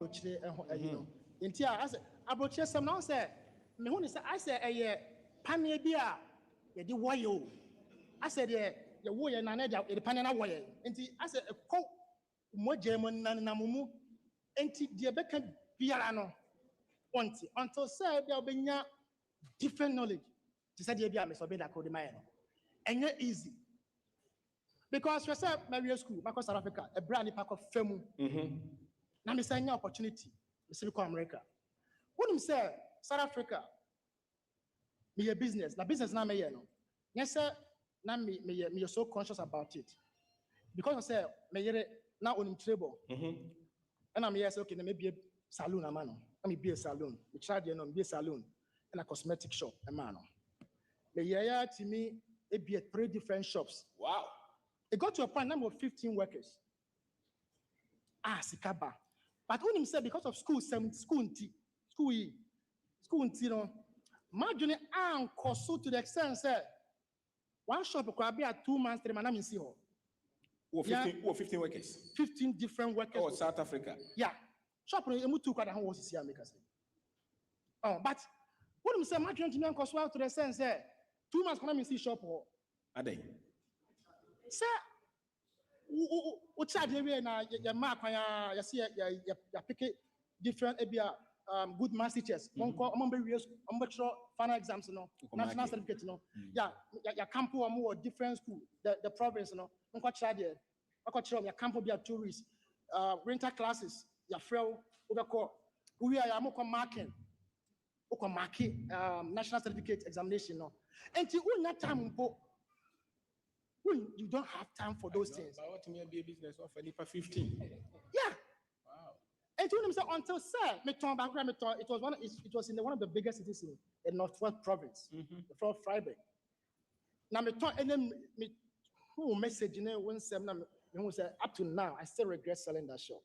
you know. Intia, I said, about some now say, me who say, I said, a panye beer, the wayo. I said, the warrior and another, the panana warrior. And I said, a coat more German than Namumu, and the Becca Piano. Until said there'll be different knowledge. She said, yeah, Miss Obeda called the man. And you're easy. Because you said, Maria School, back South Africa, a brand new pack of Femu. Now, I'm saying opportunity. Silicon America. What I'm saying, South Africa, me a business. The business now me no. Yes, sir. Now me so conscious about it because I say me now on trouble. And I'm here say okay, maybe a salon a man. Let me be a salon. We try to be a salon and a cosmetic shop a man. Me here to me it be 3 different shops. Wow. It got to a point number of 15 workers. Sikaba. But when him said because of school, you know, imagine anchor so to the extent say one shop could be at 2 months, 3 months, I'm see her. 15 workers. 15 different workers. Oh, South Africa. Yeah. Shop you two quite was here make us. Oh, but when him say imagine to me anchor so to the extent say 2 months come see shop or are they? Sir, what charge you na your mark you see you pick different good math teachers. One call final exams, national certificate, Yeah, your campus or more different school, the province, One call charge there. One call your campus be a tourist, winter classes, your friend overcall. We are more marking. National certificate examination, And you will not time you don't have time for those things. But what may be a business of 15? Yeah. Wow. And to him say until sir, it was in one of the biggest cities in Northwest Province, from Freiburg. Now and then who message when say up to now I still regret selling that shop.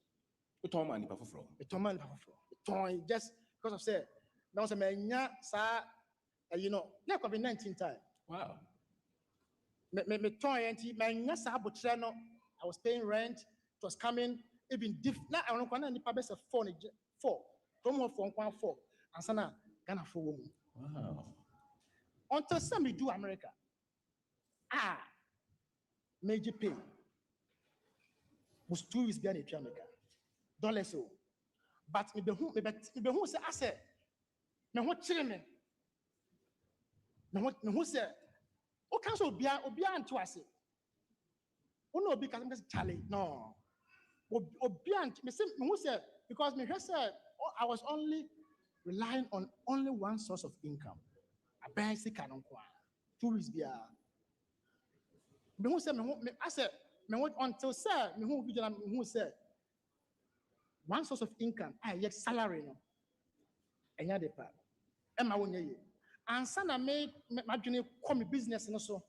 Just because of say now say you know, like COVID-19 time. Wow. I was paying rent, it was coming, even different. Now I don't know any purpose of 4, promo 4, and sana Ghana 4 woman. Wow. Until some do America. Major pay was 2 weeks behind in America. Dollars so. But me who say I said, me what children me who say o cancel obia anto ase o no obi can say Charlie no obia me say me who say because me said I was only relying on only one source of income a basic canon 2 weeks bia me who say I said me want until say me who say one source of income I get salary no enya de pa e ma wonye ye ansa na me madwene come business no so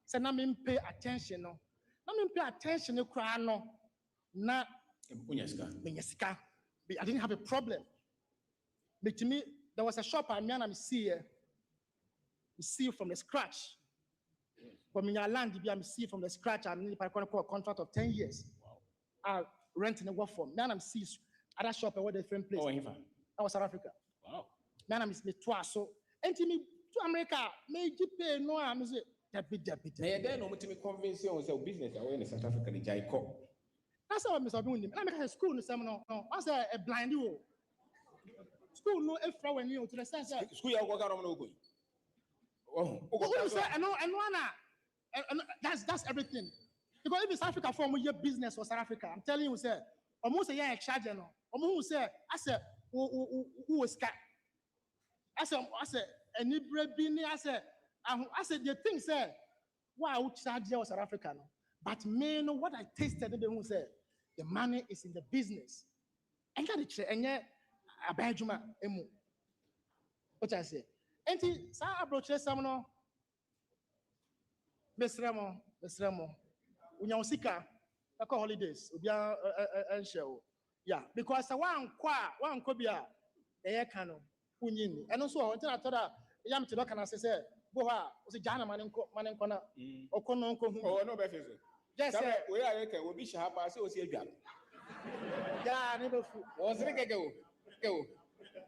say na me pay attention no na me pay attention no kra no na menyesika I didn't have a problem but to me there was a shop I me see from the scratch for me land be I see from the scratch I need a contract of 10 years. Wow. Rent in the work for me and I'm see other shop at different place. I was South Africa. Wow. Now I'm me twice so and to me to America me pay no I'm say debit. Now then no me convince you on business away in South Africa the Jaiko. That's how Mr. Doing. I make a school no seminar no. I say a blind you. School no if when you to the sense school you go around no go. Oh, and that's everything. Because if South Africa form your business for South Africa, I'm telling you, sir, almost a year charge no. Almost say I said who was cat. I said any bread beanie, I said the thing said, wow, charge you South Africa no. But me know what I tasted the who said the money is in the business. And that it and yet a Benjamin emu. What I say. And sa approach some no. Besremo. Unyawsika, ako holidays, ubia show. Yeah, because one kobia, kano, unyini. And also, until I told her, yam to look and I say, Boha, was a Jana Manenkona, or Kono. Oh, no, better. Yes, sir. We are will be sharp as you see a job. Yeah, never fool. Was it go?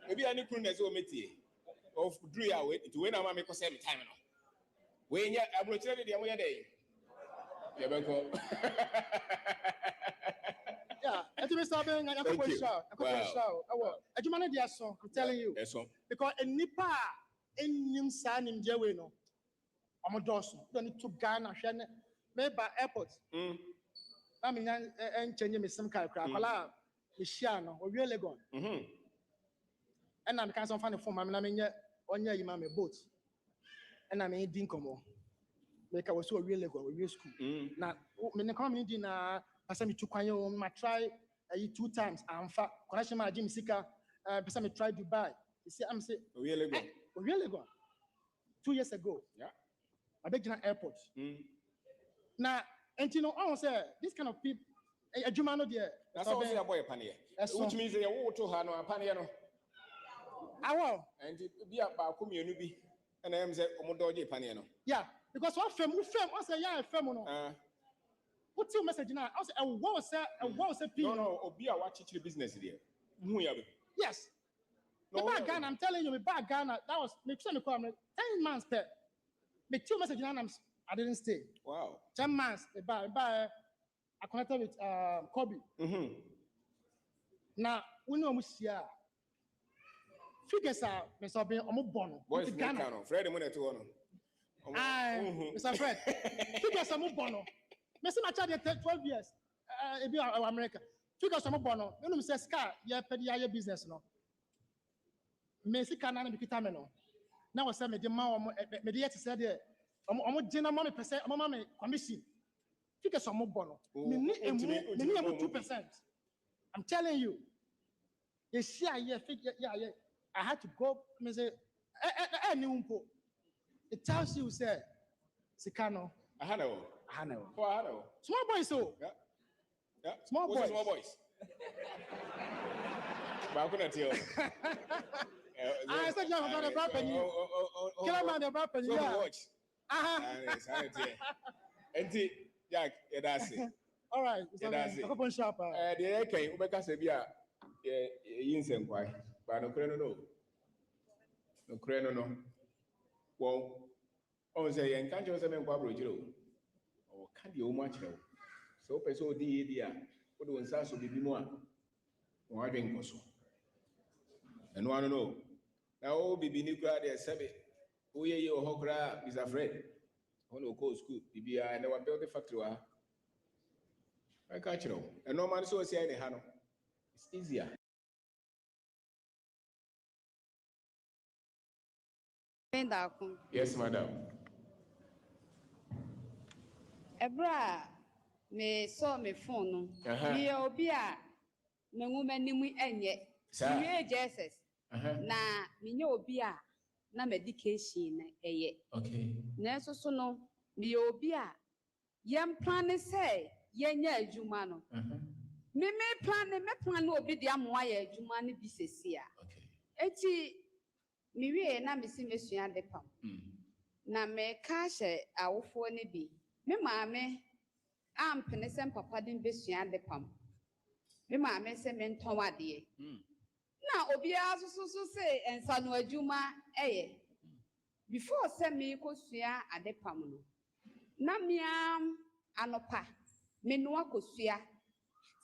Maybe I need to know meti of drew away to when I'm making time. When you are approaching the other day. Yeah, and to be stopping, I'm going to shout. I do manage your song, I'm telling you. Because a nipa in Nim San in Jaweno, I'm a Dawson, don't need to Ghana, maybe by airport. I mean, and changing me some kind of crap. Michiano, or really gone. And I'm kind of funny for my mamma, on your mamma boat. And I'm a dinkomo. Make I was so really go real school. Now, when the community dinner, I sent me to Quayo, my try 2 times. I'm fat, connection my Jim Sika, person me try Dubai. You see, I'm saying, really go. 2 years ago. Yeah. I beg you airport. Now, and you know, I say this kind of people, a Jumano dear. That's all say a boy pania. Which means they are to Hano and Paniano. I will. And be up by community. And I am the Omodoji Paniano. Yeah, because what film, I say, yeah, film. What's your message now? I say, a wall, say, no, or be a watch the business there. Yes. The bad Ghana, I'm telling you, the bad Ghana, that was, make sure me call me 10 months per. Make 2 messages now, I didn't stay. Wow. 10 months, I connected with Kobe. Now, we know Musia. Figures are, Mr. Ben, Omobono. Boys, Ghana. Fred, money to honor. Mr. Fred. Figures are Mobono. Mr. Machad, 12 years. America. Figures are Mobono. You know, Mr. Scar, yeah, petty business, no. Messi can't be Kitameno. Now, I said, Media said, I'm dinner mommy percent, mamma commission. Figures are Mobono. 2%. I'm telling you. You see, yeah. I had to go, it tells you, say, Sikano. Hano. Small boys, so. Yeah. Small boys. But I couldn't tell. I said, you're going to drop a new. Kill a man, about a year. And Jack, that's it. All right, that's it. Open shop. The air came, Ubeka Sabia, Yinsen, why? But no creno, no. Well, oh, say, and can't you say, Pablo, or can't you much? So, Peso dia, what was that? So, be more. Or I drink also. And one know. Now, be Nucra, they said it. Oh, yeah, your Hokra is afraid. On the coast, school, BBI, and our build the factory. I catch you. And no man so say, Hano. It's easier. Yes, madam. Ebra, me saw me phone. Me obia, me woman nimu enye. Me Jesus. Na me nyo obia na medication eye. Okay. Na so no me obia yem plan say yenya adwuma no. Me plan obi de amoa ye adwuma ne bi sesia. Okay. Eti me wie na me si mesua de pam. Na me ka hye awofo ne bi. Me maame ampene sem papa de besua de pam. Me maame se me nton ade. Na obi asusu say ensa no adwuma eye. Before say me kosua ade pam no. Na me anopa me no akosua.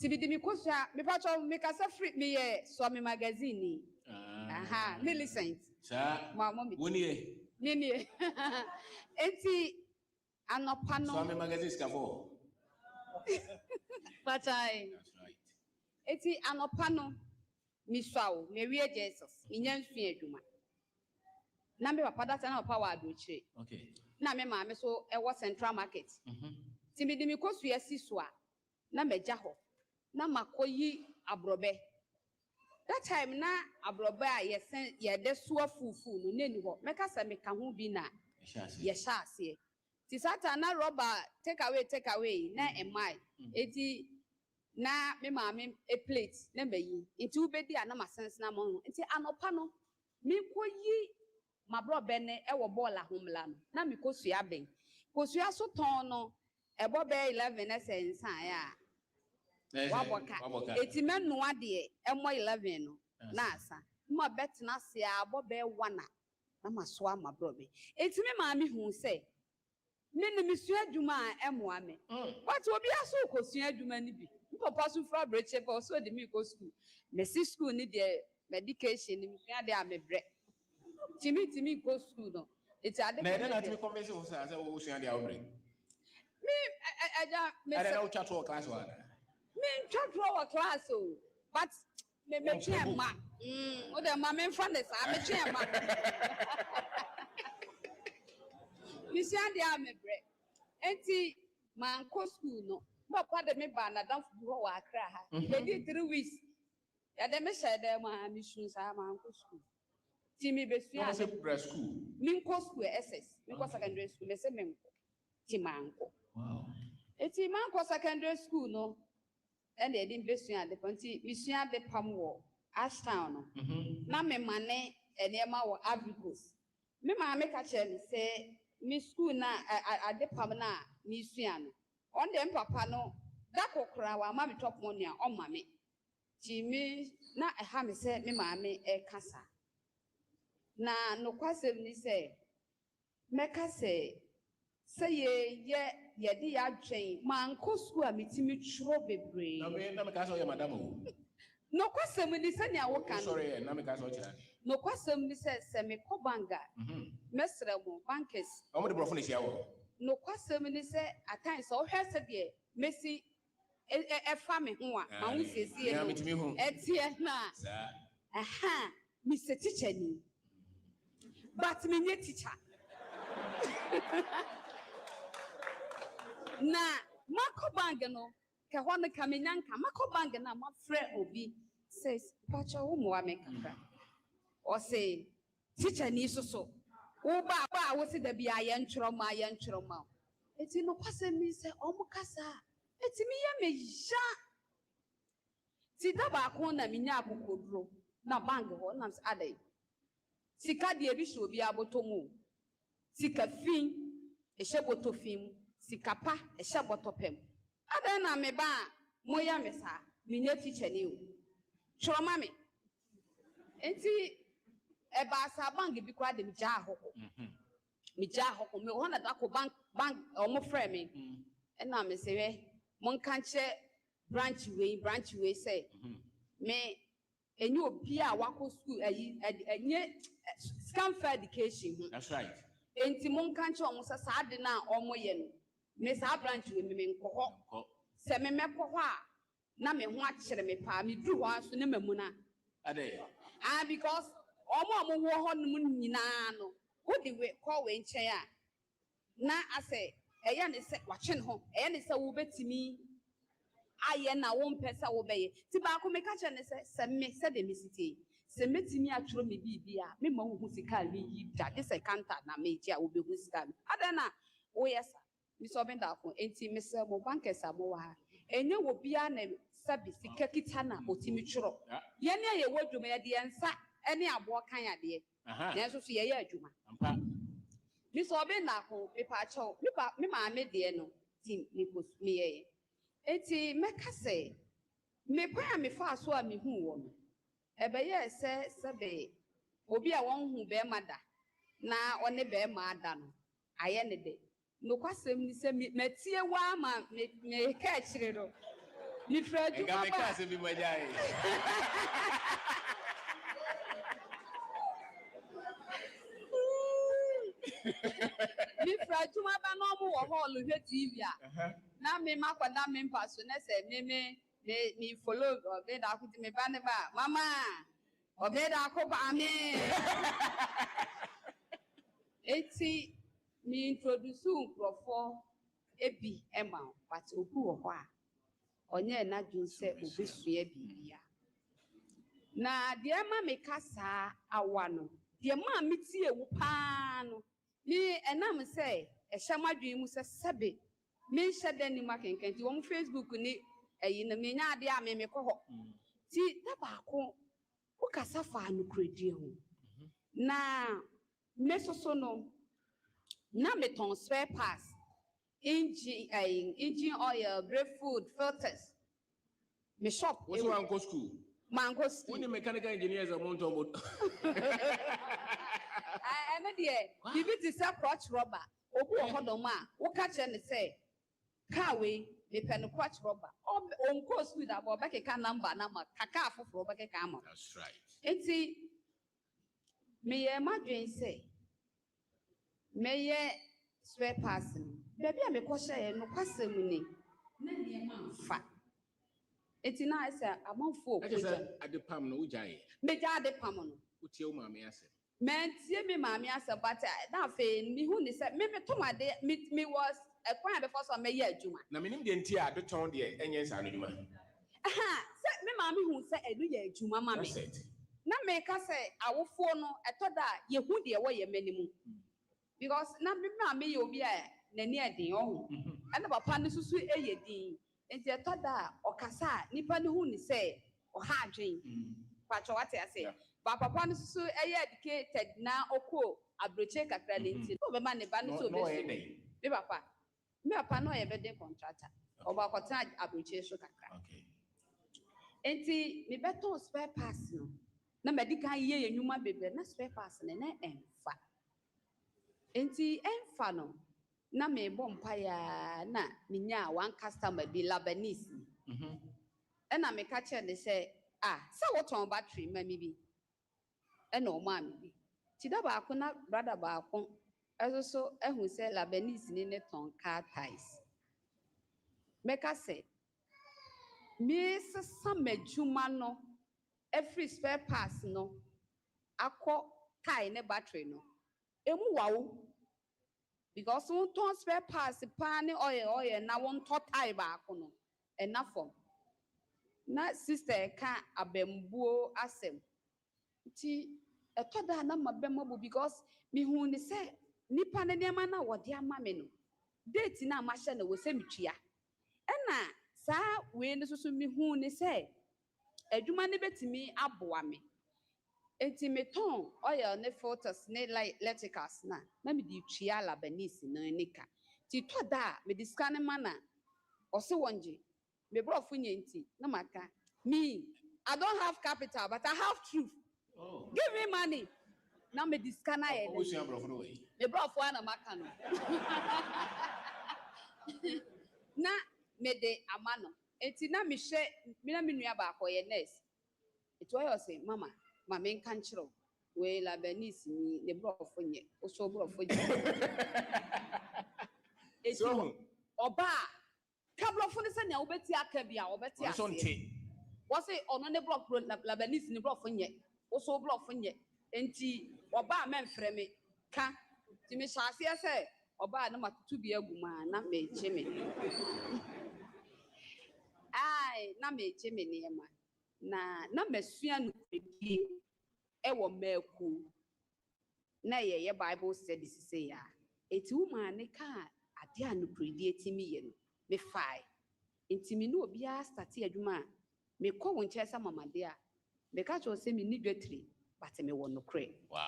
Tibidi me kosua me pacho me kasa free me ye so me magazine. Aha, Millicent. Sir, Winnie. Nini. Enti anopano. So me magazine scafo. But I. That's right. Enti anopano. Miswao, me wie Jesus. Inyan sua adwuma. Na me papa data na papa wa adochire. Okay. Na me ma me so e was Central Market. Timidi mi kosua siso a na meja ho. Na makoyi abrobe. That time na abrobe a ye de soa fufu no neni ho. Meka se me ka ho bi na ye sha ase. Ti sata na rubber take away na emai. Eti na me ma me a plate na meyi. Enti ubedi a na masense na mo. Enti anopa no me koyi mabrobe ne e wo ball ahomla no. Na me kosua ben. Kosua so ton no ebo be 11 na sense ya. waboka eti me no ade emo 11 no na asa ma bet na se abo be wana na maso ama brobe eti me ma me hu se me ne misua adwuma a emoa me what obi aso kosua adwuma ni bi papa so fra breche for so de me go school me si school ni de medication ni me ade amebre timi go school no eti ade na ede na timi convince wo say wo sua de awbre me aja me ade na wo chat to class one me chat to class o but me twen ma o de ma me fa ne sa me twen ma me si ade amebre enti man ko school no papa de me ba na dan fu ho wa akra ha e di 3 weeks ya de me share de ma me shun sa man ko school ti mi be sua se pre school min ko school SS min ko secondary school me se men ko ti man ko wow eti man ko secondary school no e na edi be sua de ponti mi sua de pam wo Ashtown no na me mane enema wo Agricos me ma me ka che ni se mi school na ade pam na mi sua no on dem papa no da kokra wa ma me top money a o ma me ti mi na ha me se me ma me e kasa na no kwasem ni se me ka se ye di ya dwen man ko school a metimi churo bebre na me ka so ye madam o no kwasem ni se ne awo kan sorry na me ka so chira no kwasem ni se me ko banga mesre mo bankers o mo de brofo ne sia wo no kwasem ni se atan so hwe se de mesi e fa me ho a ma hu siesie no etie na aha mi se teacher ni but me nye teacher na mako bang no ke ho ne kamenyanka mako bang na ma frɛ obi says pacha wo mo ame kakra o say teacher ni so wo ba wo se da bia ye ntworo ma eti no kwase mi se o mo kasa eti mi ye me ja ti da ba ko na mi nya akokoduro na bang ho na adai sika de bi so obi abotomu sika fin ehye botofim sika pa ehye botopem ada na me ba moya me sa me nya teacher ni o choma me enti e ba sa bang bi kwa de mi ja ahoko me ho na da ko bank o mo frɛ me e na me se we mon kanche branch we say me enye obi a wako school enye scam for education that's right enti mon kanche o mo sa ade na o mo ye no me sa branch we me nkɔ se me mekɔ hɔ a na me ho akyere me pa me duru hɔ aso ne mamu na ade because o mo wo hɔ no nyina no wo de we kɔ we nkyɛn a na ase ɛyɛ ne sɛ wakye ne ho ɛyɛ ne sɛ wo betimi aye na wo mpesa wo beye ti ba ko me ka che ne se me se de mesiti se metimi aturo me bibia me ma wo hu sika me yi da de se kanta na me ji a wo be hu sika ada na wo yesa mi so ben da ko enti me se mo bankers amo wa enye wo bia na sabi sika kita na otimi tworo ye ne ye wadwuma ye de ensa ene abo kan ade na so ye ye adwuma ampa mi so ben da ko me pa cho me ma me de no ti me pos me ye eti meka se me pa me fa so a me hu wo no ebe ye se be obi a won hu be mada na one be ma ada no aye ne de no kwasem ni se metie wa ma me ka chire do ni fra ju ba me ka se bi majai ni fra ju ma ba no mo wo hall hwe TV a na me makwada me mpaso na se me follow obe da akuti me ba ne ba mama obe da akoba me eti me introduce nkrofo ebi ema but obu wo ho a onye na dwun se obesua bibia na de ma me kasa awa no de ma me tie wu pa no ni enam se ehye madwun mu se sebe me shede ni makenken ti wo Facebook ni eyi na me nya ade a me kɔ hɔ ti da ba ko wo kasa fa no kredi ho na me soso no na me ton spare parts engine oil brake food filters me shop What's one go school? mango school. When the mechanical engineers are mounted on board. I know the bibi is a crotch rubber. Obu ohodoma. Wo catch and say, car way, me pen crotch rubber. On course with a bobeke number, kaka for bobeke camo. That's right. It's me imagine say, may spare person. Baby, I'm a question, no question. Fat. It's nice, I'm on for. I just said at the palm no jay. Meja de pamon. What's your mammy? I said. Man, see me, mammy, I said, but that fain, me who is maybe to my day, me was a point before some year, Juma. Now, meaning the entire the town, the yes, I know. Aha, set me, mammy, who said a new year, Juma, mammy. Now make us say, I will follow a thought that you would the away a minimum. Because now, mammy, you'll be a near the own. And about Panisu, a year. And the thought that or Cassa, Nippon who say, or hard drink. But what I say, but Papa is so educated now, or cool, a breche credit, over money, Banu, so Papa. Me Papa no ever day contractor, or about time a breche so okay. And see, me better spare person. No medical year, you might be not spare person, and I am fat. And see, and funnel. Na me bompaya na minya one customer be Lebanese. And I make catch and they say, so what on battery, maybe. And no mammy. Tidaba kuna brother Bacon, as also who say Lebanese in it on car ties. Make us say, Miss Summer Jumano, every spare pass no, I call tie in a battery no. Wow. Because one ton spare pass the pan oil now one top tie back on enough for. Na sister can't a bembo asem. Ti a toda number bembo because me who ni say nipa ne mana what dear mammy no. Date na machine was semichia. Ena sa we no so me who ni say. A jumani bet me aboame. Enti me ton oil ne photos ne like leticas na me di chia Lebanese no nika ti to da me di scan mana o se wonje me bro funye nti na maka me I don't have capital but I have truth. Give me money na me di scan aye me bro fu na maka no na me de amano enti na me hwe me na me nua ba akoye nurse it was say mama my main country, where Lebanese ni the bro for ye, also bro for ye. So, Oba, couple of funds and Obeti Akabia, Obeti. Was it on the block Lebanese ni bro for ye, also bro for ye, and tea, Oba men frame can Timmy Shasia say, Oba no matter to be a woman, not me, Jimmy. Aye, not me, Jimmy near my. Na mesuanu pedi ewo meku na ye Bible studies say ya eti woman ne ka ade anu pedi etimi ye no me fai intimi no obi a start adwuma me ko won chesa mamade a me ka cho se me ni dwetri but me wo nokre wow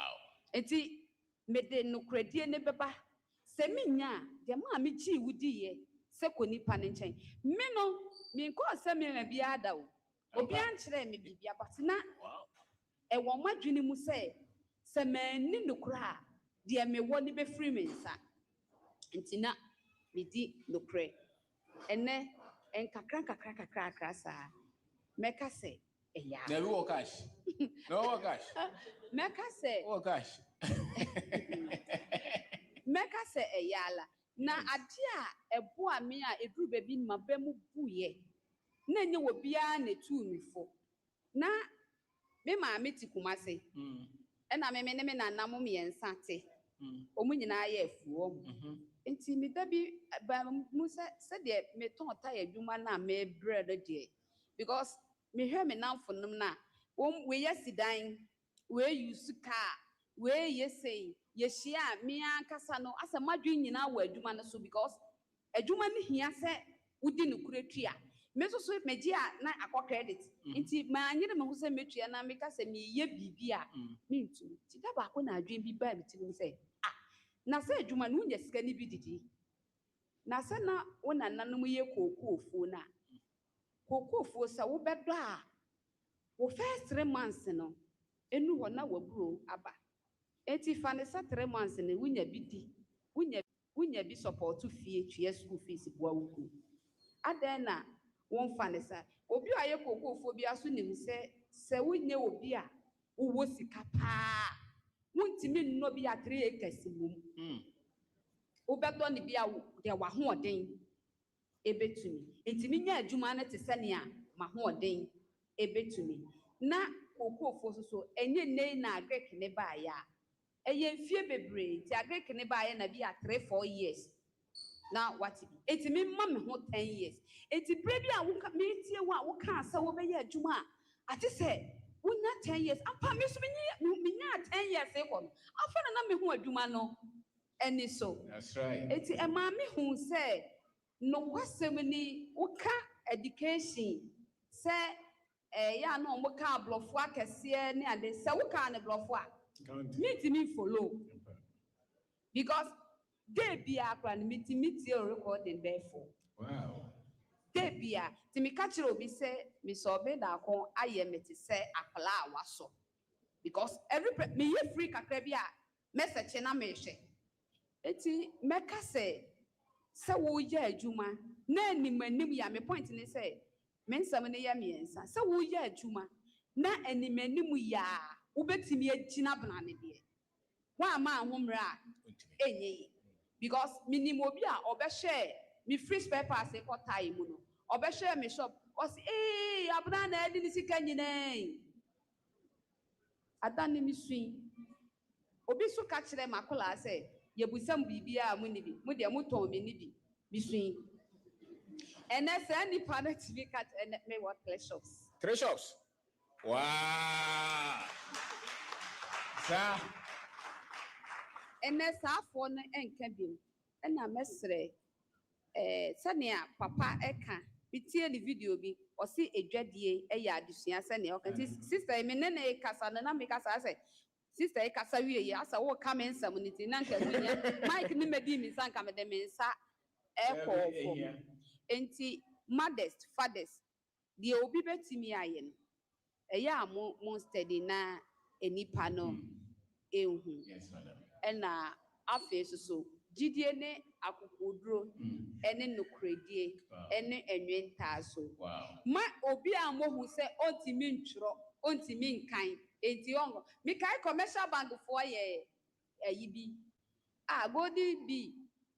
eti me de nokre die ne beba se me nya de ma me chi wudi ye se ko nipa ne nchen me no me ko se me na bia ada o obi ankyere me bibia but na e wo madwene mu se mani nokra de me wo ni be free me nsa ntina me di nokre ene enkakra sa meka se eya na we work cash no work cash meka se work cash meka se eyala na ade a ebo a me a eduru baby ma ba mu buye na nye wo bia na tu mi fo na me ma me ti kumase na me ne me na nam me yensa te omu nyina ya afuo enti me da bi ba mu se de me ton ta adwuma na me bread de because me hwe me namfo nom na we yesidan we use car we yesei ye hia me ankasa no asa madwe nyina wa adwuma no so because adwuma ne hia se wudi ne kuretua me so megia na akọ credit nti ma anyere me ho se metua na me ka se me ye bibia me ntu ti da ba ko na adwen bi ba me ti no se na se adwuma no nya sika ni bi didi na se na wona nanom ye koku ofuo na koko fo sa wo bedo a wo first 3 months no enu ho na waburo aba enti fa ne sa 3 months ne wunya bidi wunya bi support fie tue school fees boa wuku adan na won fa ne sa obi a ye koko fo bi aso nim se wunya obi a wo sika pa wuntimi nno bi a 3 acres mum wobedo ne bi a de wa ho oden ebetumi enti nya adwuma na te sene a ma ho oden ebetumi na kokofo so enye nei na agrek ne ba ya eye mfie bebre ti agrek ne ba ya na bi a 3-4 years na what bi enti me ma me ho 10 years enti bre bi a wo me tie wo a wo ka asa wo be ya adwuma ati se wonya 10 years apa me so me nya 10 years e ko no afa na me ho adwuma no eni so That's right. enti e ma me hu se no kwasem ni woka education se ya no mo ka blofo akese ne ade se woka ne blofo a meet me follow because dey bia akra ne meet your recording therefore Wow. dey bia ti me ka kire obi se me so be da kon aye me ti se akla awaso because every me ye free kakra bia message na me hwe eti meka se wo ye adwuma na animanim ya me point ne se me nsam ne ya me ensa se wo ye adwuma na animanim ya wo betimi agina bana ne de wa ma ahomra enye because minimum obi a obehwe me free spare parts e ko time no obehwe me shop o se abana na edi ni sika nyina adane mi sui obi so ka kire makola se yebusam bibia mu ni bi mu de mu ton me ni bi bisui ene se ni pana tv cat me what 3 shops 3 shops. Wow. Sa. ene sa afo no enka biem ena mesre sania papa eka bitie ni video bi o si edwadie eya adusua sania o kan sister me ne na kasa na me kasa se sister e kasa wie ye asa wo ka me nsam ni ti na nka winya mike ni medi mi sanka me de me nsa ekofo enti modest fathers die obi betimi aye no eya mo steady na enipa no ehu Yes, madam. ena afi so gidie ne akokoduro ene nokredie ene enwenta so Wow. ma obi amohu se ontimi ntworo ontimi nkan enti ongo mi kai commercial bank for ye ayibi godi bi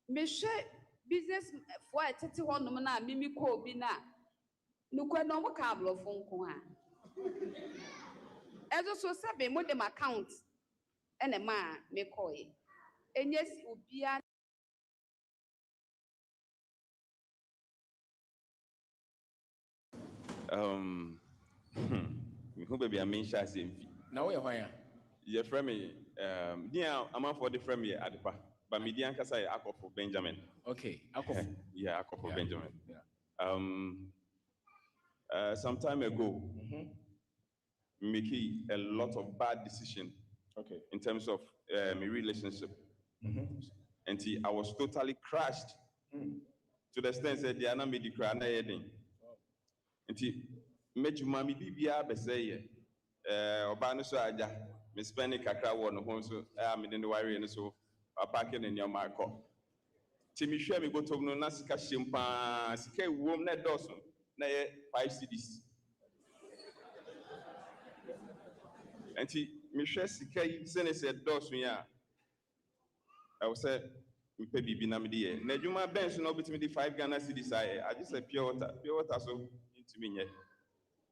me hwe business for tete honom na mimi ko obi na nukwa no mo ka blofo nko ha ezo so sebe mo dem account ene ma me ko ye enye obi a who baby I mean Shasi. Now we are why. Your friend dear I'm for the friend Adepa, but Median Kasa Akko for Benjamin. Okay. Alcohol. Yeah, Akko for Benjamin. Yeah. Some time ago, making a lot of bad decisions. Okay. In terms of my relationship. And I was totally crushed to the extent that they are not made the cry. And made you mammy bibia besay Obano so aja, Miss Penny Kakra one home so I'm in the wire and so a packing in your marco. Timmy share me go to no Nasika Shimpa, Sike womb net Dawson, 5 cities. And Michelle Sike Senator Dawson, yeah. I was said, we pay Bibi Namidi. Nejuma bench no between the 5 Ghana cities. I just said pure water so into me.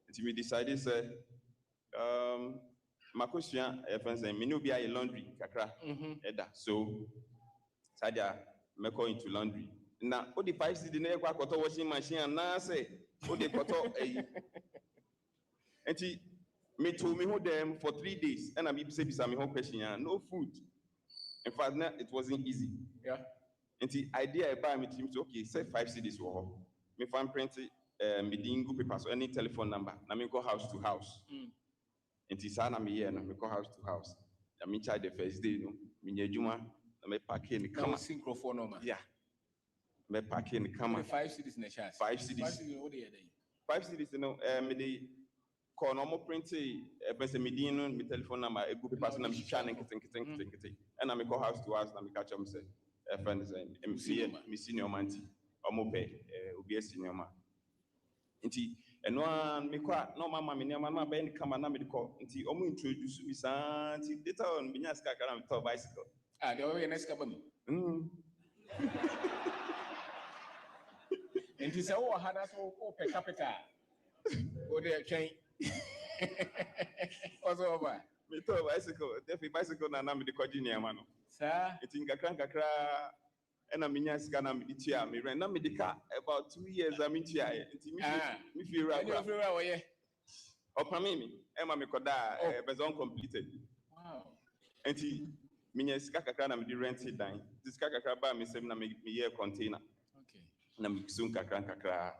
Until we decided, say, Makosia, friends, and Minubia laundry, Kakra, Eda. So, Sadia, Meko into laundry. Now, all the 5 cities, the Quato washing machine, and now say, all the Quato, and he me told me hold them for 3 days, and I'm saying, home question, no food. In fact, it wasn't easy. Yeah. And the idea I buy me team so okay, say 5 cities for me find print me dingo papers or any telephone number. Na me go house to house. And the sana me here, na me go house to house. Na me charge the first day, no. Me nyejuma, na me pack in the Now camera. synchrophone number. Yeah. Me pack in the camera. 5 cities in the chance. 5 cities. 5 cities what they are. 5 cities, me the call normal printing, person medino, my telephone number, a group of person, I'm shining, and I'm call house to house, and I'm catch them say, a friend is MC, senior man, or mope, be a senior man. And one me quite no mamma, me near my band come and I'm call, until almost introduce me, son, data on Binyaska, and I'm bicycle. Ah, the way next couple. And he said, oh, had us all per capita. Oh, they're chain. What's over? Me to bicycle, definitely bicycle, and I'm the Cordinia man. Sir, It's in Kakranka, and I'm in Yaskana, me ran me the car about 2 years. I'm in Chia, me feel right. Or Pamini, Emma Mikoda, was uncompleted. Wow. And he, Minas Kakakana, the rented dine. This Kakakaba, me say, make me a container. Okay. Namixun Kakranka.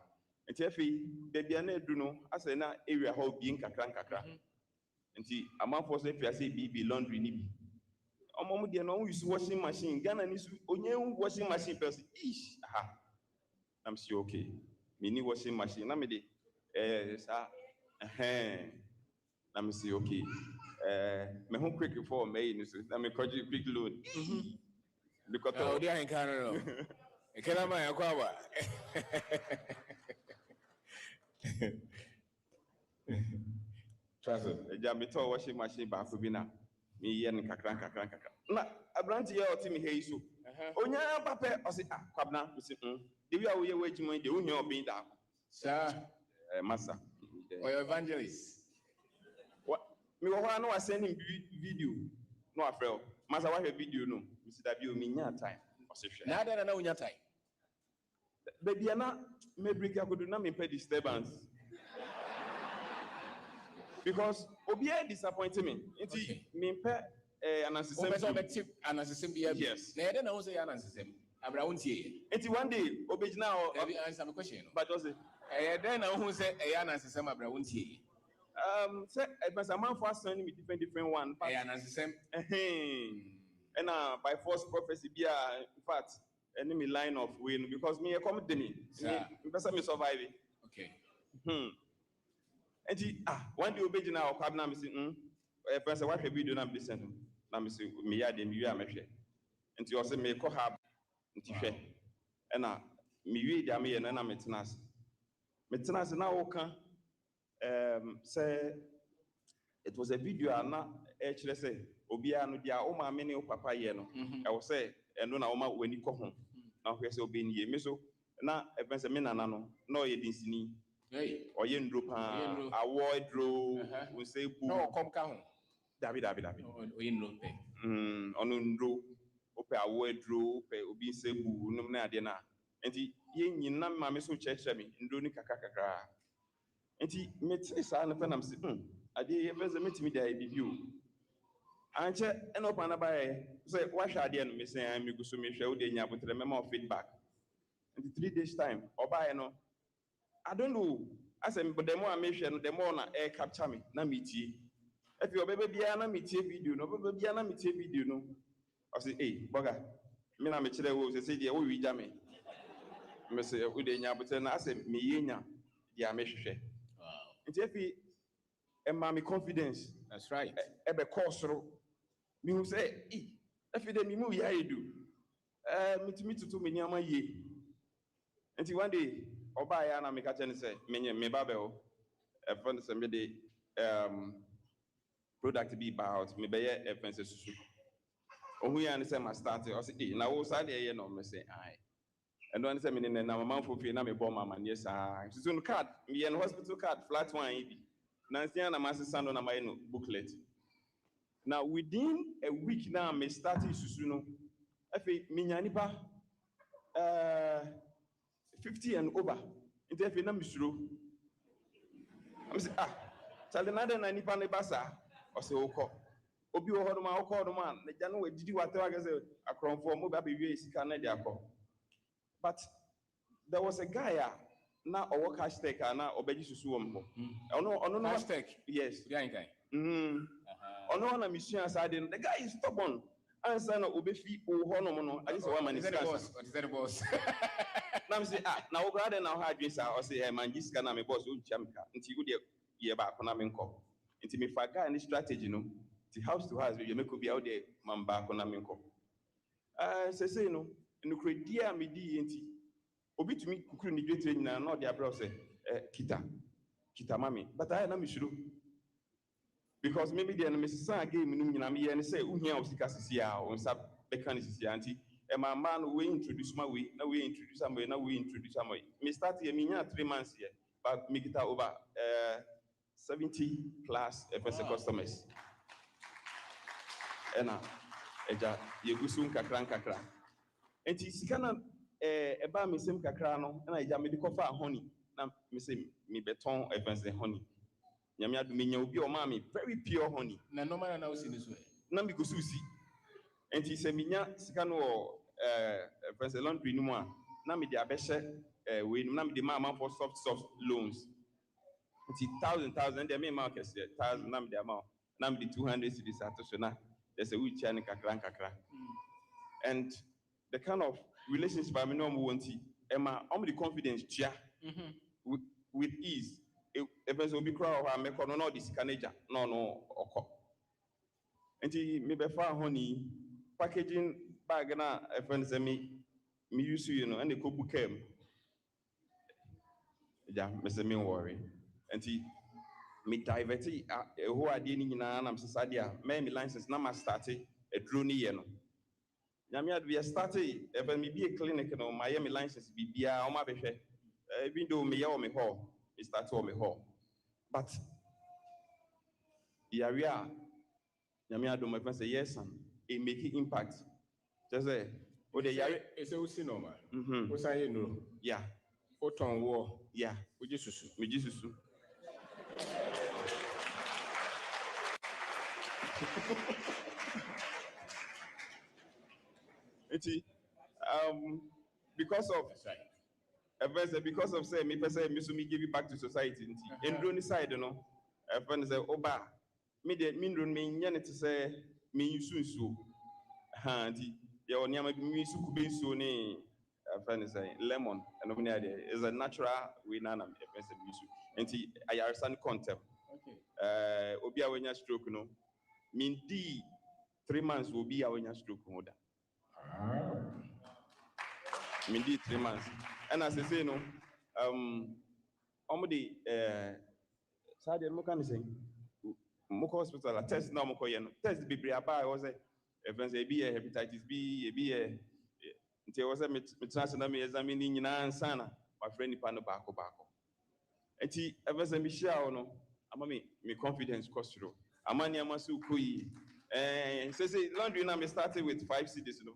And Tiffy, baby, I do know, as an area hole being Kakranka. And he, a month for say, I say, BB laundry nibi. A moment, you know, use washing machine, Ghana is only washing machine person. Ish, aha. I'm sure okay. Mini washing machine, I'm let me see, okay. My home quick before May, let me call you quick load. Because oh, they ain't kind of. Can I buy a quava? Trust it. Jamito washing machine back for dinner. Me yen kakran. Na abranti ya otimi he isu. Onya papa o se kwabna o se the way we wage money the unya obin da. Sir, Master. or your evangelist. What me wo ho na wa send video no afrel. Master wa video no. Me see that you me nya time. O se hwe. Na da na unya time. Baby na me break akodu na me pay disturbance. Because Obia disappointed me. Okay. Me pay an assistant. An assistant. Yes. Na da na wo say an assistant. Abra wontie. Enti one day Obejina Have you answer my question? but was it? Then I who say an assistant abra wontie. Say it was a man for sending me different one. An assistant. And by force prophecy be in fact enemy line of win because me a comedy me. Because me survive. Okay. And one day Obejina or Kabna me say person what video na be send na me say me ya dem you am hwe. Enti o say me ko have nti hwe. And me wi dia me ye na me tenas. Me tenas na wo ka say it was a video na e kire say obia no dia o ma me ne o papa ye no. I will say eno na o ma wani ko ho. Na hwe say obi ni ye me so na e pense me nana no na o ye dinsini. Hey. Or yendro pa avoid draw we say no come down. David. Oh, you know pay. Onundro ope avoid draw pe obi say bu no na ade na. Enti ye nyina ma me so cheche me ndro ni kakakaka. Enti meti sa na fa na me ade ye beze metimi da bibiu. Anche eno pa na ba ye say wa hwa ade no me say me guso me hwa wo de nya botre me ma feedback. Enti 3 days time oba ye no I don't know. I said, but the more I mention, the more air capture me. Na meetie. If you baby na meetie video, no baby na meetie video, no. I say, hey, boga. Me na me chile wo say dey wo wi jame. Me say wo de nya but na I say me yenya dia me hwehwe. Wow. Nti efi e ma me confidence. That's right. E be course me who say, eh, efi de me mu ya edu. Me tutu me nyama ye. Nti one day Oba ya na meka chene say me ba be o e fon say me de product be about me be ye e fence susu ohu ya ne say ma start o say na wo sa de ye no me say ai and don say me ne na mama fofi na me bo mama ne sa susu no card me ye no hospital card flat one e bi na nsia na ma sesa no na ma no booklet now within a week now me start susu no afi me nya nipa 50 and over. Into if na misro. I'm say tell na na nipa ne basa o say okọ. Obi wo hodo ma okọ do man na ja no didi wate wa say akronfo mo ba be wi sika na dia akọ. But there was a guy na owo hashtag na obeji susu wo mbo. Ono Hashtag. Yes. Guy. Ono na mission aside the guy is stubborn. Answer no obefi o hono no. I just want man Is that the boss? What is that the boss? Now say now we grad now hard dreams or say man this can me boss o chamka. Nti wo de ye ba ko na me nko. Nti me faga any strategy no. Ti house to house we make obi out there man ba ko na me nko. Say no no kredi a me di nti obi tumi kukuru ni dwetre nyina na o de abra say kita mami but I na me shuru because maybe the enemy say game no nyina me ye say uhia o sika sisi a o nsa beka ni sisi anti e ma man we introduce my way na we introduce am na we introduce am me start here me nya 3 months here but me kita over 70 plus customers ena eja yegusu nkakra enti sika na eba me sem kakra no na eja me de kofa honey na me say me beton evense honey nyame adu me nya obi o ma me very pure honey Na normal na usi ni so. na me go so si enti se me nya sika no evense laundry ni mu a na me de abehye we na me de ma for soft loans enti 1000 de me ma kese 1000 na me de amount na me de 200 cedis atoso na there's a wheelchair ni kakra and the kind of relationship I mean, Emma, the confidence, with ease. If will be crowd, I make on all this canaja, no, okay. And he may be far honey, packaging bag and a friend send me use and the cook came. Yeah, Mr. Me worry. And he me diverted who are dealing in an society, maybe license, number started a drone yeno. Nyame we started even me be a clinic no Miami license be bia o ma behwe even though me ya o me ho it start o me ho but the area nyame adom me say yes and it make impact just say o de yare e say usi normal mhm o say no yeah o ton wo yeah o jesusu me jisusu because of because of say me person me give it back to society in drone side no friend say oba me de me drone me nya to say me yusu ha nti ye oni ama me yusu kube nsuo ne friend say lemon and no is a natural way na me person yusu nti ayarsan concept okay obi a wenya stroke no me di 3 months obi a wenya stroke mo da me did 3 months. And as I say, no, the Sadia Mokan saying, Moko hospital, test no Moko, test the Bibria Bar was a hepatitis B, a B, until was a transnational examining in Ansana, my friend Pano Bako. And he ever sent me shower, no, I'm me confidence cost through. Amani Amasu Kui, and says, laundry now started with 5 cities, no,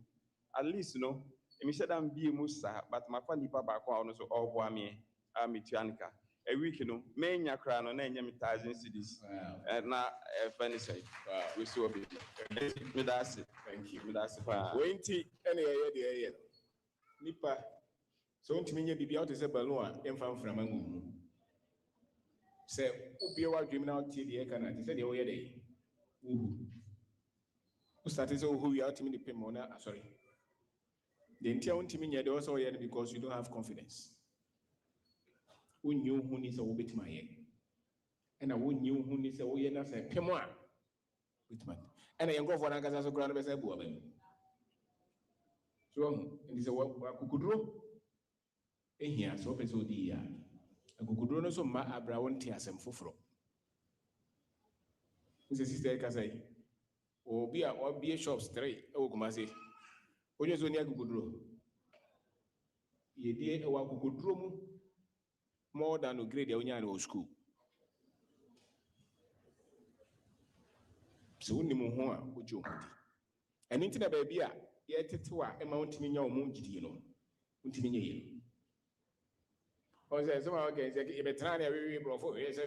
at least, no. Me said I'm be musa, but my family papa also all boy me, I'm Tianica. A week, many crown on any 1,000 cities. And now, funny say, we saw it. Me that's it. thank you Me that's it. 20 any area nipa so ntimi nya bibia to say balloon a emfa mframa ngumu say obi wa dream na tie de kana te say de wo ye de who started so who you out to me the payment sorry the entire ntimi nya de also ye because you don't have confidence who knew who ni say wo betima ye and who knew who ni say wo ye na say pemo a betima and a young for na kasa so kra no be say bu abam so and say wa kukuduro ehia so pese odi ya akukuduro no so ma abra wonte asem foforo nse sister ka say obi a obie shops 3 e wo Kumasi onye so ni akukuduro ye die e wa akukuduro mu more than no grade ya onya na school so woni mu ho a ojo ho di eni ntina ba bia ye tetewa e ma wontimi nya omo gidie no wontimi nya ye o say so ma okay say e betra na we brofo e say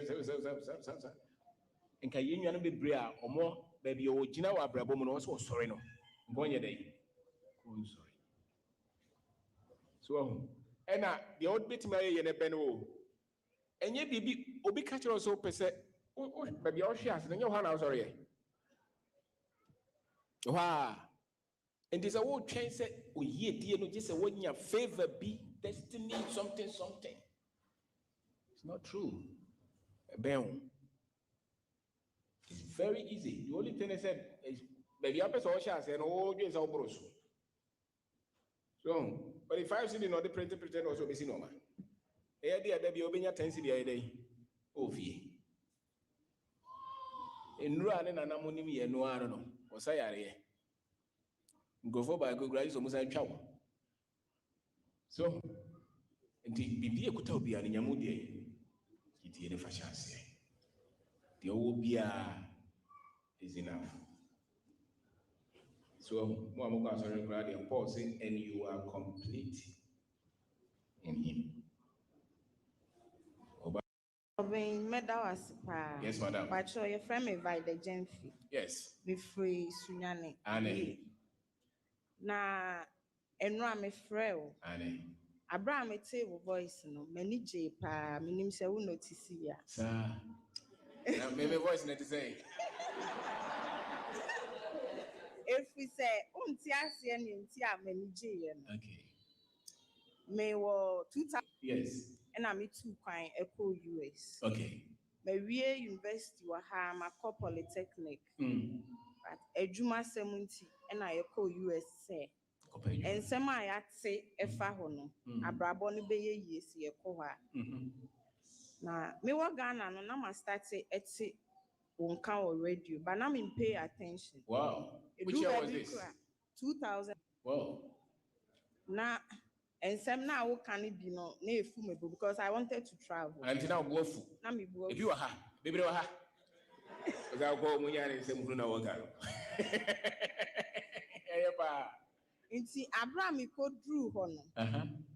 nka ye nwa no bebre a omo ba bia o gina wa brabo mu no so sori no ngonye dai ko sori so ena de o betima ye ne be no enye bibi obi ka kiro so pese ba bia o hwe ase no nya ho na o sori ye wa And there's a whole chance that we hear dear no just a one year favor be destiny something. It's not true. Ben. It's very easy. The only thing I said is maybe I person shall say no just our bros. So but if I see the not the pretend also be seen no man. Here there be obenya 10 cedi a day. Oh fie. Enura ne nana mo nim ye no ara no. Osayare. Go for by go graduate so musa twa. So ndi bibi ekuta obi an nyamu de kitie ne fa chance. The obia is enough. So Paul saying, and you are complete in him. Yes, madam. But your friend me by the Genfi. Yes. Me free Sunyane. Anne. Na enra me frɛ. Anne. Abraham me table voice no. Many J pa. Me nim se wo notice ya. Sir. Now maybe voice not to say. If we say unti asie ni nti a many J. Okay. Me wo 2000. Yes. And I'm too kwan Echo US. Okay. Me wie university wa ha ma polytechnic. But ejuma 70 and I Echo US say. And some I at say efa ho no. Abrabo ni be ye yes ye ko ha. Na me wa Ghana no na ma start say eti wonka or radio, but now me pay attention. Wow. Which year was this? 2000. Wow. Na and some now can it be no na efu me because I wanted to travel. Until now go fu. Na me go. If you are ha, baby wa ha. Because I go mo nyane se mu na wo ga. Inti Abraham ko drew hono.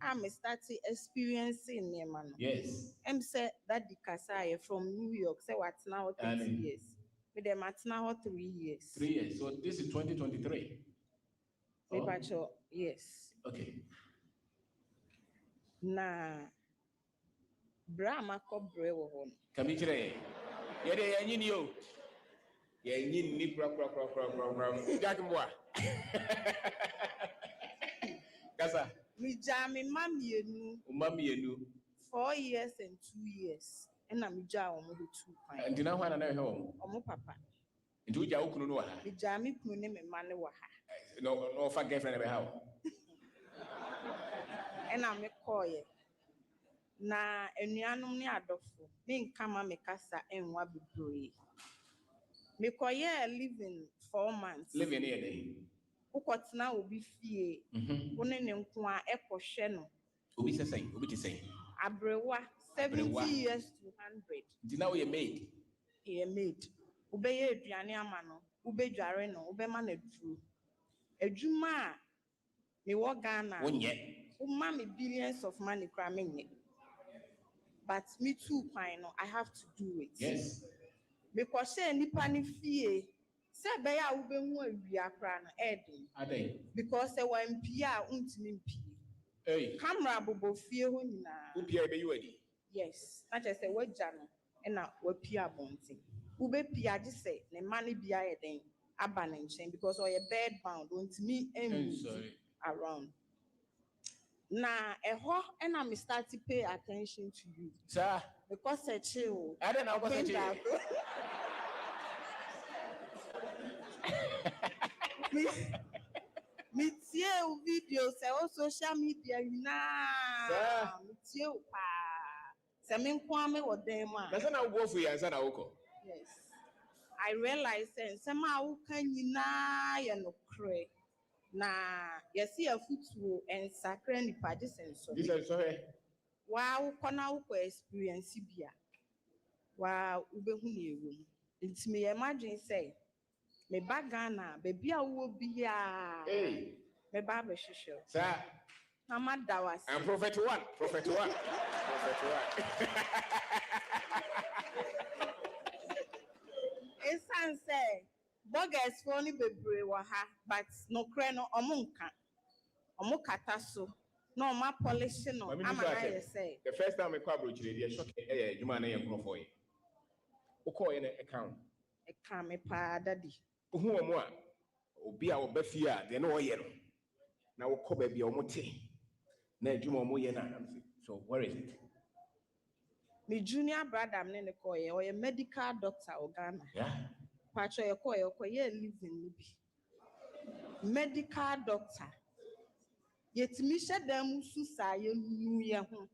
I'm started experiencing them man. Yes. Say that the Kasaya from New York say what now 30 years. With them at now 3 years. 3 years. So this is 2023. Oh. Yes. Okay. Na Brahma ko brewo hono. Kamichire. Yede yanyin yo. Yanyin ni pra. Jakimwa. Kasa. Mi jami mami enu. 4 years and 2 years. And I'm jaw omo 2 kwan. And now when I know omo papa. Into ja ukunu no ha. Mi jami kunu ne me mane wa ha. No fa girlfriend be how. And I'm koye. Na enuanom ne adofo. Me nkama me kasa enwa bebree. Me koye living 4 months. Living here day. Ukotna obi fie. Wone ne nko a ekohwe no. Obi ti say. Abrewa 70 years to 100. Di now you made. He made. Ube ye aduane ama no, ube dware no, ube ma na duru. Adwuma a me wo Ghana. Wonye. Uma me billions of money kra menye. But me too kwan no, I have to do it. Yes. Because say nipa ni fie. Say be ya ube hu awia kra no eden. Adey. Because say wa mpie a untimi mpie. Hey. Camera bobo fie ho nyina. Upia be you ready? Yes. Na just say wagya no e na wapia bonti. Ube pia ji say ne mane bia eden aba ne nchen because or your bed bound untimi Sorry. around. Na eho e na me start to pay attention to you. Sir. Because say chill. I don't know what to say. Me tie video say on social media na me tie pa say me nko ame wo den ma na say na wo fu ya say na wo ko. Yes, I realize say ma wo kan nyina ye no kre na ye see afutuo en sakra ni pa disenso This is so he. wa wo kona wo experience bia wa wo be hu na ewo nti me imagine say me ba Ghana baby a wo bia Hey, me ba be hwehwe sir. mama dawasi I'm prophet one. esan say bloggers for ni bebre wa ha but no kre no omo kata so no ma polish no ama na ye say The first time I call bro chire dey shock juma na ye nkro for ye. Wo call ye na account. e ka me pa daddy Who omo a Obi a obefia de no ye no. Na wo ko ba bia omote. Na adwuma omo ye na. So where is it? My junior brother me ne ko ye, or a medical doctor or Ghana. Yeah. Pacho ye ko ye living bi. Medical doctor. Yetimi hye dem su sa ye nu ye ho.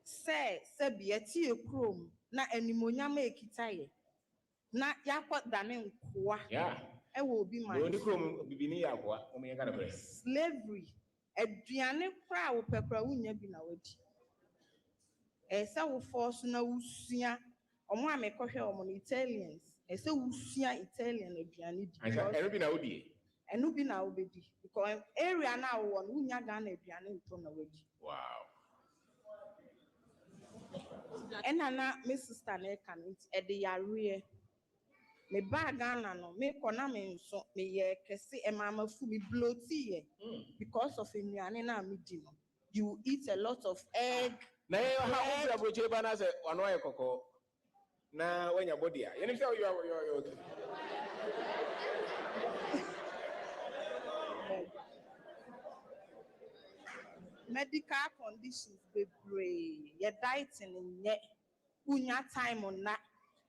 Se bi eti ekrom na animonyam ekita ye. Na yakọ dane nkoa. Yeah. E wo obi man. No ni krom bibini ya kwa omo ye kana bre. Slavery. Aduane kra wo pekra wunya bi na wadi. Ese wo force na wusua. Omo amekohwe omo Italians. Ese wusua Italian aduane di. Asa ebi na odi. Enu bi na obedi because area na wo no wunya Ghana aduane nto na wadi. Wow. Na me sister na kan e de yare me ba Ghana no me kona me nso me ye kese e mama fu me bloaty ye because of enuane na me di no. You eat a lot of egg. Na how you approach ba na say ono ye kokko na wanya body a you know you are okay. Medical conditions be brave. Your dieting in yet unya time on that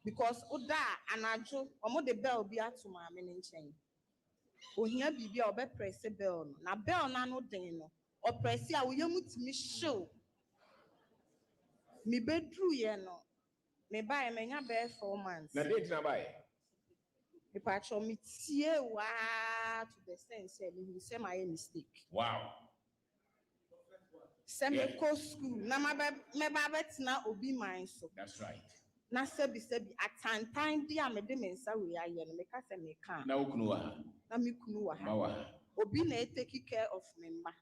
because oda anajo omo de bell be at my meninchen. Ohia bibi a obe press bell no. Na bell na no den no. O press a wo yamutimi show. Me bedru ye no. Me buy me nya be 4 months. Na date na buy. Me patcho me tie wa to the sense say my mistake. Wow. Say me go school na me ba betina obi man so. That's right. Na sebi atantan di a me de me nsa we aye no me ka se me kan. Na okunu wa. Na me kunu wa ha. Ma wa. Obi na take care of me mba.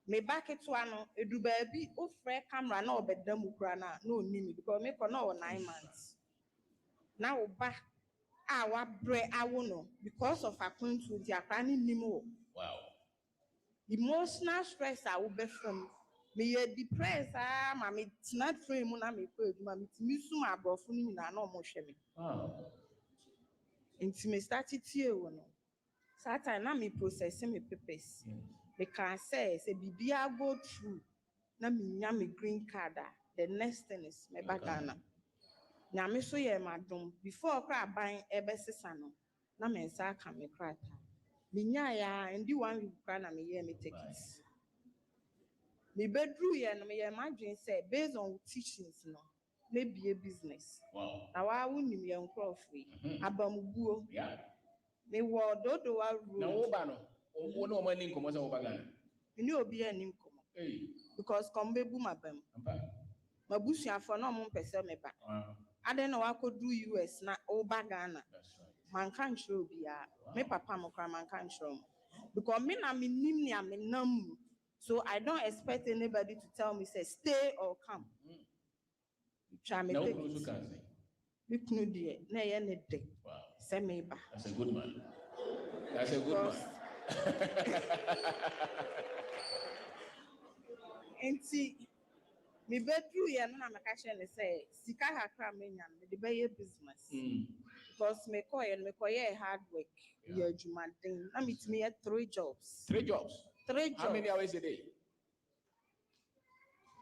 Me back to ano edu ba bi o frɛ camera na obedam kura na oni me because me ko na o 9 months. Na o ba a wa bre awo no because of akwantu di akra ni nimo. Wow. Emotional stress a wo be from me ye depressed ma me tina frame na me ko eduma me timi sum abrofo ni na na omo hwe me. Wow. Nti me start tie wo no. Satan na me process me papers. Me can say bibia go through na me nya me green card the next thing is me bagana. Na me so ye madom before kra ban ebe sesa no na me nsa aka me krata. Me nya ya ndi 1 week kra na me ye me take it. Me bedru ye no me ye imagine say based on teachings no maybe a business. Wow. Na wa wunim ye nkrofo yi abamubuo. Yeah. Me wo dodo wa road. Na wo ba no. Wo no mo ani nkomo say wo ba Ghana. Ni obi ani nkomo. Hey. Because kombe bu mabam. Ampa. Mabusuafo na mo mpese me ba. Wow. Ade na wakodu US na o ba Ghana. That's right. Man kan chiro bia. Me papa mo kra man kan chiro. Because me na me nim ni am nam. So I don't expect anybody to tell me say stay or come. Try me take it. Me kunu die na ye ne de. Wow. Say me ba. That's a good man. That's a good man. Enti me bedru ye na me ka share say sika hakra me nya me de be ye business. Because me koye hard work. Yeah, jumadin. Na me timi 3 jobs. 3 jobs. 3 jobs. How many hours a day?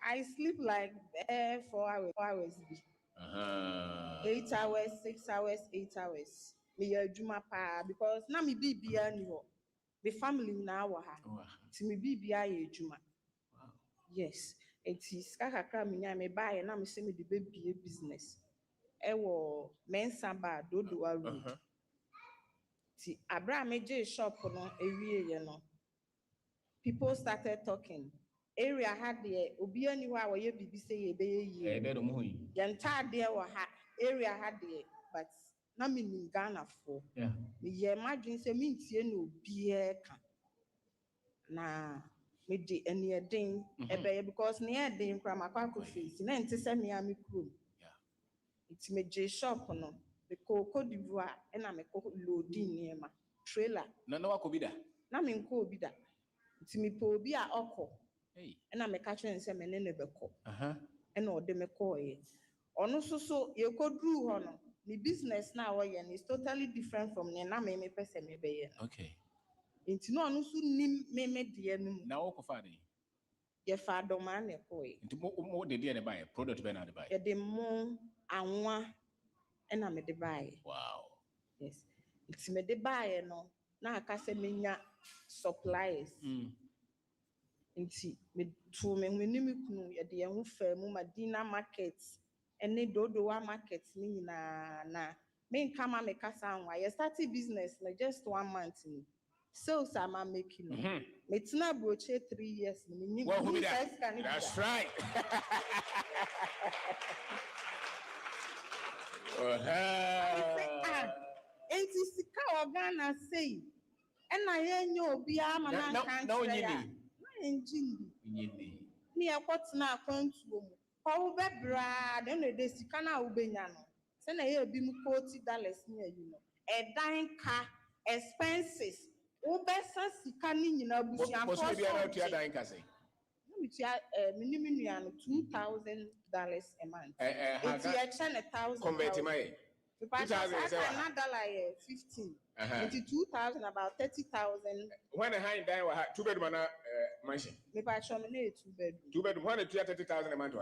I sleep like 4 hours. 4 hours. 8 hours, 6 hours, 8 hours. Me juma pa because na me bibia ni ho. Me family na wa ha. Ti me bibia ye juma. Wow. Yes. Enti ska kakra me nya me buy na me se me de be business. Ewo mensa ba dodo wa road. Ti abra meje shop no ewie ye no. People started talking. Area had the obi ani wa wo ye bibi say ye be ye. Be do mo yi. Ye nta de wo ha area had the but na me ni Ghana for. Yeah. Me ye imagine say me ntie no obi e ka. Na me de eni eden ebe because ne eden kra makwa ko face na nte se me am krom. It's me J shop no me ko Côte d'Ivoire e na me ko loading niema trailer Na wakobi da. na me nko obi da it's me po obi a okọ Hey. e na me ka kire nse me ne beko Uh-huh. e na ode me ko ye ono so ye ko dru ho no the business now is totally different from the na me person me be. Okay. Into no no so nim me de no. Now what father? Your father man e koy. Into what they did buy product be na dey buy. Ye de mo anwa e na me de buy. Wow. Yes. It's me de buy no na aka se menya supplies. Nti me to me nim kunu ye de ho fa mu Madina market ene dodowa market ni nyina na me nka ma me kasa anwa ye start business like just 1 month ni sales am making me tina broche 3 years ni me well, that's right. Enti sika organa say ena ye nya obi ama na kan say ya na engine ni ekwotina akwantuo mu kwa wo bebra de no de sika na wo benya no se na ye bi mu $40 ni ayi no edan ka expenses wo besa sika ni nyina busuan for so bi na tu edan ka say no mi tia minimum nua no $2,000 a month it's ya chana 1,000 convert my because $15 into 2,000 about 30,000 when a high die 2 bedroom na mansion me pa show me 2 bedroom 2 bedroom when 30,000 a month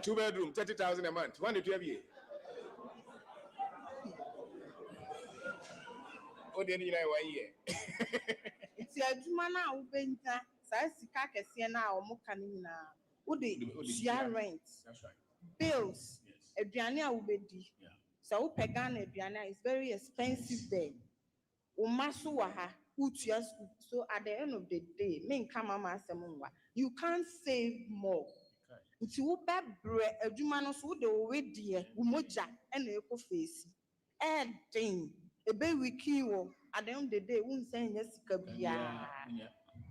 2 bedroom 30,000 a month when you have here o de ni like 1 year it's aduma na wo benta sa sika kese na o mo kan ni na wo de rent that's right bills aduane a wo bedi so wo pegana aduane is very expensive there wo maso wa ha utua school so at the end of the day me nka mama asem nwa you can't save more nti wo bebre aduma no so wo de wo wedie wo moja na eko face den ebe wiki wo at the end of the day wo nsan nya sika bia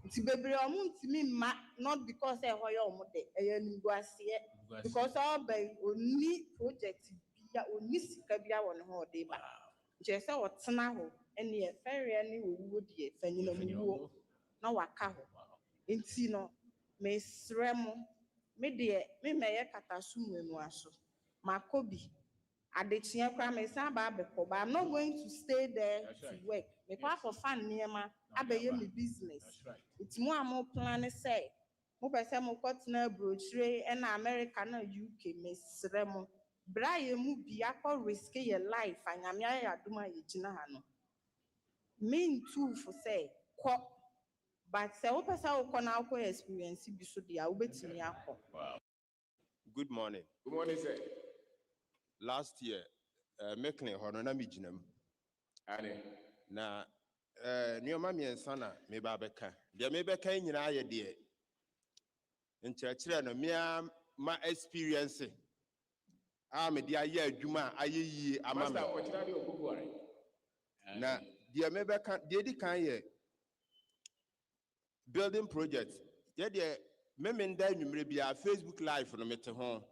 nti bebre omo ntimi ma not because e hoye omo de eya nuguase because all by oni project bia oni sika bia wo ne ho de ba je se wo tena ho ene e ferry ani wo die fanyina mu na waka ho nti no me sremo me de me meye katasu mu aso makobi adechia kwa me san ba beko but I'm not going to stay there to work me kwa for fun niema abeye me business it's more am plan say mo pese mo kotena brochure na America na UK me sremo braye mu bia ko risk your life anyame ya aduma ye gina ha no mean too for say ko but say wo pese wo ko na ko experience bi so dia wo betimi akọ. Good morning. Good morning, sir. Last year, making a honor na mi ginam. Na nneɛma mmiɛnsa na meba bɛka. Deɛ mebɛka nyinaa yɛ deɛ nkyerɛkyerɛ no mea ma experience a mede ayɛ adwuma a ayɛ yie ama me. Na deɛ mebɛka deɛ di kan yɛ building project. Deɛ memenda nwumere bia Facebook live no mete ho.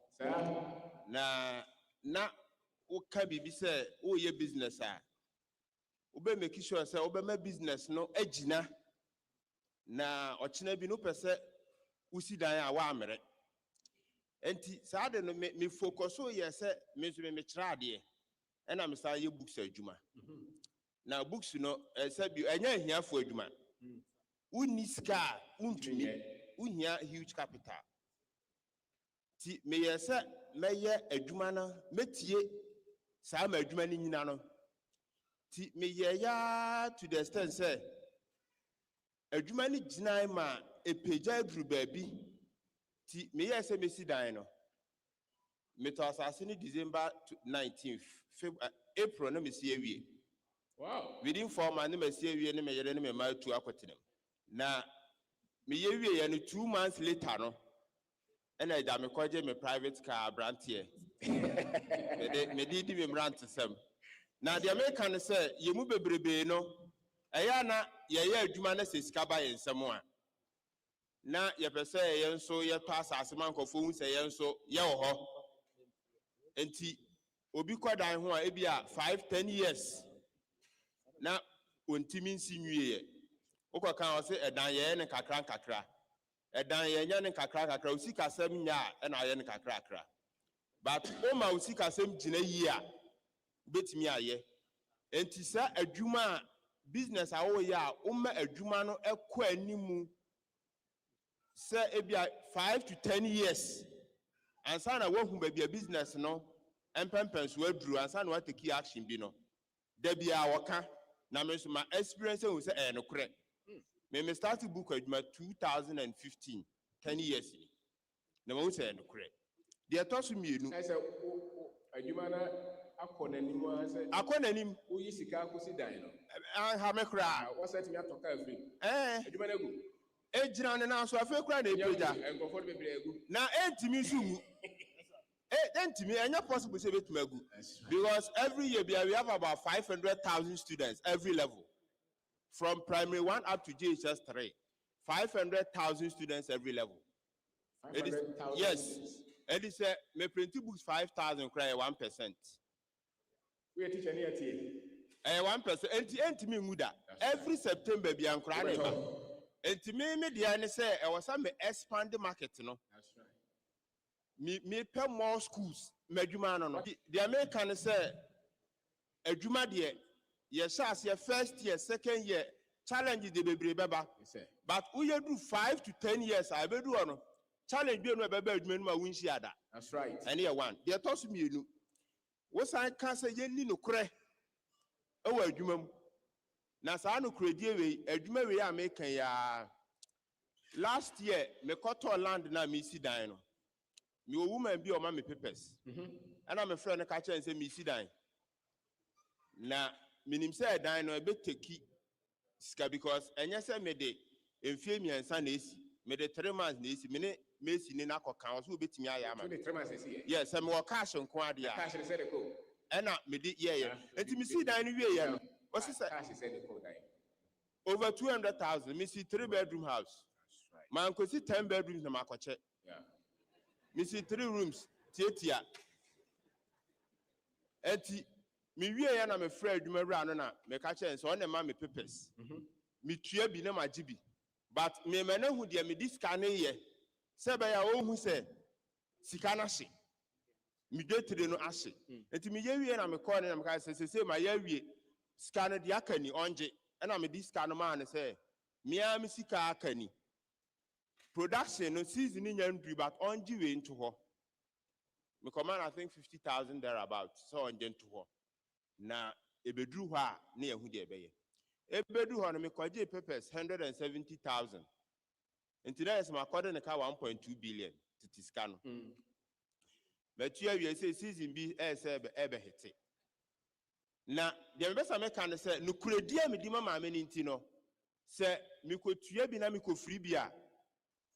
Na woka bibi sɛ woyɛ business a ube make sure say ube ma business no agina na ochina bi no pese usi dan a wa amere enti saa de no me focus o ye say me so me kira ade e na me sa ye books adwuma na books no say bi enya ahiafo adwuma unni ska untumi unhia huge capital ti me ye say me ye adwuma na metie saa ma adwuma ni nyina no ti me ya to the extent say adwuma ni gina ma epeja duru baabi ti me ya say me si dan no me to asase ni December 19th April na me si awie wow within 4 months na me si awie na me yere na me ma tu akotenem na me ye wie ya no 2 months later no and I da me kwaje me private car brantie me di me rant sem na the American say ye mu bebrebe no eya na ye adwuma na sesika ba ye nsem a na ye pese ye nso ye pass asema nkofo hu se ye nso ye wo ho enti obi kwadan ho a ebia 5-10 years na ontimi nsi nwie ye okoka o se edan ye ne kakra edan ye nya ne kakra osika sem nya na ye ne kakra But Oma Usika same Jina year, bet me a ye. And Tisa a Juma business our ya, a Jumano a quenimu. Say, ebia 5 to 10 years. And sana work who may be a business, no, and pempens well drew, and sana what the key action be no. There be our can, now my experience will say, no correct. Me start to book my 2015, 10 years. No one say no correct. They are tossing me. I said, you man, I couldn't him. Who is the car? Who's dying? I have a cry. What's that? Me to talk free. You man, go. Ejina na so afa kura na epeja na entimi su entimi enya possible say betu magu because every year we have about 500,000 students every level from primary 1 up to JHS 3 500,000 students every level. 500,000. Yes, and it's me print books 5,000 cry 1%. We are teaching here 1% entimi muda every September be an cry. And to me, I say I was expand the market, no. That's right. Me pay more schools. No. The American say a Juma dear, yes, your first year, second year, challenge the baby baba. But we do 5 to 10 years, I be do no. Challenge be no baby win shiada. That's right. And year one. They toss me you. What I can say ye ni no kre. Oh Juma. Na sa no credit we adwuma we a make ya last year me koto land na me si dan no me woman bi o ma me papers and I'm a friend na ka che say me si dan na minim say dan no e be teki ska because enya say me de emfie miensa na esi me de 3 months na esi me ne me si ni na kokan so obetimi aya ma 3 months esi yes me wo cash nko ade a cash say the go and me de yeah enti me si dan no wie ya no. What's it say? Over 200,000. Me see 3-bedroom house. Right. Man could see 10 bedrooms na makoche. Yeah. Me see 3 rooms. Theater. Enti me wie ya na me friend me ra no na me ka che so on ma me papers. Me tua bi na majibi. But me na hu de me discan ye. Se ba ya ohun se sika na hye. Me date no ahye. Enti me ye wie na me call na me ka se ma ya wie scanner the akani onje and I'm a discount man say Miami Sika akani production no season in your but onje we into her. Me command I think 50,000 thereabout so onje into her. Na ebedru ho a na ye hu de ebeye. Ebedu ho no me kwaje papers 170,000. Until there is my according to 1.2 billion to Tiscano. But you say season be ebe hit. Na the best American say no credia me di mama me ntino say me ko tua bi na me ko free bia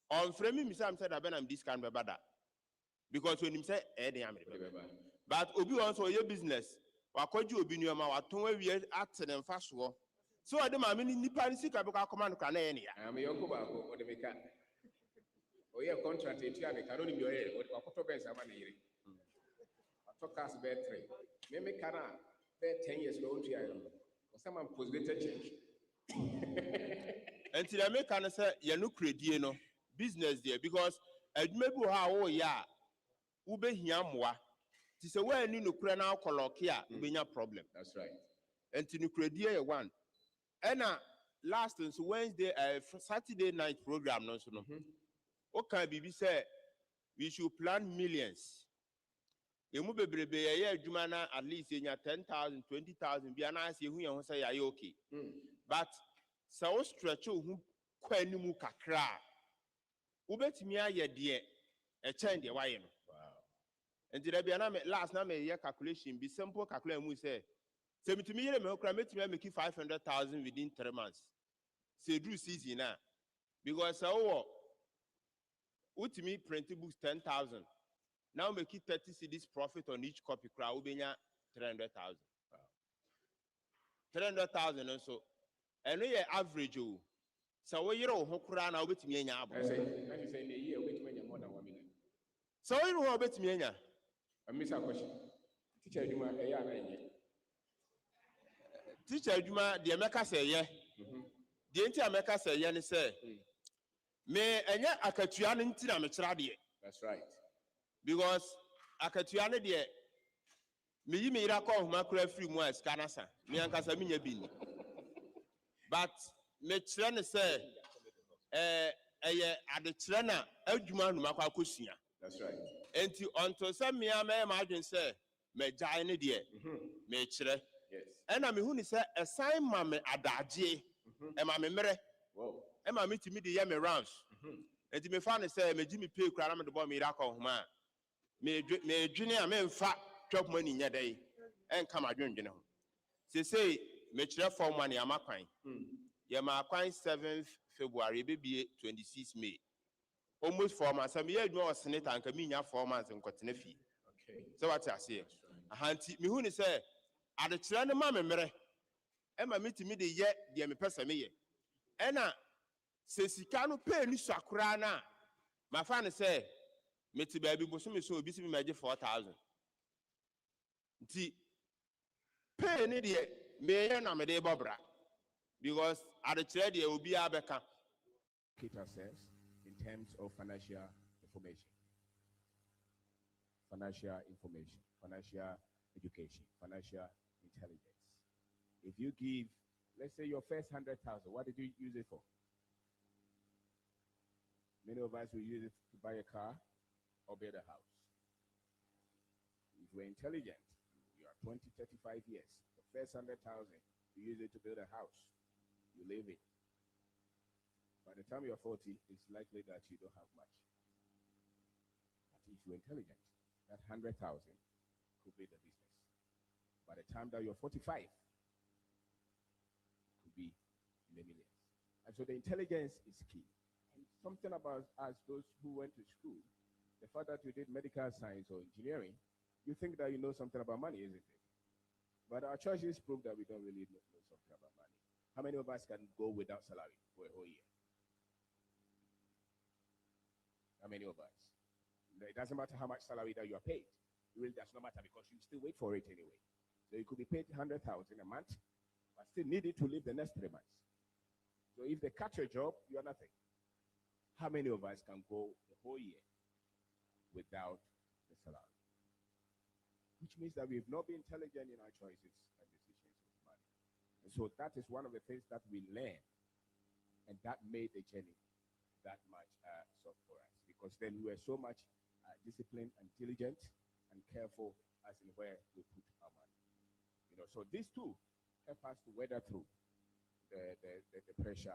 on frame me say that ben am discount be bada because when him say dey am but obi won so your business wakoju obi nuoma waton awie atene mfa so ade ma me nipa ni sika be ka command ka na ye ne ya am yonko ba ko o de meka o ye contract etua me ka no ni mi o ye wakoto ben sa ma na yire atokas be 3 me kana 10 years ago, or someone postgraduate change. Until I make an say, you no credit, no business there because I maybe how ya ube hiamwa. It's a way you no crana colokia, be no problem. That's right. Until you credit one. And last Wednesday, Saturday night program, no so no. Okay, BB say we should plan millions. You move a baby a year, Jumana at least in your 10,000, 20,000, be an answer who you say, are you okay? But so stretch who quite new kakra. Ubet me a dear, a change the wine. Wow. And did I be an last name a year calculation be simple calculation? We say, send me to me, I make you 500,000 within 3 months. Say, do season now because what to me printing books 10,000. Now make it 30 cedis profit on each copy. Crowd 300,000. Wow. 300,000 also. And we average. So we who crown out with me. I say, in a year, wait more than 1 million. So you know about me. I miss a question. Teacher Juma, Teacher Juma, the America say, yeah. The anti-America say, yeah, say, me and yet I can't. That's right. Because akatua ne de me me ira call homa kura free mu as kanasa me ankasa me nya bi ni but me kire ne say eye ade kire na adwuma no makwa akosua. That's right. Enti onto say me am ma adwen say me gyae ne de me kire. Yes. Ena me hu ni say assign ma me adaje e ma me mere. Whoa. E ma me timi de ye me rounds. Enti me fa ne say me gi me pay kura na me de bo me ira call homa me dwene a me mfa twap money nya dai en kama dwendwene ho say me kire form money amakwan ye ma kwan 7th February bebie 26 May almost 4 months am ye adwuma osene tanka me nya 4 months nkotene fi. Okay. So what I say ahanti me hu ni say ade kire ne ma me mere e ma metimi de ye de me pesa me ye ena se sika no pay ni swakora na ma fa ne say meti baby boso me so obi si me maje 4,000 nti pay ni de me ye na me de bobra because at the trade there will be abeka Keep ourselves in terms of financial information, financial education, financial intelligence. If you give, let's say your first 100,000, what did you use it for? Many of us will use it to buy a car or build a house. If you're intelligent, you are 20, 35 years, the first 100,000, you use it to build a house. You live it. By the time you're 40, it's likely that you don't have much. But if you're intelligent, that 100,000 could be the business. By the time that you're 45, it could be in the millions. And so the intelligence is key. And something about us, those who went to school, the fact that you did medical science or engineering, you think that you know something about money, isn't it? But our churches prove that we don't really know something about money. How many of us can go without salary for a whole year? How many of us? It doesn't matter how much salary that you are paid. It really does not matter because you still wait for it anyway. So you could be paid 100,000 a month, but still need it to live the next 3 months. So if they cut your job, you are nothing. How many of us can go the whole year without the salary? Which means that we've not been intelligent in our choices and decisions with money. And so that is one of the things that we learn, and that made the journey that much soft for us, because then we were so much disciplined and diligent and careful as in where we put our money. So these two help us to weather through the pressure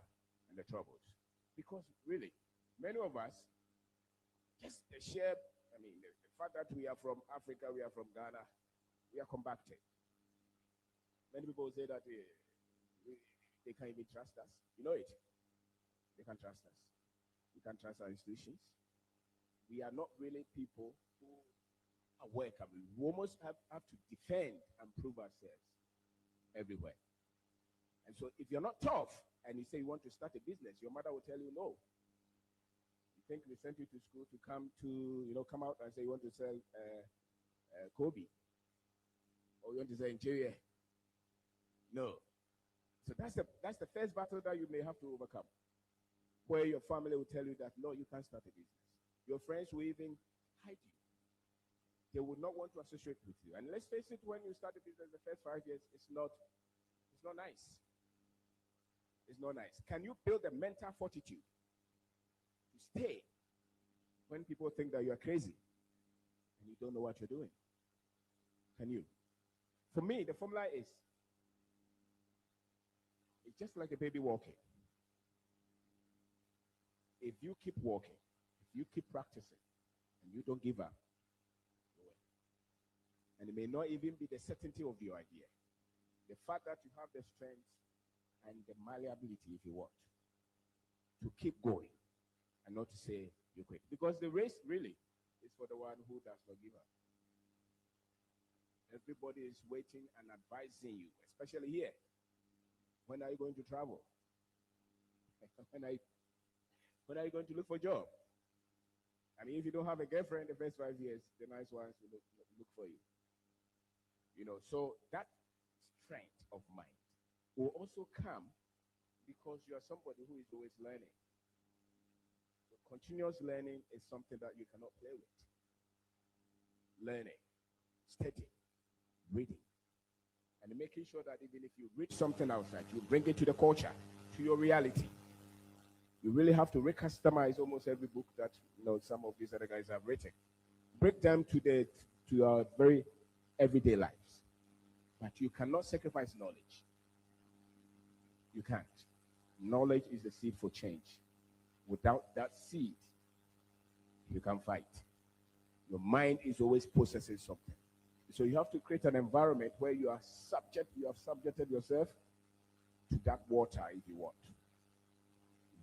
and the troubles, because really many of us just share. The fact that we are from Africa, we are from Ghana, we are compacted. Many people say that they can't even trust us. You know it. They can't trust us. We can't trust our institutions. We are not really people who are welcome. We almost have to defend and prove ourselves everywhere. And so if you're not tough and you say you want to start a business, your mother will tell you no. You think we sent you to school to come out and say you want to sell Kobe, or you want to sell interior. No. So that's the first battle that you may have to overcome, where your family will tell you that, no, you can't start a business. Your friends will even hide you. They would not want to associate with you. And let's face it, when you start a business the first 5 years, it's not nice. It's not nice. Can you build a mental fortitude to stay when people think that you are crazy and you don't know what you're doing? Can you? For me, the formula is, it's just like a baby walking. If you keep walking, if you keep practicing, and you don't give up, you will. And it may not even be the certainty of your idea. The fact that you have the strength and the malleability, if you want, to keep going and not to say you quit. Because the race really is for the one who does not give up. Everybody is waiting and advising you, especially here. When are you going to travel? When are you going to look for a job? I mean, if you don't have a girlfriend the first 5 years, the nice ones will look for you. So that strength of mind will also come because you are somebody who is always learning. So continuous learning is something that you cannot play with. learning, studying, reading, and making sure that even if you read something outside, you bring it to the culture, to your reality. You really have to recustomize almost every book that some of these other guys have written. Bring them to our very everyday lives. But you cannot sacrifice knowledge. You can't. Knowledge is the seed for change. Without that seed, you can't fight. Your mind is always processing something. So you have to create an environment where you have subjected yourself to that water if you want.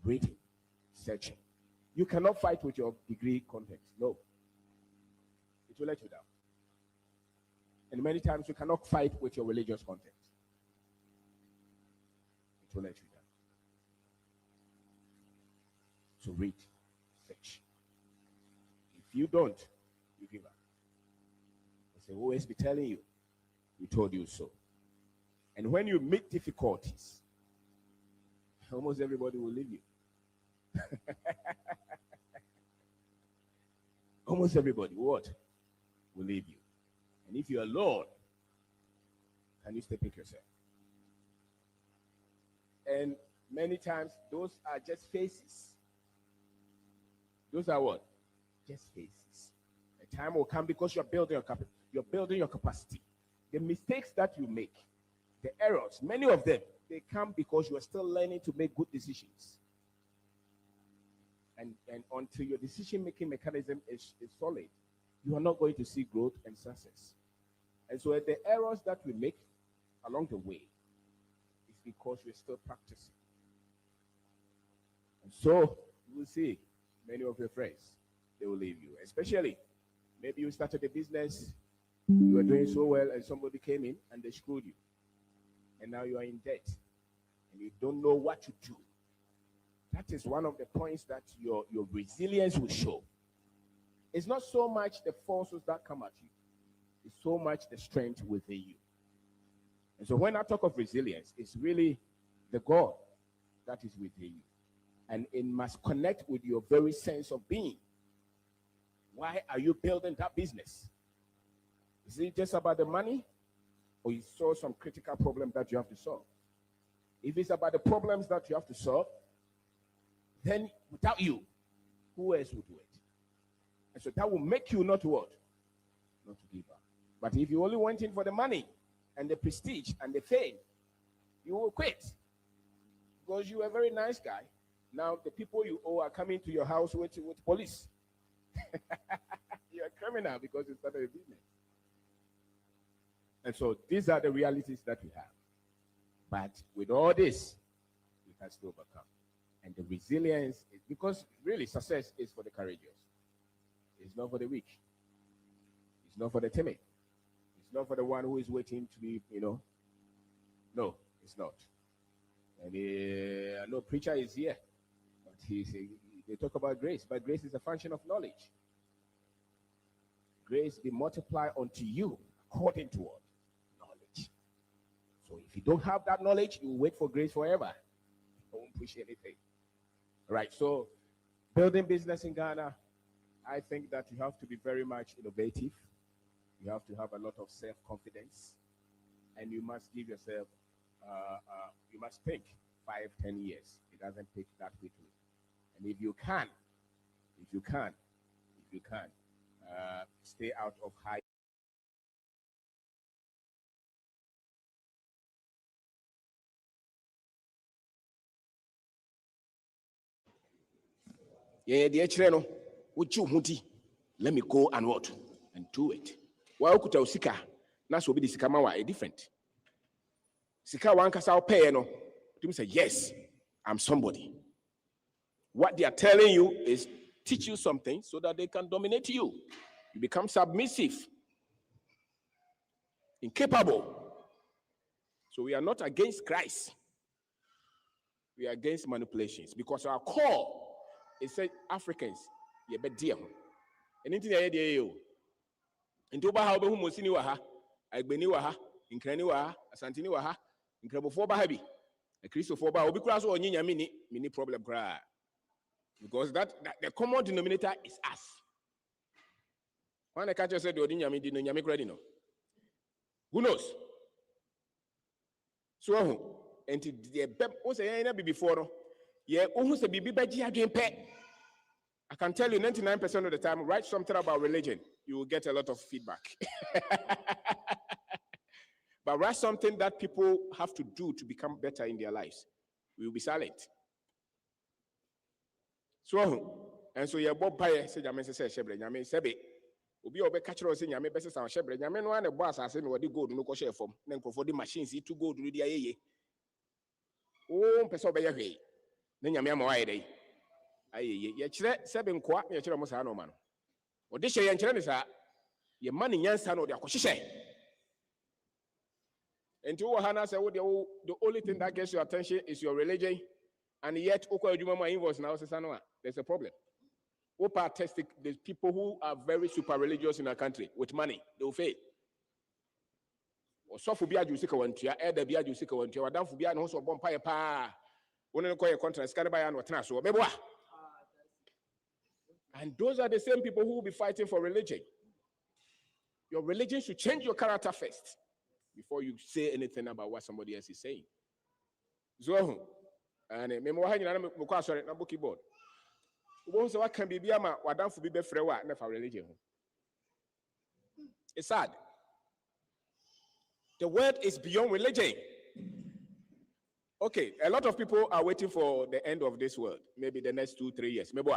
Reading, searching. You cannot fight with your degree context. No. It will let you down. And many times you cannot fight with your religious context. It will let you down. So read, search. If you don't, you give up. They will always be telling you, we told you so. And when you meet difficulties, almost everybody will leave you. Almost everybody, what? Will leave you. And if you're alone, can you still pick yourself? And many times, those are just faces. Those are what? Just faces. A time will come because you're building your capacity. The mistakes that you make, the errors, many of them, they come because you are still learning to make good decisions. And until your decision-making mechanism is solid, you are not going to see growth and success. And so the errors that we make along the way is because we're still practicing. And so you will see many of your friends, they will leave you. Especially, maybe you started a business, you were doing so well, and somebody came in and they screwed you. And now you are in debt, and you don't know what to do. That is one of the points that your resilience will show. It's not so much the forces that come at you. It's so much the strength within you. And so when I talk of resilience, it's really the God that is within you. And it must connect with your very sense of being. Why are you building that business? Is it just about the money? Or you saw some critical problem that you have to solve? If it's about the problems that you have to solve, then without you, who else would do it? And so that will make you not what? Not to give up. But if you only went in for the money and the prestige and the fame, you will quit. Because you are a very nice guy. Now the people you owe are coming to your house with police. You're a criminal because you started a business. And so these are the realities that we have. But with all this, we can still overcome. And the resilience is because really success is for the courageous. It's not for the weak. It's not for the timid. It's not for the one who is waiting to be, No, it's not. And I know preacher is here, but they talk about grace, but grace is a function of knowledge. Grace be multiplied unto you according to what? Knowledge. So if you don't have that knowledge, you will wait for grace forever. Don't push anything. Right, so building business in Ghana, I think that you have to be very much innovative. You have to have a lot of self-confidence, and you must give yourself, you must think 5-10 years. It doesn't take that quickly. And if you can, stay out of high. Yeah, the HReno, which you hundi, let me go and what? And do it. Why could I sika? That's what be the sikamawa different. Sika one kasa pay no. You say, yes, I'm somebody. What they are telling you is teach you something so that they can dominate you. You become submissive, incapable. So we are not against Christ. We are against manipulations because our core is say Africans, you bet dear. Anything I hear you. Into ba how be who mosini wa ha, agbeni wa ha, inkrani wa ha, asantini wa ha, inkrabofo ba ha bi. A Christopher ba obi kura so onyinya mini problem kra. Because that the common denominator is us. When I catch you said the Odinyami did no Yami credit no. Who knows? So and the beb was a before no. Yeah, almost a baby baji again pet. I can tell you 99% of the time, write something about religion, you will get a lot of feedback. But write something that people have to do to become better in their lives. We will be silent. So, and so your Bob Pye said, Yamen says, Shebre, Yamen Sebe. Obi obe catch us in Yamen Besses and Shebre. Yamen one the boss has said, what the gold no share from, then for the machines, to go to the AA. Oh, Peso Bay. Then Yamen Moide. Aye, yet 7 quart, your Chiramusano man. Or this year, and Chinese, your money, yan son, or the Akoshe. And to Hannah said, the only thing that gets your attention is your religion, and yet, Okwajuma invoice now says, there's a problem. Opa testing the people who are very super religious in our country with money, they will fail. Or so for Bia Jusika one to your Eda Bia Jusika one to your Adam for Bia and also Bompire Pa. One of the contract, Scaraby and Watraso, Beboa. And those are the same people who will be fighting for religion. Your religion should change your character first before you say anything about what somebody else is saying. So, and I'm sorry, number keyboard. What can be Biama, Wadam for Bibe Frewa, never religion. It's sad. The word is beyond religion. Okay, a lot of people are waiting for the end of this world, maybe the next 2-3 years. Maybe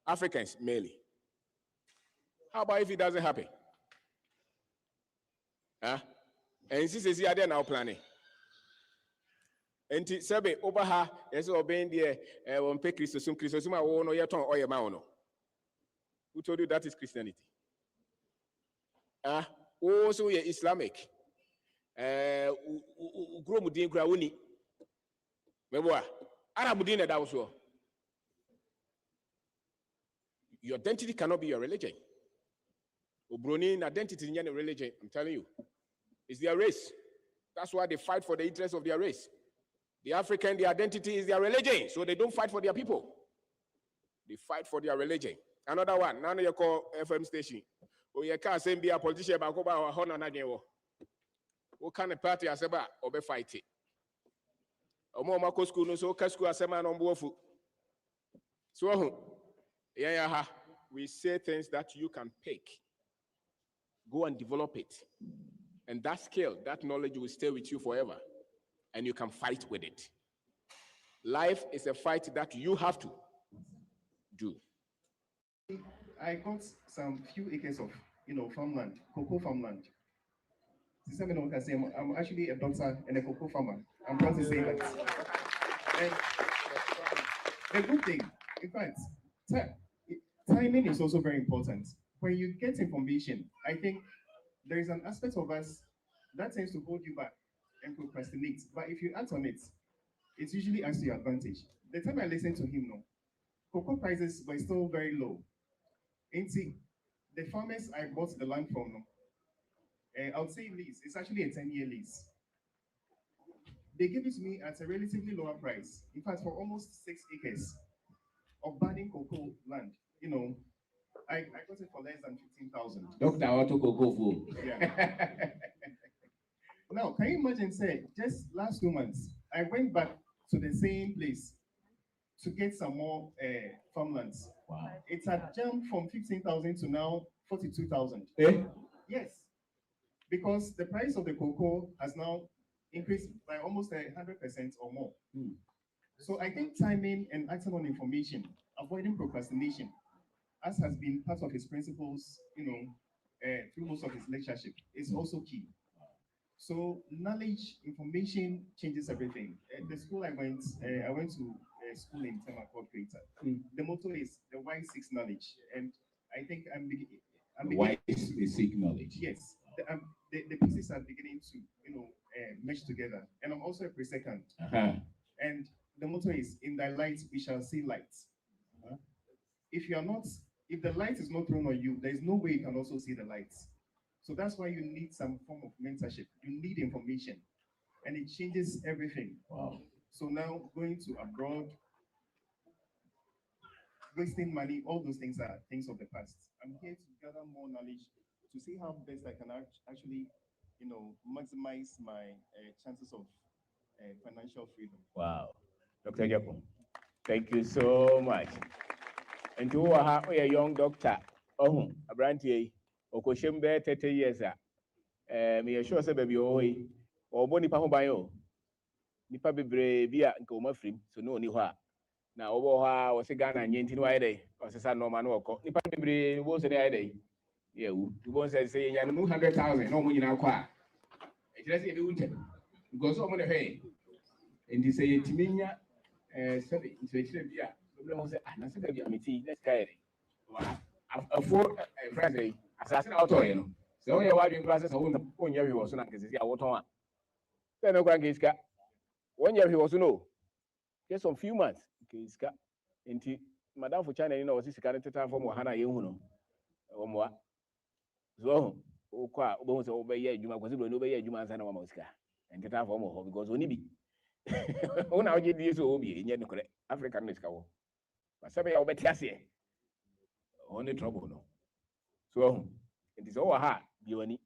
Africans mainly. How about if it doesn't happen? Huh? And this is here now planning. And Sabe Obaha is obeying the one pay Christosum I won't know yet or your mouno. Who told you that is Christianity? Also Islamic. Gromudin Grauni. Meboa. Arabudina that was well. Your identity cannot be your religion. Ubronin identity in any religion, I'm telling you. It's their race. That's why they fight for the interests of their race. The African, their identity is their religion, so they don't fight for their people. They fight for their religion. Another one, now you call FM station. Oh, you can't say be a politician, but go by honor again. What kind of party as about or be fighting? Omo school no so school as a man on board. So, yeah, we say things that you can pick. Go and develop it. And that skill, that knowledge will stay with you forever. And you can fight with it. Life is a fight that you have to do. I got some few acres of, farmland, cocoa farmland. I'm actually a doctor and a cocoa farmer. I'm proud to say that. And the good thing, in fact, timing is also very important. When you get information, I think there is an aspect of us that tends to hold you back and procrastinate. But if you act on it, it's usually acts to your advantage. The time I listened to him, cocoa prices were still very low. And see, the farmers I bought the land from, I would say lease. It's actually a 10-year lease. They gave it to me at a relatively lower price. In fact, for almost 6 acres of budding cocoa land, I got it for less than 15,000. Doctor, I want to go food. Yeah. Now, can you imagine, say, just last 2 months, I went back to the same place to get some more farmlands. Wow. It had jumped from 15,000 to now 42,000. Eh? Yes, because the price of the cocoa has now increased by almost 100% or more. So I think timing and acting on information, avoiding procrastination, as has been part of his principles, through most of his lectureship, is also key. So knowledge, information changes everything. At the school I went to a school in Tema called Creator. The motto is the why seeks knowledge, and I think I'm Why is they seek knowledge? Yes, the pieces are beginning to mesh together, and I'm also a pre-second. And the motto is, in thy light we shall see light. If the light is not thrown on you, there is no way you can also see the light. So that's why you need some form of mentorship. You need information, and it changes everything. Wow. So now going to abroad, wasting money, all those things are things of the past. I'm here to gather more knowledge to see how best I can actually, maximize my chances of financial freedom. Wow. Dr. Jacob, thank you so much. And you are a young doctor. Oh, a brandy, Okoshimbe 30 years. Me assure say baby or boni pa ho ban o. Nipa bebre bia nka o mafrim so no oni ho a. Na obo ho a wo se Ghana nyenti no ayede. O se sa normal no okọ. Nipa bebre wo se dey ayede. Yeah, you won't say you know 100,000 no money now kwa. E kire say e be wunte. Because o mo dey hey. And they say timinya sabi so kire bia. Problem say ah na say bia meti let's carry. For friends assassin out o no. So you are doing classes on your was not because I want on. Then no grand giska. 1 year he was no. Just some few months. Giska. Into Madam for China, was this kind of time for Hana Yuno. Or more. So, Oka, almost obey you, because you obey you, man, and Mosca. And get out for more because only be. Oh, now you do so be in African Miscow. But somebody will bet yes, only trouble no. So, it is all hard. You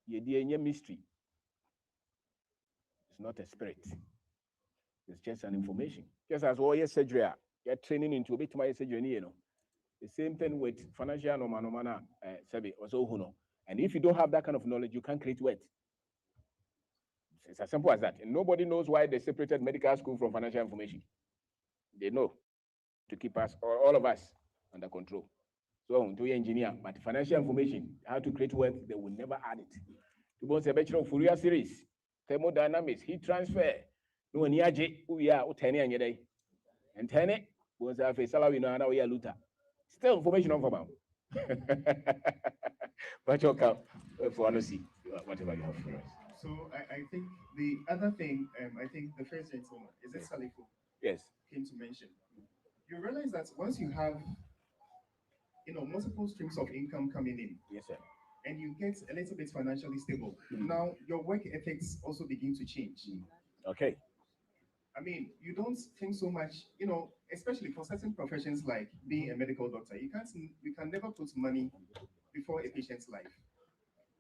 dear mystery. It's not a spirit. It's just an information. Just as all your surgery, you're training into a bit my surgery, you know. The same thing with financial no survey or so who know. And if you don't have that kind of knowledge, you can't create wealth. It's as simple as that. And nobody knows why they separated medical school from financial information. They know to keep us or all of us under control. So to your engineer, but financial information, how to create wealth, they will never add it. To both a Bachelor of Fourier series, thermodynamics, heat transfer, no one yaje, we are 10 and day. And 10 was a face salary no we are luta. Still information on for but you'll come for honesty, whatever you have for us. So I think the other thing, I think the first gentleman, is it Salifo? Yes. Came to mention. You realize that once you have, multiple streams of income coming in. Yes, sir. And you get a little bit financially stable. Now your work ethics also begin to change. Okay. I mean, you don't think so much, especially for certain professions like being a medical doctor, you can never put money before a patient's life.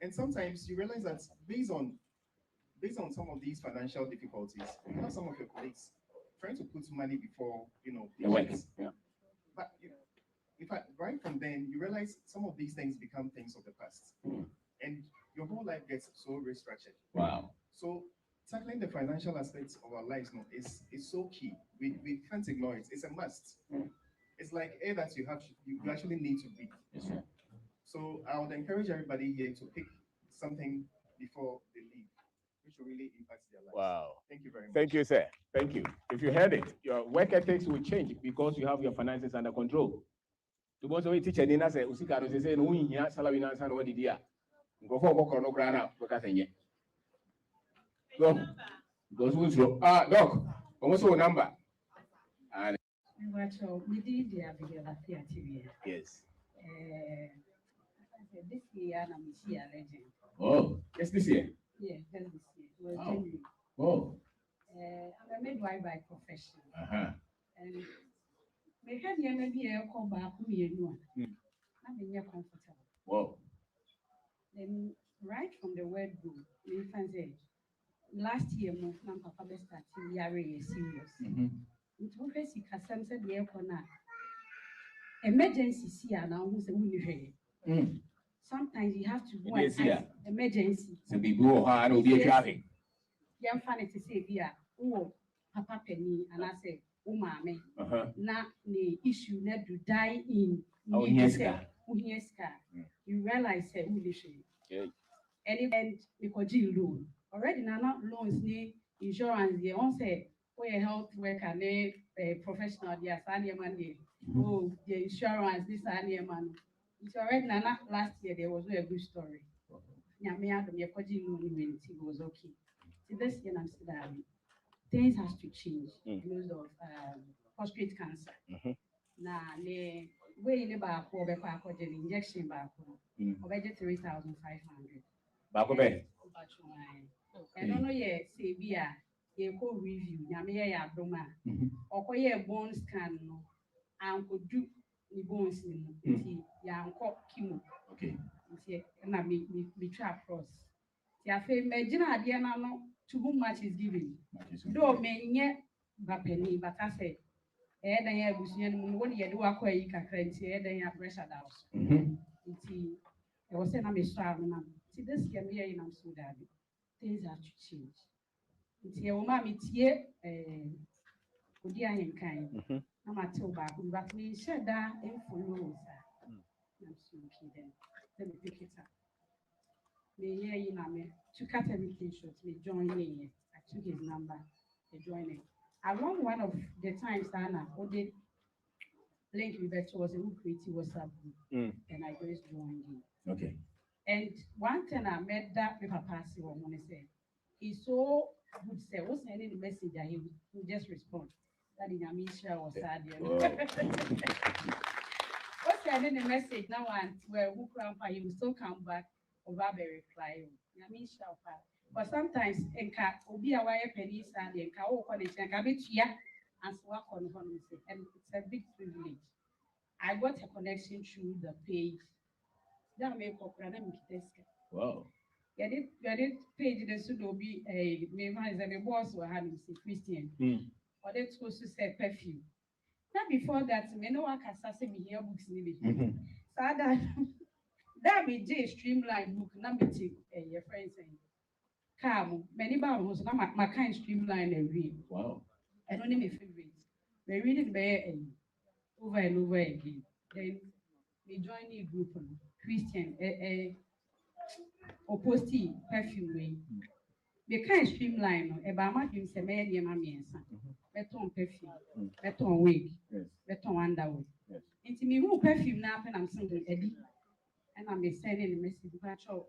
And sometimes you realize that based on some of these financial difficulties, you have some of your colleagues trying to put money before, patients. Yeah. But right from then, you realize some of these things become things of the past. And your whole life gets so restructured. Wow. So tackling the financial aspects of our lives is so key. We can't ignore it. It's a must. It's like air that you actually need to breathe. Yes, sir. So I would encourage everybody here to pick something before they leave, which will really impact their lives. Wow. Thank you very much. Thank you, sir. Thank you. If you heard it, your work ethics will change because you have your finances under control. To most of teacher Nina say, Usika say, no, we have salary and son what did you go for no grana because go goes with you. Doc, almost a number. And yes. This year, I'm a legend. Oh, yes, this year. Yeah, this year. Well, Wow. genuine. Oh. I'm a midwife by profession. And Because you may be a call back, I'm comfortable. Wow. Then, right from the word go, in fancy, last year, my papa started very serious. It was a Cassam said, the aircon. Emergency, see, and I was a winner. Sometimes you have to go and ask emergency. So people will be a traffic. Young funny to say, yeah, oh, Papa Penny, and I say, oh, mammy, not the issue not to die in. Oh, yes, you realize that and because you loan already now not loans need insurance. They won't say, oh, a health worker, professional, the Asania money, oh, the insurance, this Asania man. It's already now last year there was no a good story. Yamia, the Yakoji loan it was okay. See, this year I'm still things has to change because of prostate cancer. Now, the way in about the injection back over 3,500. I don't know yet, say, be a review, Yamia Broma, or a bone scan, and could do the bones in Yanko Kimo. Okay. And I me try cross. The affair, imagine idea no to whom much is given. Though may yet penny, but I say, then I was young, 1 year do a quay, then I pressure down. I was saying I'm a star. See, this year, me, I'm so daddy. Things have to change. It's your mammy, tear, good year in kind. I'm a toe back, but me shut down and follow. I'm so kidding. Let me pick it up. Me, yeah, you know, me to cut everything short, me join me. I took his number, they joined it. Around one of the times, Anna, what did link me back to was a who created WhatsApp group, and I just joined him. Okay. And one thing I met that with a passy woman said, he's so good, say, what's sending the message that he will just respond. That in Amisha or Sadia. What's sending the message now and where who grandpa he will still come back or Barbary reply. Amisha, but sometimes in cat will be a wire penny and in cow connection can be here and swap on home, and it's a big privilege. I got a connection through the page. That make up Wow. Get it page the should be a maybe a boss or having say Christian. Or that's supposed to say perfume. Now before that, me no one can say me here books in it. So that be J streamline book, number take your friends saying. Come, many bounds, my kind streamline and read. Wow. I don't need my favorite. They read it there over and over again. Then we join a group on Christian, or posty perfume way. The kind streamline, about my dreams, a man, your mammy, and son. Beton perfume, beton wig, beton underwear. Into me, who perfume now, and I'm singing Eddie, and I'm sending a message about your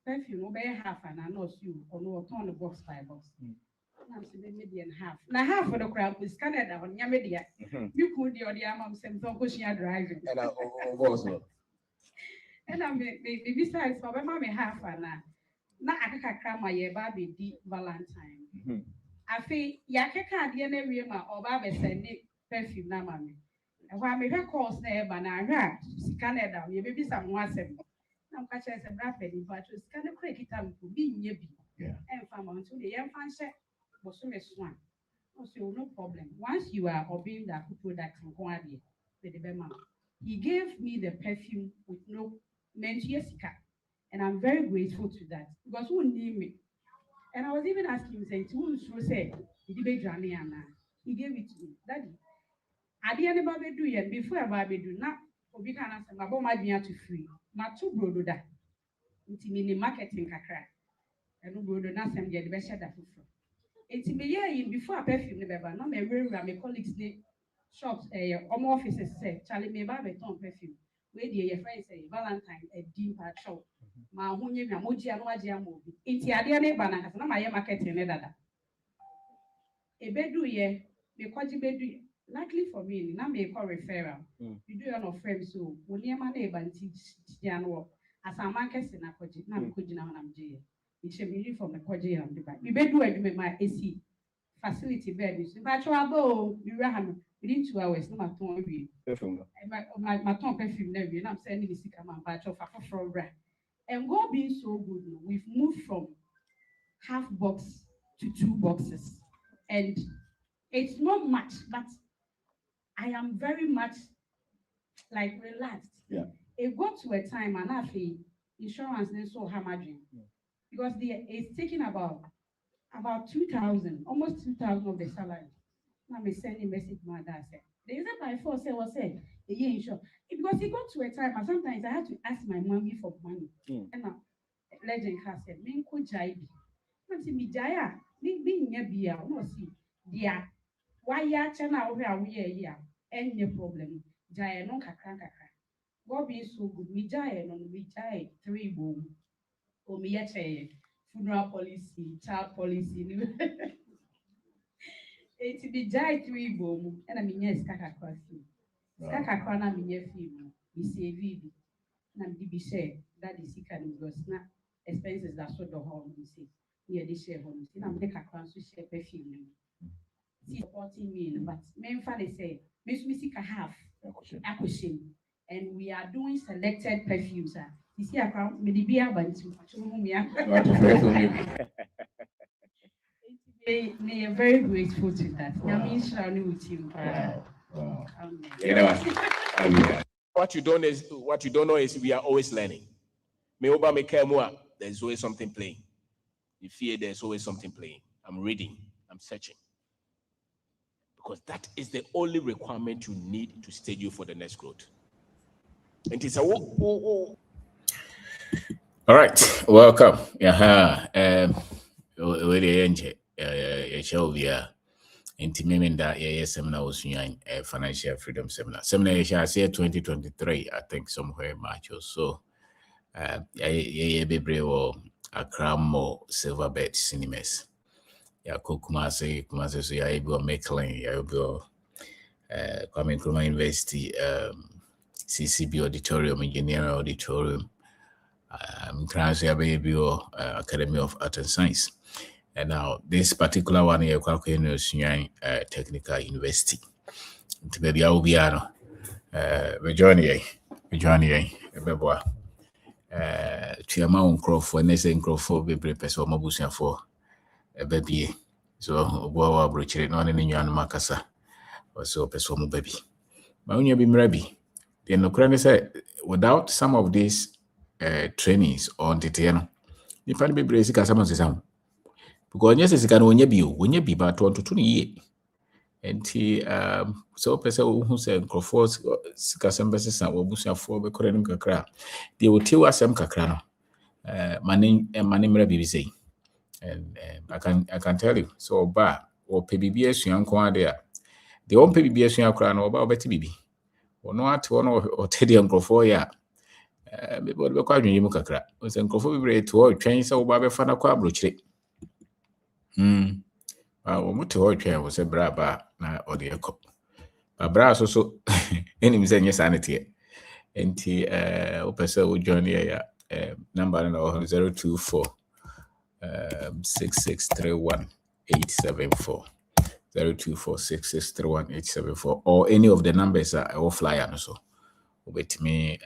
perfume, obey half, and I know you, or no, turn the box by box. I'm saying maybe and half. Now, half of the crowd was Canada on Yamadia. You could the other mom send some pushing driving. And I also. And I'm besides, for my mammy half an hour. Now I can cram my baby deep Valentine. I feel Yakaka, the enemy or Baba send perfume now, mammy. And while me calls there, but I heard Canada, you may be some once. I'm catching a rapid, but it's kind of quick. It to be near me. And from until the young fan was one. So no problem. Once you are obeying the products and quality with the Bema, he gave me the perfume with no Jessica, and I'm very grateful to that because who knew me? And I was even asking him, saying, "Who said he gave it to me?" Daddy, I didn't ever do it before I do now. We can answer my bomb idea to free. My two brother that into marketing kakra, and brother now send the best that for. It's me before a perfume never. No, my colleagues shops, offices say, Charlie, me buy a ton perfume. Where your friends say Valentine a deep shop. My honey, my moji, and what you movie. It's the idea banana has not my marketing either. A bedu ye, me kwaji bedu. Luckily for me, now me call referral. You do your friends so when you man neighbor and teach January as a market in a kwaji, now we could now am J. It should be from the kwaji and the back. We bedu and my AC facility bed. But you are both, you ran within 2 hours, no matter my tongue perfume, and I'm sending the sick man batch of a from brand. And God being so good, we've moved from half box to 2 boxes. And it's not much, but I am very much like relaxed. Yeah. It got to a time and I feel insurance is so hammering because it's taking about 2,000, almost 2,000 of the salary. Now me send a message to my dad said, the reason by force said, the year insurance. Because it got to a time and sometimes I had to ask my mommy for money. And now legend has said, me ko jai bi. I say me jaya, me nya bia, no see. Dia why ya chana we are here. Any problem. Jaya no kakra. God be so good. Me jaya no me jaya 3 boom. O me ya funeral policy, child policy. It's be jai 3 boom. And I mean yes kakra fee. Kakra na me ye fee. Me save it. Na me be share that is sick and because na expenses that so the home you see. Near the share home. See na me kakra so share perfume. 40 million, but men father say, Miss Missika half acquisition, and we are doing selected perfumes. You see, I can't maybe be able to they are very grateful to that. That means surely with you. What you don't know is we are always learning. There's always something playing. You fear there's always something playing. I'm reading, I'm searching. Because that is the only requirement you need to stage you for the next growth. And it's a all right, welcome. Seminar was financial freedom seminar. Seminar I say 2023, I think somewhere March or so. Accra Mall, Silverbed Cinemas. Kumasi, so I will make lane, I will Kwame Nkrumah University, CCB Auditorium, Engineering Auditorium, Academy of Art and Science. And now this particular one here, Technical University. To baby, I will be we join here, Chiama Uncroft, and they say Uncroft, be person, Mabusian for a baby. So, Boa Bruchet, not in Yan Macassa, or so person, baby. Maunia be maybe. The Nokrani said, without some of these trainings on Titiano, you can't be bracing as someone says, because yes, it's going when you be about 20 years. And he so person who said Crawford's Casambases and Wabusia for the Korean Kakra. They will tell us some Kakrano. My name BBC. And I can tell you. So bar or PBS young there. They won't PBS young crown or about Betty BB. Or not one or Teddy and Crawford, yeah. But the quite new Kakra was in Crawford to all trains or Baba Fana Quabruche. What to all was a braba na or the echo. A brass also enemies and your sanity. And he opesa would join here number 024 6631 874 024 6631 874 or any of the numbers are offline also. With me,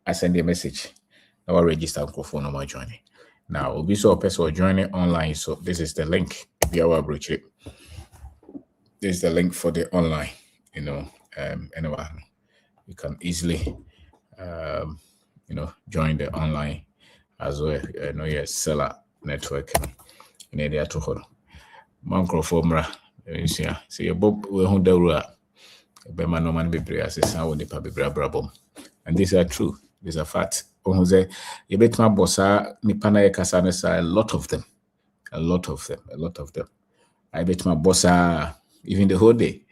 I send a message. Now register for no more joining. Now we'll be so person joining online. So this is the link. This is the link for the online. Anyway, you can easily join the online as well. Your seller network in area to hold. Mancro formra. See your bob we hold the rule. Bema no man be prayer says how the paper brabom. And these are true. These are facts. You bet my bossa nipana kasanesa, a lot of them. I bet my bossa even the whole day.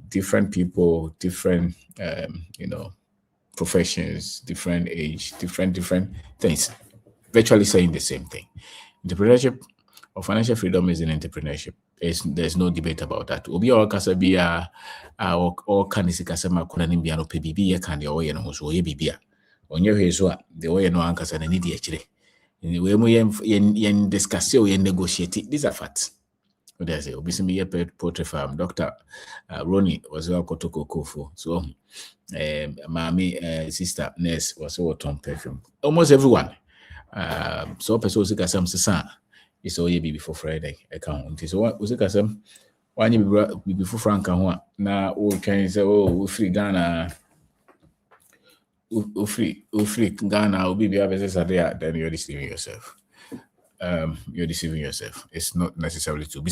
Different people, different professions, different age, different things, virtually saying the same thing. Entrepreneurship or financial freedom is an entrepreneurship. There's no debate about that. Obi or kasabia or kanisika kuna nimbiano PBB kandi oye no so ye bibia. Onye hweso the way no ankasa na need actually. We mu yen discuss or yen negotiate. These are facts. There's a obisimi poultry farm. Dr. Ronnie was well kotoko kofo. So mommy sister nurse was all Tom perfume. Almost everyone. So person sika sam sesa is all ye before Friday account. So what sika sam one ye before Frank and na o can say we free Ghana. Free Ghana will be there, then you're deceiving yourself. It's not necessarily true.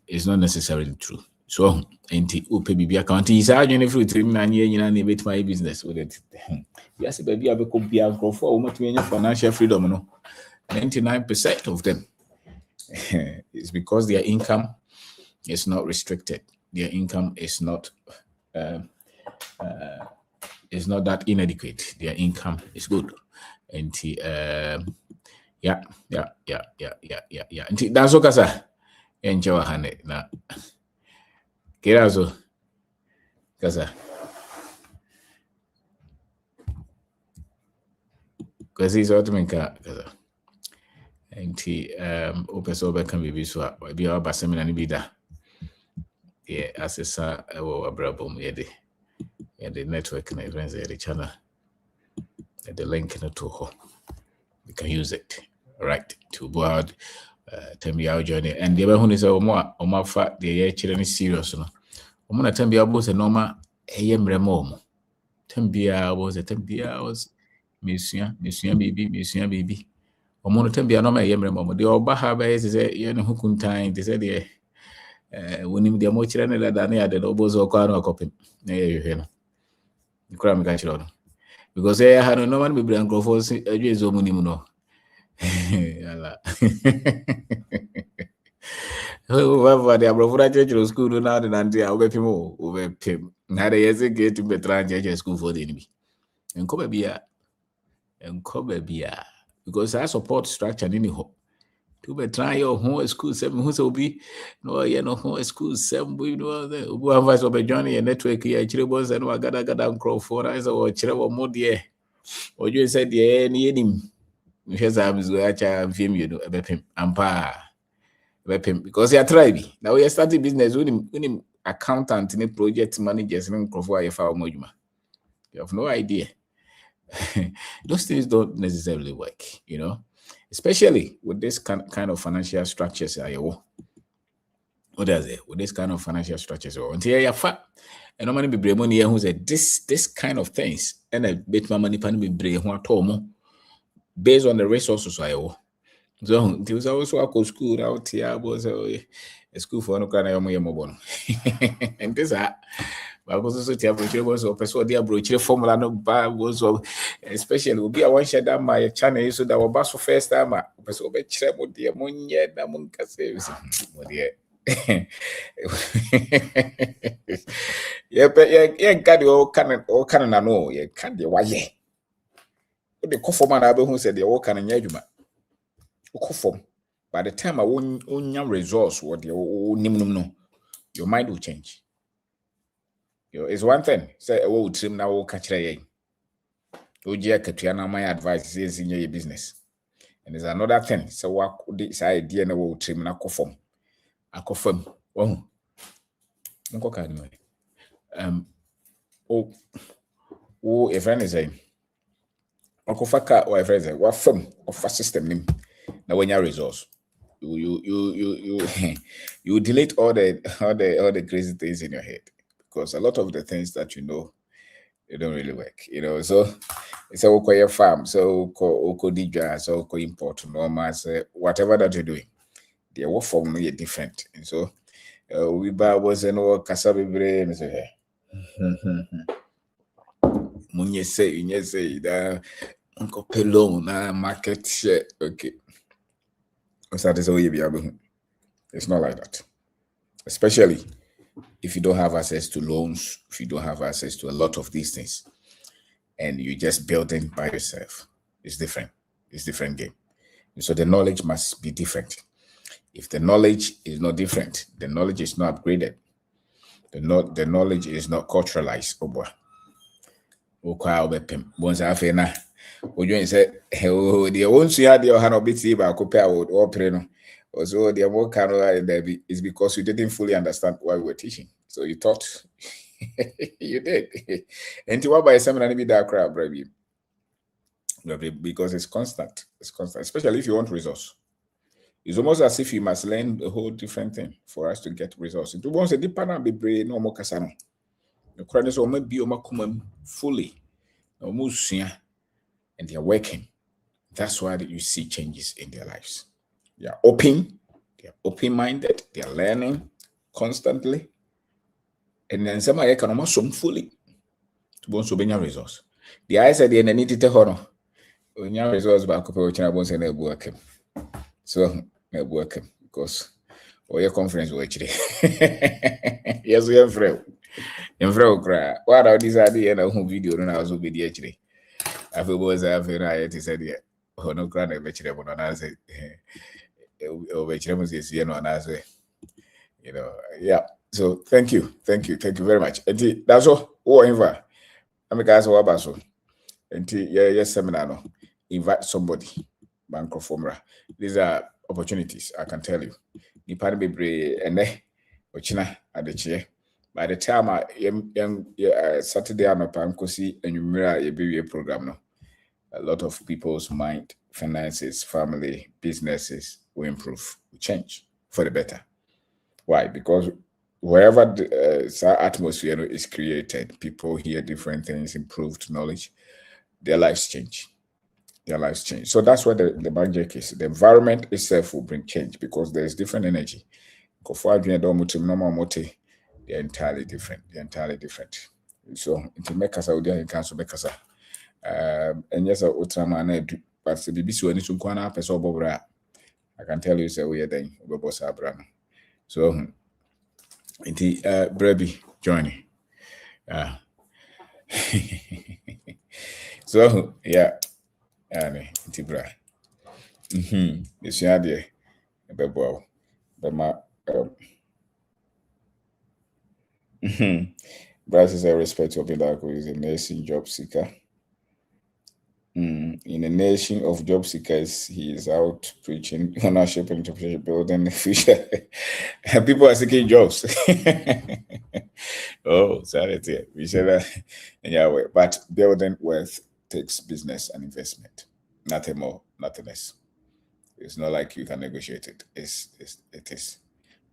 It's not necessarily true. So, anti UPB account is arguing free 3 years bit my business with it. Yes, baby, I could be a for much financial freedom. No, 99% of them is because their income is not restricted. Their income is not that inadequate. Their income is good. And yeah. And that's what I enjoy hane na kirazo kaza kasi zote menka kaza. And open so can be so be our seminar ni bida. yeah, access our brabum, the network and events, the channel, the link to her. You can use it, right? To go out, tell me our journey. And the other one is a more fat, the children is serious. No, I'm gonna tell you about a normal AM. Tembia was a Tembia was Monsieur baby. Omono Tembia no my yemre the oba have is a yen hukun time. They said, when him the more children than they had the obos or car or copy. You hear the cram catch on. Because I had no one be blank of us a year's omunimuno. Whoever they are brought school now than I'll be more over Pim. Had a years ago to be trying school for the enemy. And come beer because I support structure anyhow. To be trying your home school 7 who's will be no, no home school 7 we know the one vice of a journey and network here, Chiribos and Wagada crowd for us or Chirabo Modier. Or you said, yeah, need him. Here's a film, you know, a bepim, ampa, bepim, because they are tribe. Now we are starting business with him accountant in a project managers and provide a file mojuma. You have no idea. Those things don't necessarily work, you know, especially with this kind of financial structures. What does it with this kind of financial structures? Until you're fat, and normally be brave money who said this kind of things, and a bit my money pan be brave one tomo based on the resources I owe. So there was also a school out here was a school for no kind of mobile, and this but also to have was or person dear brochure formula no bar was especially will be a one share that my channel so that our bus for first time person be chere dear monye na monka service dear yeah got all can na no yeah can the why the conform na be who said the all can nya adwuma conform by the time I won resource what the no your mind will change. It's one thing. Say, oh, trim now, catch a my advice is in your business. And there's another thing. So, what this idea no trim na conform. I confirm. Oh, if friend is saying, Uncle Faka or a friend, what firm of a system name now when your resource. You delete all the crazy things in your head. Because a lot of the things that you know, they don't really work, you know. So it's a your farm, so dija, so import normal, whatever that you're doing, their work form may be different. And so we was no casabe brain say Munye say that Uncle Pelon na market share. Okay. So that is how you be able. It's not like that. Especially if you don't have access to loans, if you don't have access to a lot of these things, and you just building by yourself, it's different. It's a different game. And so the knowledge must be different. If the knowledge is not different, the knowledge is not upgraded. The knowledge is not culturalized. Oh boy. Once I feel now, you say, oh, the once you had your hand bit about compare with all preno. Also, the more kind is because you didn't fully understand what we were teaching. So you thought you did. And to what by a seminar be that crowd, baby. Because it's constant. It's constant, especially if you want resource. It's almost as if you must learn a whole different thing for us to get resource. It wants a deeper and be brain no more casano. The crowd is almost be fully, almost and they're working. That's why you see changes in their lives. They are open-minded, they are learning constantly. And then somebody can almost fully to want to be a resource. The eyes at the end need to take on when your resource back up which I was in a work. So work because or your conference will actually. Yes, we are free. In front what are these ideas and video and I was with the actually. I feel was I said yeah. Oh no crowd a vegetable and I said vegetables is you know, yeah. So thank you very much. And that's all. Whatever. I'm guys what about so. And yes, seminar no. Invite somebody. Bank of Formula. These are opportunities. I can tell you. The party be and ochina adeche. By the time I Saturday I'm a pankosi and you mirror a BBA program no. A lot of people's mind, finances, family, businesses will improve, will change for the better. Why? Because wherever the atmosphere is created, people hear different things, improved knowledge, their lives change. Their lives change. So that's what the magic is. The environment itself will bring change because there's different energy. They're entirely different. They're entirely different. So to make us out there in council make us and yes, Ultraman, but the BBC when it's Ukwana Peso Bobra, I can tell you, say we are then Bobosa Brano. So, inti Brebi joining. So, yeah, inti Bra. This year, dear, Bebo, Bema, Bryce is a respect of Bilago is a nursing job seeker. In a nation of job seekers, he is out preaching ownership and entrepreneurship, building the future. People are seeking jobs. Oh, sorry, we said that. Yeah, but building wealth takes business and investment. Nothing more, nothing less. It's not like you can negotiate it. It is.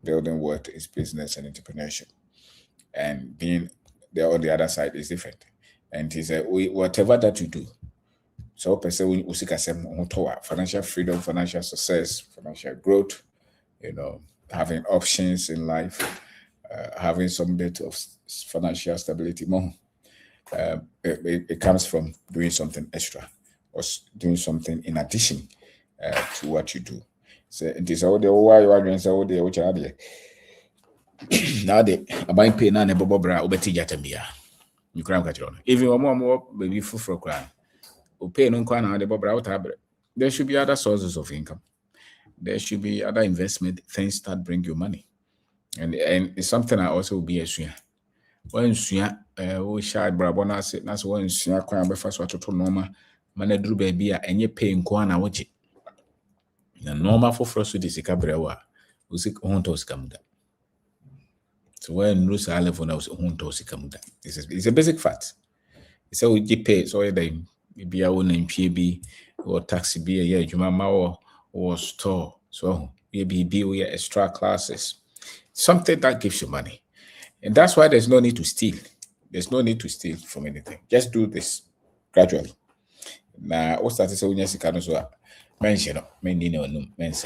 Building wealth is business and entrepreneurship. And being there on the other side is different. And it's whatever that you do. So, person we seek financial freedom, financial success, financial growth, having options in life, having some bit of financial stability more. It comes from doing something extra or doing something in addition to what you do. So it is all the why you are doing so the which are there. Now the buying pay na nebo bra obeti jatambia. You can catch on. Even more baby full for cry. Pay no kwana the bobra out. There should be other sources of income. There should be other investment things that bring you money. And it's something I also will be a swear. When swear we shy brabona sit that's when swear kwan be first to normal manadru baby and ye pay kwana wachi. The normal for first with the cabrewa was it hontos kamuda. So when Rusa level now hontos kamuda. It's a basic fact. It's how we pay so they be our own PB or taxi be a year, Jumama or store. So maybe we extra classes. Something that gives you money. And that's why there's no need to steal. There's no need to steal from anything. Just do this gradually. Now, what's that? So when you can mention no. It's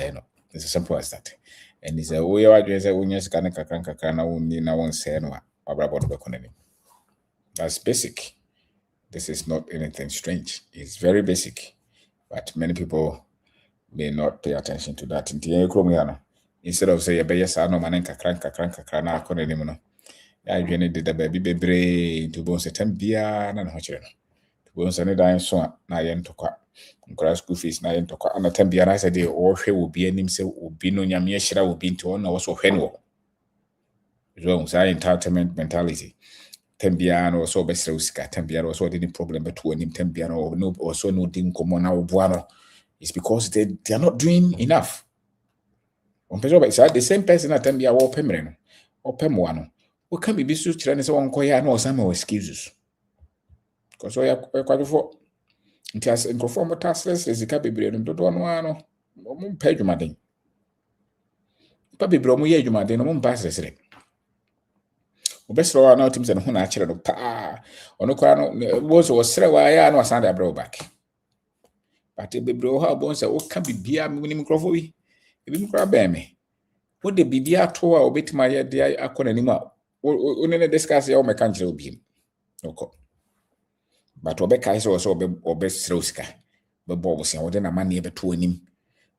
as simple as that. And it's a way of doing when you can that's basic. This is not anything strange. It's very basic. But many people may not pay attention to that. Instead of say, yes, I know manenka cranka, na konenimuno. I did the baby bebre to bones a tempia and hotcher. To bones any dying son, na yen to quack. Grass school fees, na yen to quack, and a tempia, I said, or she will be an himself, will be no yamia, will be into one or so henwo. Wrong, entitlement mentality. Tembiano or so best Tembiano so any problem between him Tembiano or no or so no ding common or buano. It's because they are not doing enough. On the same person at Tembia or Pemren or Pemuano. What can be so children on Koya no some excuses? Because we are quite before. It has in conform taskless as the cabby and don't one pay you madden. Papi bromo ye you madden on passes. Best law now teams and who natural pa or no crown was Srewa no Sunday bro back. But if the bro how bones what can be beer winning crofty? If you grab me, what the BBR tour or bit my dear Akon anymore? Only discuss your mechanical beam. No. But Rebecca is also or best Roska. But Bob was within a money between him,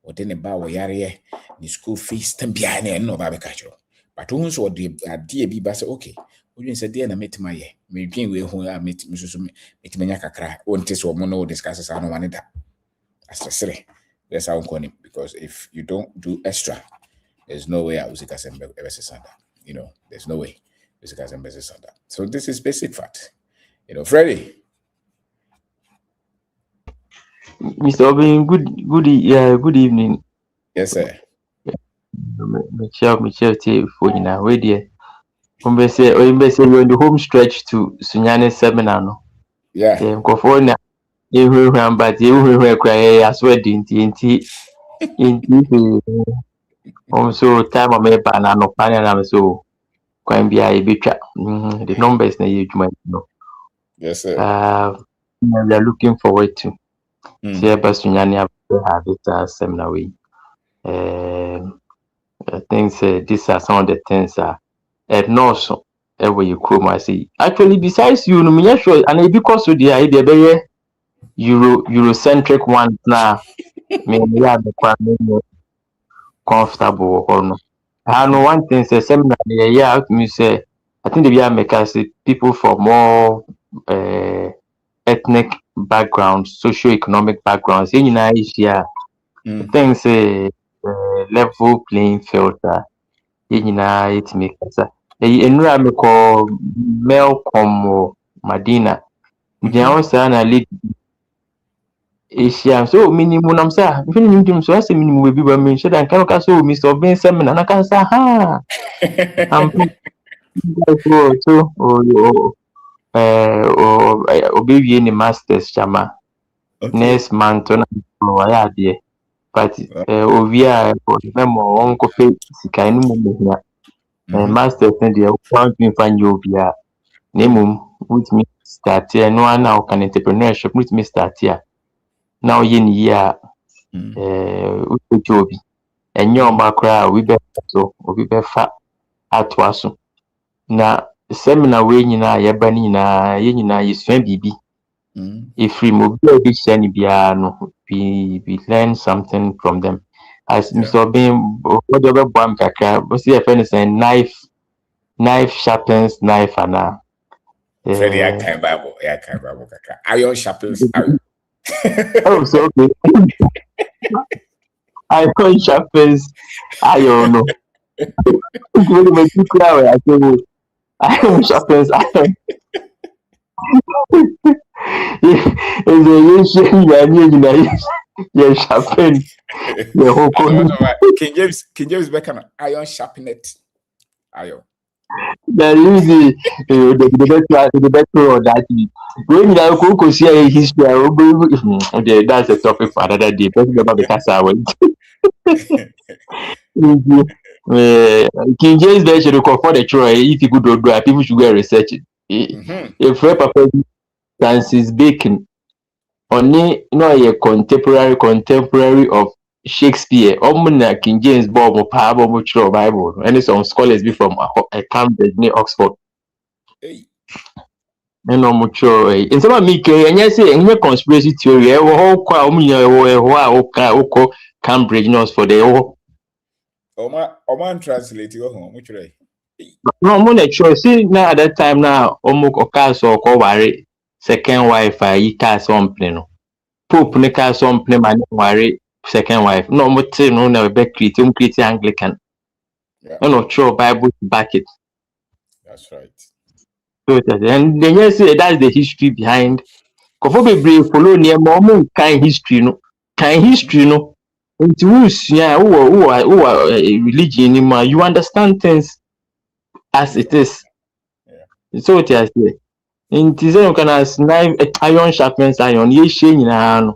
or then a bow yare, the school fees, Tempiane, and no barbecuture. But once or the dear be bass okay. We said, dear, I met my maybe we who I met Mrs. Maniaca cry, won't this or mono discusses I don't want that. As I say, that's how I'm calling because if you don't do extra, there's no way I was a cousin there's no way it's a cousin business under. So this is basic fact. Freddie. Mr. Obin, good evening. Yes, sir. Michelle for you now. Wait there. Umbese you're in the home stretch to Sunyane seminar. No, Yeah. go for now. You but you cry as well. Inti so time of me and no panel so can be a bit the numbers na you know. Yes, sir. We are looking forward to see Mhm. Basunyani have it seminar way. I think these are some of the things also where you come I see. Actually, besides you, no, me sure, and it because of the idea very Eurocentric one now, me yeah the quite comfortable or no. I know one thing say seminar yeah me say I think the yeah make us people from more ethnic backgrounds, socio-economic backgrounds. You know, yeah, I think say level playing field. Yɛn nyinaa yɛtumi kasa. Nnura mekɔ Melcom wɔ Madina. Gyina hɔ saa na lady ahyia so minimu nam sɛ mfe ne nimdim so asɛ minimu baabi ba menhyɛ da nka meka sɛ Mr. Obin seminar na ka sɛ ha ampa so obewie ne masters chama next month na ɔyɛ adeɛ but owie a mɛma ɔnkɔpɛ sika no mu mehia masters no deɛ wontumi mfa nyɛ obiara na mmom wotumi start no a na woka no entrepreneurship wotumi start a na woyɛ ne yie a wotɔgye obi ɛnyɛ ɔma koraa a obi bɛfa so obi bɛfa atoa so na seminar wei nyinaa yɛba no nyinaa yɛn nyinaa yɛsua biribi ɛfiri mu obi a yɛbɛhyia no biara no we learn something from them as Mr. Obin wode wobɛboa me kakra bɛsɛ yɛfrɛ no sɛ knife sharpens knife anaa Freddie, I can't Bible. Kaka. Iron sharpens iron. Oh, so okay. Iron sharpens iron. No. Iron sharpens iron. You sharpen the whole King James Beckham, iron sharpen it. Iron. That is the better or that. When you go see a history, that's a topic for another day. But because I went. King James Version should call for the Troy. If you could do it, people should go research it. If Papa Francis Bacon, only no a contemporary of Shakespeare, Omna King James Bob or Pabo Bible, and some scholars be from Cambridge near Oxford. No mucho. In some of me, and yes, any conspiracy theory, whole Cambridge knows for the Oman translate your home, which way? No, I'm not sure. See, now at that time, now, cast or worry, second wife, I cast something. Pope, ne cast something, man, worry, second wife. No, but no, never back Christian Anglican. I'm not sure Bible to back it. That's right. So, and then you say that's the history behind. Kofobe brave follow near more kind history, no, no. Into who religion, you understand things as it is. So it is here. In Tizen can as knife iron sharpens iron, ye shane in a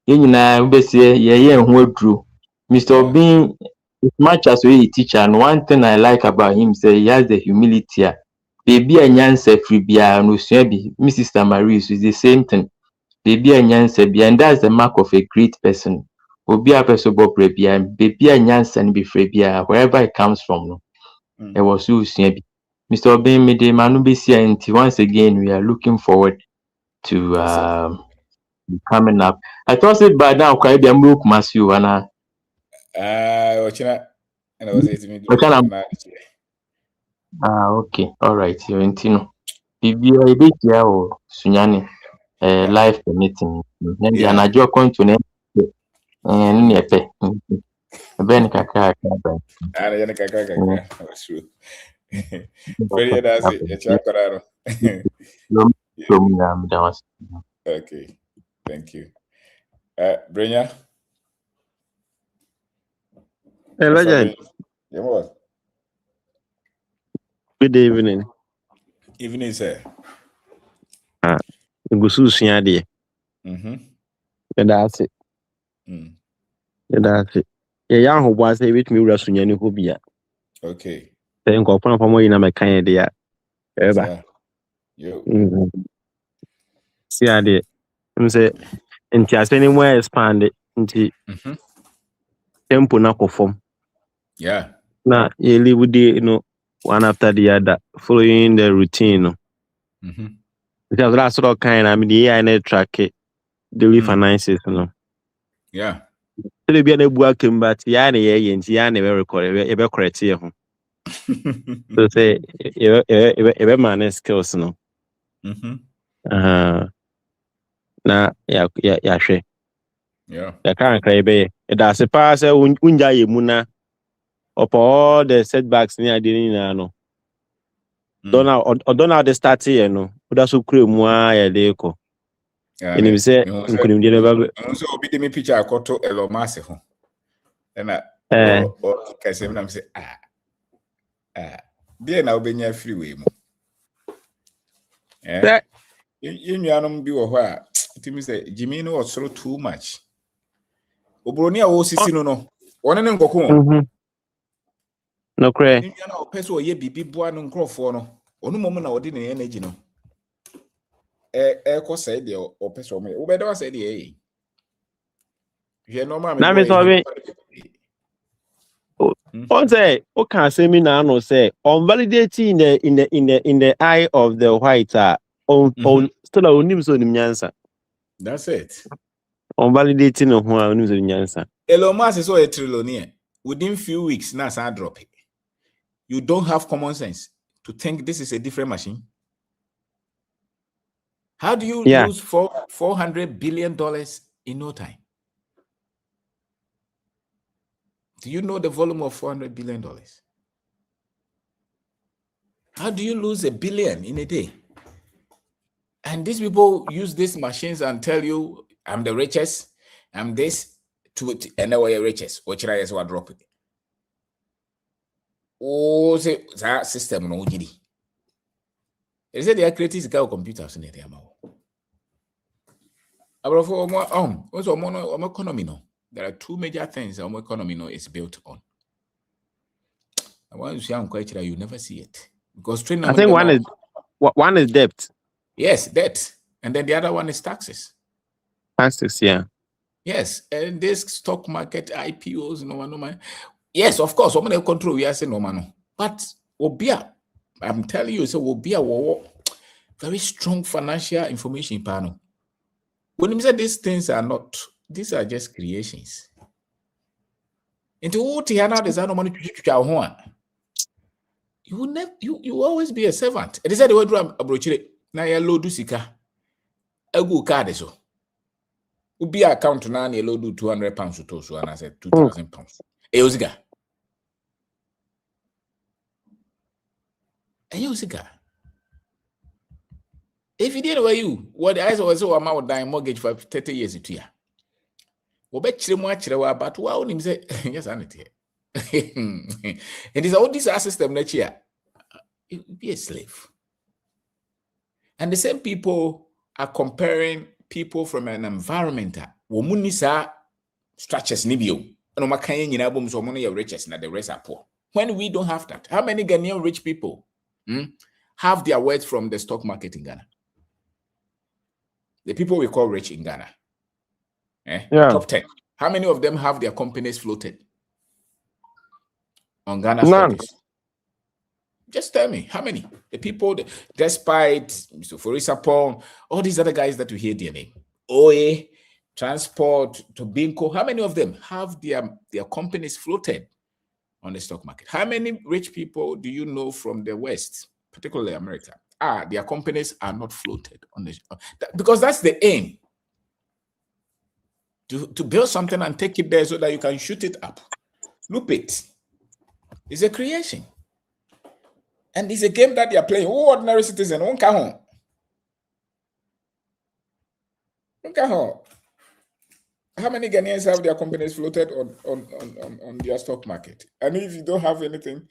besi ye who drew. Mr. Obin, as much as we teacher, and one thing I like about him say he has the humility. Baby and Yanse Fribia no Swabi, Mrs. Tamaris is the same thing. Baby and Yanse, and that's the mark of a great person. Obi a person Bob Rebia, baby and Yanse be Fribia, wherever it comes from. No. It was so Swabi. Mr. Obin Mede Manubisia, and once again we are looking forward to coming up. I thought it by now quite be Muk Masu and Ochina, and I was saying okay, all right, you're in Tino. Bibia a bit ya or Sunyani live permitting. Then the Anajo continent and Nepe. Ben Kaka. That's true. Very that's it. Okay, thank you. Brenya. Elijah. Yeah, what? Good evening. Evening, sir. Gusu suade. That's it. That's it. Yeah, who was a bit me rasunyani hobia. Okay. Then go upon for in a kind idea. Ever. Yo. See, I did. Say, and just anywhere expanded into tempo na perform. Yeah. Now, you live with the, one after the other, following the routine. Because that's sort of kind, I mean, the AI track it, daily finances, Yeah. So they be able to work, but yeah, very correct here. So say, man skills, no. Na ya hwe. Yeah. Ya kan krai be. It se pa se unja ye mu na up all the setbacks ni ade ni na no. Dona the start here no. Oda so kure mu a ya de ko. Eni se nkunim de ba. So obi de me picture akoto elomase ho. Na o kasem na me say there na obenya freeway mu. You nuanom bi wo ho a timi say Jimmy no was too much. Obroni a wo sisi no one ne nkoko. No cray. You know, person or ye bibi boa no nkrofo no. Onu mom na odi ne energy no. Ko say de o person me. Wo be do say de you know ma me. Na me so be. On say, o can say me na no say on validating in the eye of the white on still onim so nim nyansa. That's it. On validating no ho onim so nyansa. Elon Musk is so a trillionaire. Within few weeks now I drop it. You don't have common sense to think this is a different machine. How do you lose $400 billion in no time? Do you know the volume of $400 billion? How do you lose $1 billion in a day? And these people use these machines and tell you, I'm the richest, I'm this, and now you're richest. What should I just drop it? Oh, say that system no gidi. They say they are creating computers in the economy no. There are two major things our economy no is built on. And once you quite you never see it because I think one is debt. Yes, debt, and then the other one is taxes. Taxes, yeah. Yes, and this stock market IPOs, no man. Yes, of course, I'm going to control. We are saying no man, but obia, I'm telling you, so obia very strong financial information panel. When you say these things are not, these are just creations. Into what you now design no money you will never, you will always be a servant. It is the way to approach it. Na ya load sika. Egu card so. Ubi account na na load £200 to so and I said £2,000. Eyoziga. If you didn't know you, what the eyes was so amount dying mortgage for 30 years to ya. Obechire mu achire wa but wa onim say yes anete. It is all this system that here. You be a slave. And the same people are comparing people from an environment. Womunisa structures nibio. No makanye nyina bom so mo no riches na the rest are poor. When we don't have that, how many Ghanaian rich people have their wealth from the stock market in Ghana? The people we call rich in Ghana. Top 10. How many of them have their companies floated on Ghana stocks? Just tell me, how many? The people, despite Mr. Forisapong, all these other guys that you hear their name, OA, Transport, Tobinco, how many of them have their companies floated on the stock market? How many rich people do you know from the West, particularly America? Their companies are not floated on the because that's the aim. To build something and take it there so that you can shoot it up. Loop it. It's a creation. And it's a game that they are playing. Oh, ordinary citizen, won't come home. how many Ghanaians have their companies floated on their stock market? And if you don't have anything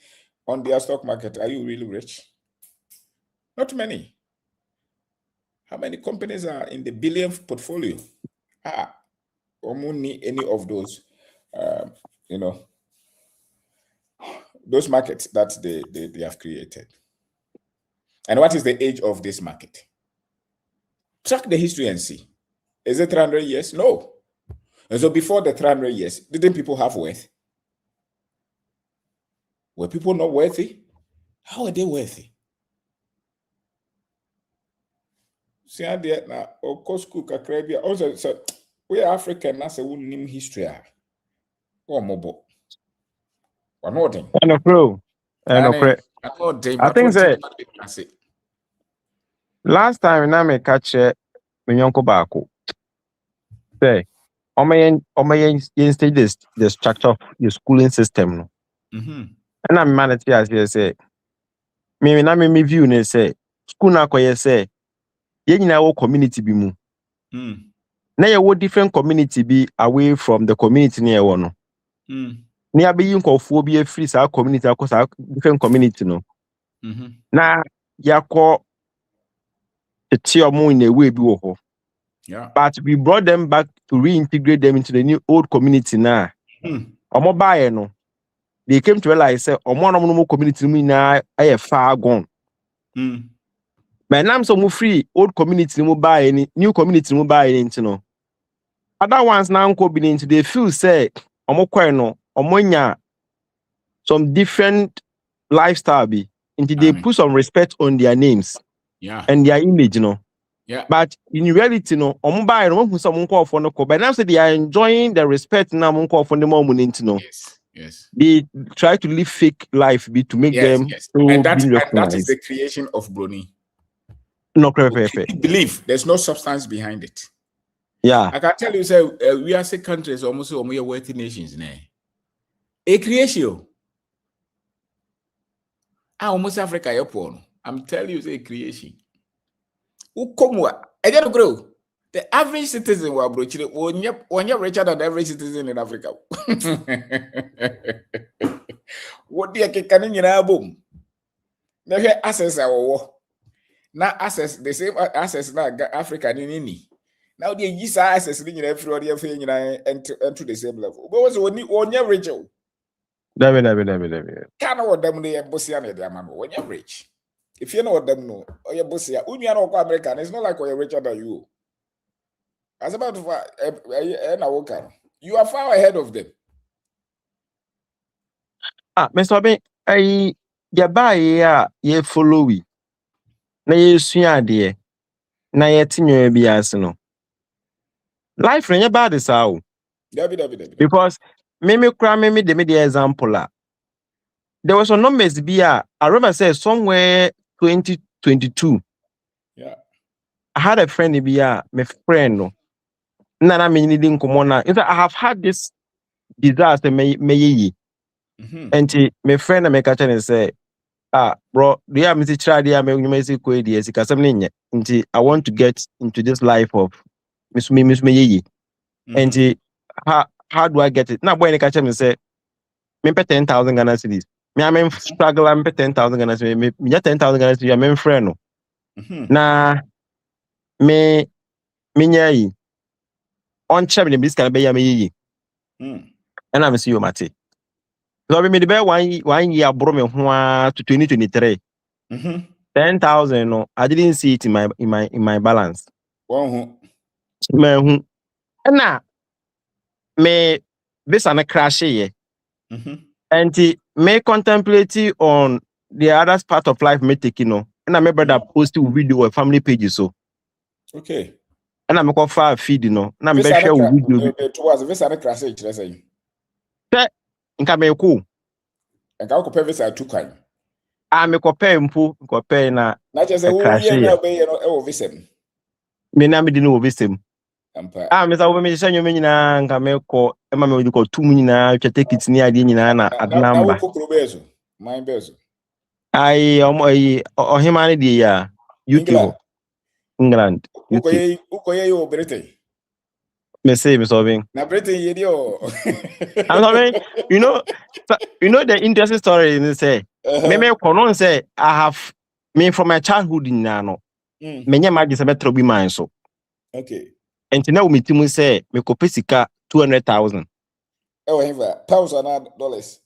on their stock market, are you really rich? Not many. How many companies are in the billion portfolio? Only any of those, those markets that they have created. And what is the age of this market? Track the history and see. Is it 300 years? No. And so before the 300 years, didn't people have wealth? Were people not wealthy? How are they wealthy? See, now, of course, also, so we are African, that's a name history. Or mobile. One more thing. And I think that last time I catch me yonko bako. Say, instead the structure of your schooling system. No. And I'm managed as say. Me view ne say school na koye say ye nyina wo community bi mu. Na ye wo different community bi away from the community ne ye wo no. Ni abeyi nkofo bi free sa community akosa different community no. Na yakọ omo in a way bi wo ho. But we brought them back to reintegrate them into the new old community na. Omo bae no. They came to realize say omo community mu na aye far gone. But now so free old community mu buy any new community mu buy any no. Other ones now go be into they feel say omo kwai no omo nya some different lifestyle be into they put some respect on their names and their image, you know. But in reality, no, omo buy no who some call for no. But now say they are enjoying the respect now mon call for the more money, you know. Yes. They try to live fake life be to make them and that is the creation of Brony. No, perfect. Believe there's no substance behind it. Yeah. I can tell you, say we are countries almost wealthy nations now. A creation. Almost Africa porn. I'm telling you, say creation. Who come I don't grow. The average citizen will approach it when you're richer than the average citizen in Africa. What do you can in your boom? Never access our war. Now access the same access now Africa in any. Now they use access in everybody and to the same level. But was when you're rich. Can't know what them they bossy and their man when you're rich. If you know what them know, or you're bossy, when you're not American, it's not like you're richer than you. As about you are far ahead of them. Mr. Obi, ye follow we. Na ye sua de na ye tinyo bi ase no. Life no bad is how. Because me the example. There was a numbers I remember say somewhere 2022. Yeah. I had a friend my friend no. Nana me needing komona. In fact, I have had this disaster me ye. And my friend and my catch and say, bro, do you have me try the I want to get into this life of Miss Me ye. And how do I get it? Now boy catch and say, me pay 10,000 Ghana cedis. Me I struggle and pay 10,000 Ghana cedis. Me 10,000 Ghana cedis. I'm friend no. Na me nye on chebe this can be me and I'm see you mate. So we made the 1 year bro me to 2023. 10,000 no, I didn't see it in my balance. Me na me this an crash here. And me contemplate on the other part of life me taking no. And I remember that posting video or family pages so. Okay. And I'm going to feed you know. And I'm be share video. Towards this other crash let's say. Nka me ku. Nka ko pay visa two kind. Me ko pay mpo, ko pay na. Na je say wo ye na be no e wo visa m. Me na me di no visa m. Ampa. Me sa wo me shanyo me nyina nka me ko e ma me di ko tum nyina twete kit ni ade nyina na adnamba. Na wo ko bezo. Mine bezo. Ai ohima ne di ya UK England. Uko ye yo Britain. Me say me solving. Na pretty idiot. I'm solving. You know the interesting story is say. Me kono say I have me from my childhood in Nano. Me nya magi se betro bi man so. Okay. And now me timu say me ko pesika 200,000. Oh, heva pounds and dollars.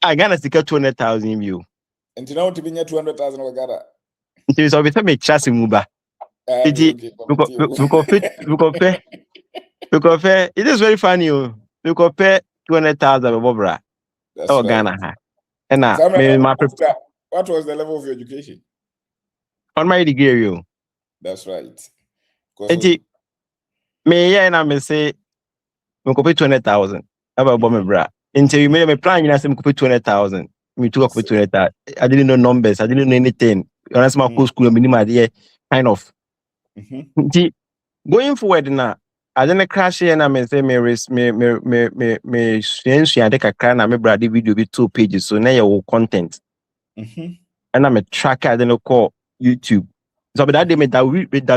I got a sticker 200,000 view. And now to be near 200,000 we got. Nti so be say me chase muba. It is very funny. You compare 200,000 bobra. Oh, right. Ghana. And now, what was the level of your education? On my degree. That's right. Me and I say, we compare 200,000. About bomb bra. Until you made me plan, you say me compare 200,000. Me took up 200,000. I didn't know numbers. I didn't know anything. Honestly, my school minimum idea, kind of. Going forward now, I didn't crash here and I say me I take a can I brad video be 2 pages so now your content. And I'm a tracker I didn't call YouTube. So but that day me that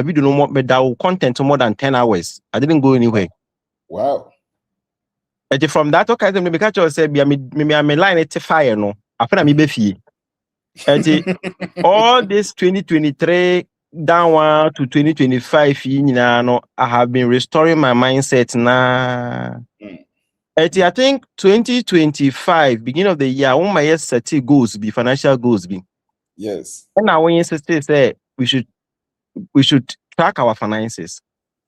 video no more me that content more than 10 hours. I didn't go anywhere. Wow. And from that okay me catch you say me line it fire no. After me be fee. And all this 2023 down one to 2025 I have been restoring my mindset now. I think 2025 beginning of the year all my set goals be financial goals be. Yes. And now when you say we should track our finances.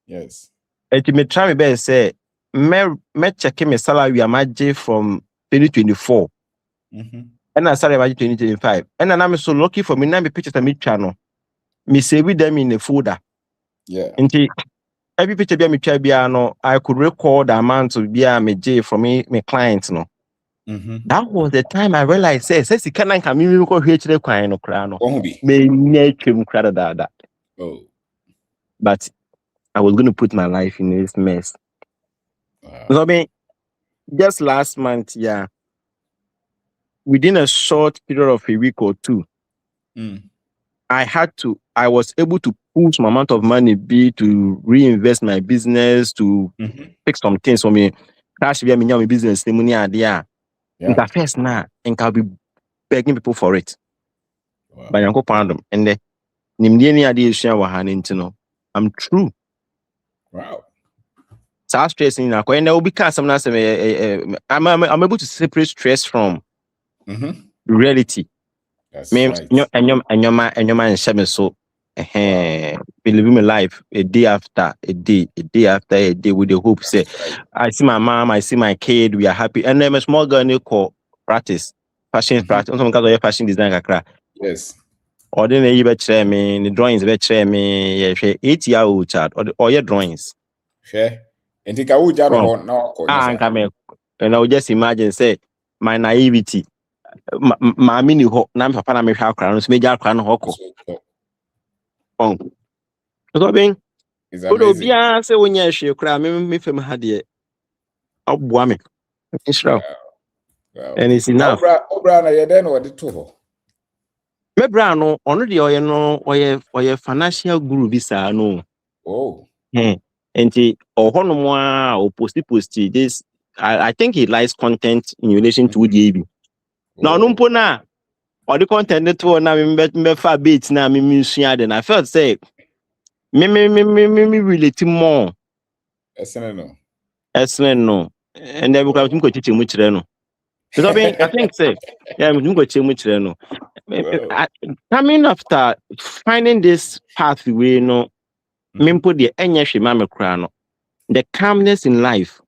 Yes. And me try my best say me check my salary am from 2024. And I started about 2025. And I'm so lucky for me now me pictures on my channel. Me save them in a folder. Yeah. Until every picture be me try no, I could record the amount of be me J from me clients no. That was the time I realized say you can't come me go here to cry no cry no. Me nyetwem cry that. Oh. But I was going to put my life in this mess. So I mean, just last month, yeah, within a short period of a week or two, I was able to pull some amount of money to reinvest my business, to fix some things for me. Cash via my business, the money idea. Yeah. First now, and I'll be begging people for it. But I'm going to and the idea share what I'm true. Wow. So stressing now, and there will be some I'm able to separate stress from reality. That's right. And your man so be living my life a day after a day with the hope say I see my mom, I see my kid, we are happy. And then a small girl they call practice fashion practice. Some guys fashion design yes. Or then you betray me, the drawings betray me, 8-year-old child or your drawings. Sure. And think I would now. And I would just imagine say my naivety. My mini ho na papa na me hwa akra no so meja akra no hoko. So being bia say wonya hwe kra me fam ha de aboa me. Israel. And it's enough. Obra na ye den wo de to ho. Me bra no ono de oye financial guru bi sa no. Oh. Enti ohono a o posti this I think he likes content in relation to the now no na or the content to na me fa beat na me sua de na felt say me relate more esene no and then we can go teach mu kire no because I think say yeah we go teach mu kire no coming after finding this pathway no me put the enye hwe ma me kra no the calmness in life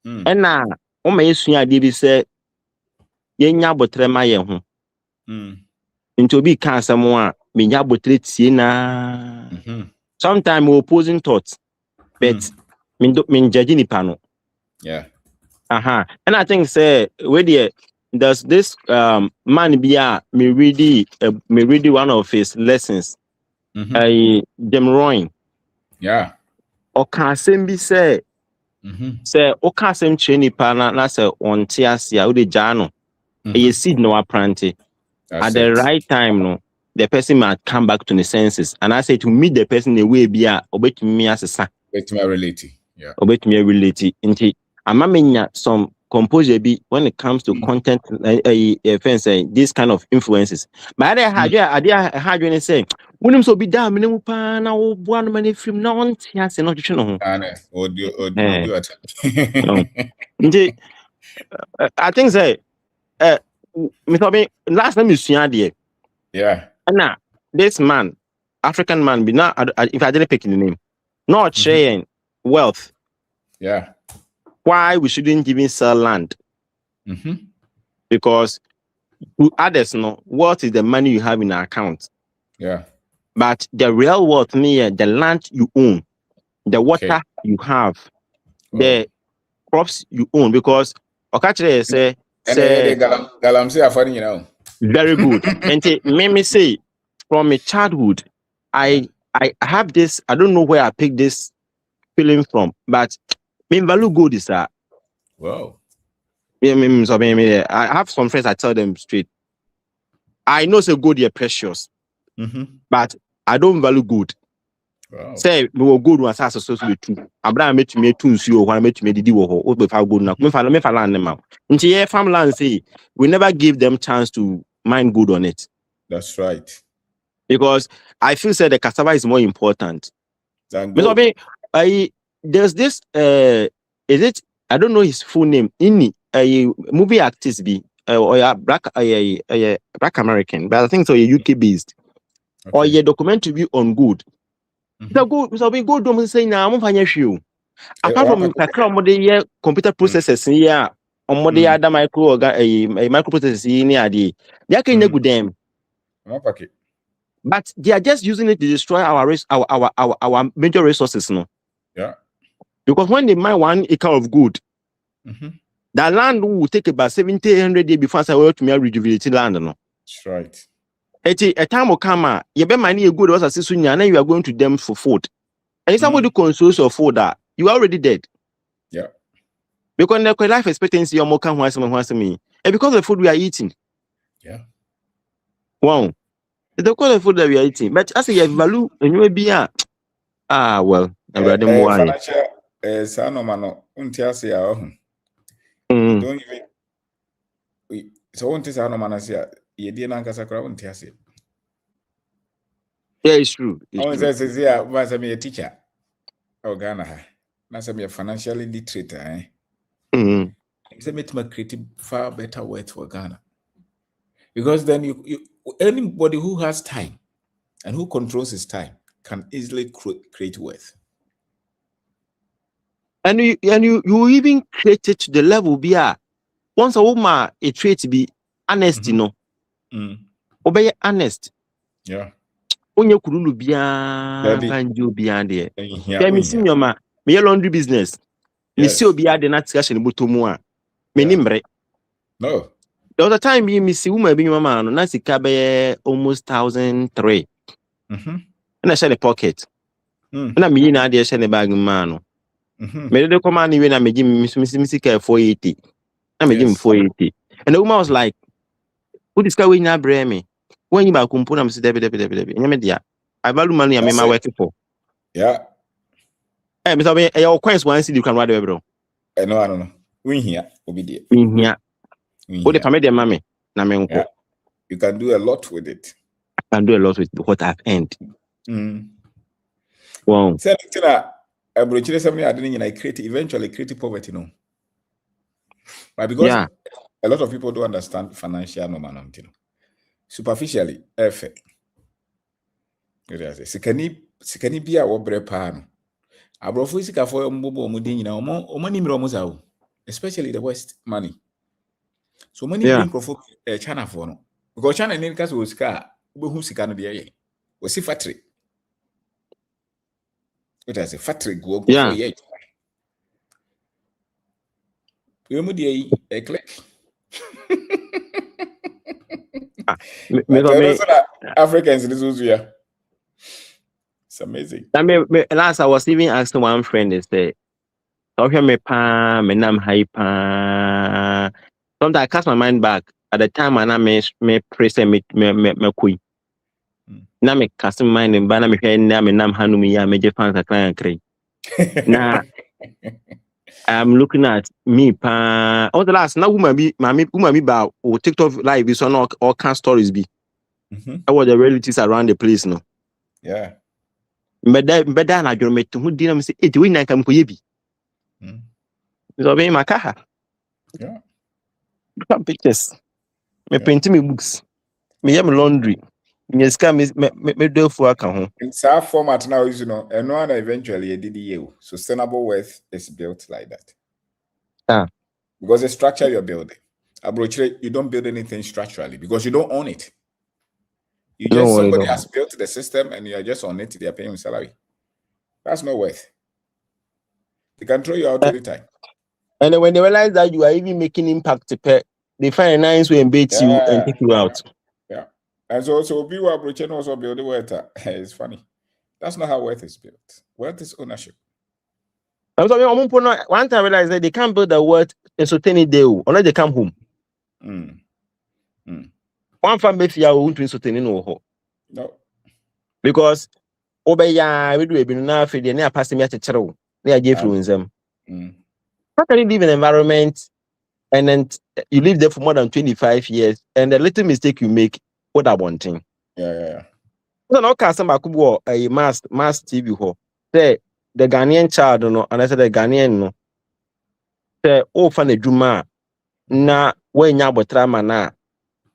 and na o ma yesua de bi say yenya botre ma ye ho into be can someone me nya botre tie na sometimes opposing thoughts but me judge ni pa no yeah and I think say where there's this man be me read one of his lessons Jim Roy yeah o can be say say o can sem cheni pa na say on tiasia o de jano a seed no apprenti at the right time no the person might come back to the senses and I say to meet the person the way be a obet me as a with my relative Yeah. Obet me relate into amamenya some composure be when it comes to content this kind of influences. But I had you say, when so be damn minimum pan or one many film no yes not you know. Audio. I think say last time you see idea. Yeah. Now this man, African man, be now if I didn't pick the name, not sharing wealth. Yeah. Why we shouldn't even sell land? Because to others know what is the money you have in an account. Yeah. But the real wealth near the land you own, the water you have, the crops you own. Because Okachire say Galamsey are funny, you know. very good. And me say from a childhood, I have this, I don't know where I picked this feeling from, but me value good is that. Wow. I have some friends, I tell them straight. I know say gold is precious, but I don't value gold. Wow. Say we will gold was associated with two. Abraham met me two you or met me the wo be fa gold na. Me fa land them out. Nti farmland say we never give them chance to mine gold on it. That's right. Because I feel say the cassava is more important. Than gold. There's this is it I don't know his full name. Inni a movie artist be or black American, but I think so UK based. Or a documentary on good. The good so we go do say now I'm fanya show. Apart from the computer processors here on what the other microprocessors in the they can good them. But they are just using it to destroy our major resources, no? Yeah. Because when they mine 1 acre of gold, that land will take about 70-100 years before I will to me rejuvenate land, no? That's right. A time will come, you bet money a good was a season, and then you are going to them for food. And if somebody consumes your food, that you are already dead. Yeah. Because the life expectancy more can once me. And because of the food we are eating. Yeah. Wow. It's the kind of food that we are eating. But as a value, and you will be well, I'm rather more. Financial Sanomano, Untiasia. Don't even. So, Untianomanasia, Yedian Casacra, Untiasia. Yeah, it's true. I says, yeah, was a teacher. Oh, Ghana. That's a financially literate, eh? It's a bit more creative, far better word for Ghana. Because then you anybody who has time and who controls his time can easily create wealth. And you even create it to the level be once a woman a trait to be honest, you know. Obey honest. Yeah. When you could be and you beyond there. Yeah, me senior ma me laundry business. Me see obi ade na discussion botomu a. Me nimbre. No. The other time me see woman be mama no na sika be almost 1,300. And I share the pocket. And I me na dey share the bag man no. Me dey come on when I me give me sika 480. I me give him 480. And the woman was like, "Who this guy we na bring me? When you back component am say debi. Nyame dia. I value money I am working for." Yeah. Eh, Mr. Ben, your coins one CD you can write bro. No. We here, obi there. We here. What the family mama na me nko. You can do a lot with it. I can do a lot with what I've earned. Wow. Say I broached something I didn't eventually create poverty, no. But because a lot of people don't understand financial normal, superficially, effect. Sikani bia wo bre pa no. Abrofo sika for mbobo omudi nyina omani mro musawo, especially the West money. So many bring for China for no. Because China in case was sika, who sika no dey. Was a factory. It has a factory go for ye. You mu dey a click. Africans in this was here. It's amazing. I mean, last I was even asking one friend is say, "Okay, me pa, me nam hyper." Sometimes I cast my mind back at the time when I me press me kui. Na me cast my mind and bana me head na me nam hanu me ya me je fans a client crane. Na I'm looking at me pa on the last now woman be ba o TikTok live is on all kind stories be. What the realities around the place no. Yeah. Mbeda na adworo meto ho di na me say e ti we nan kam ko ye bi. So be makaha. Yeah. Look at pictures. Me paint me books. Me yam laundry. Me ska me do fu aka ho. In some format now, you know, and one eventually did you. Sustainable wealth is built like that. Because the structure you're building. You don't build anything structurally because you don't own it. You just somebody has built the system and you are just on it, they are paying salary. That's not worth. They can throw you out anytime. And then when they realize that you are even making impact, they find a nice way and bait you and take you out. Yeah. And so people are also building wealth. It's funny. That's not how wealth is built. Wealth is ownership. One time I realized that they can't build the wealth and sustain it there unless they come home. One family fear won't sustain no. Because Obeya we do a binuna for the near passing me at a channel. They are giving them. How can you live in an environment and then you live there for more than 25 years and the little mistake you make, what I want thing? Yeah. So now customer could go a mass TV ho. Say the Ghanaian child no, and I said the Ghanaian no. Say oh fan juma na when ya botrama na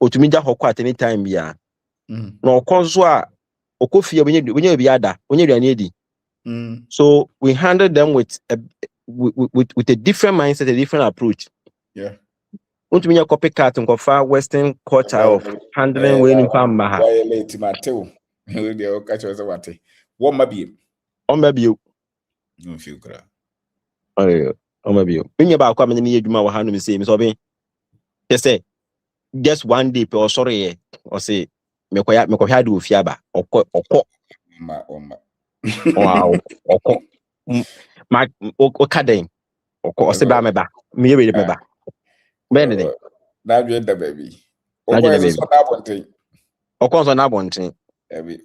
otumija hoko at any time ya. No konso okofia when you be ada when you need. So we handle them with a different mindset, a different approach. Yeah. Want me a copycat and far Western culture of handling winning farmer. Why late Mateo? They'll catch us what? What may be? On maybe you. No feel cry. Oh, maybe you. When you about coming in the Juma, how do say, Miss Obi? Just say, just one day, or sorry, or say, me ko do fiaba, or wow, my cadden, or say, Bameba, me read me back. Benedict. Now you're the baby. Now you're the baby. Of course, on that one thing.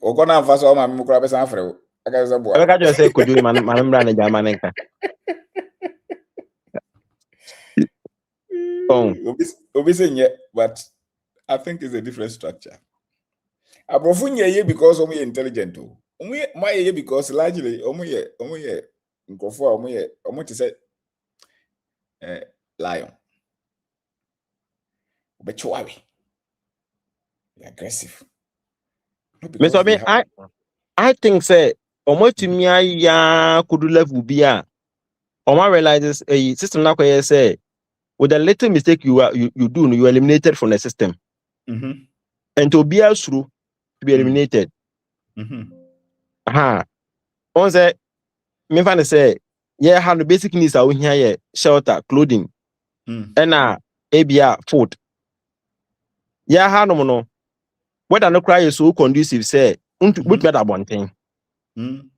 Or gonna fast all my mucrabes after. I got a boy. I got you say, could you, man, brand and Jamaneka? Oh, but I think it's a different structure. I prefer ye because only intelligent too. My ye because largely only go for only to say lion. But you are aggressive. Miss Obi, I think say almost to me ya could level be a or realizes a system now say with a little mistake you do you eliminated from the system. And to be out through to be eliminated. Once me find say yeah how the basic needs are here shelter, clothing, and ABR food. Yeah, how no whether no cry is so conducive say which better one thing.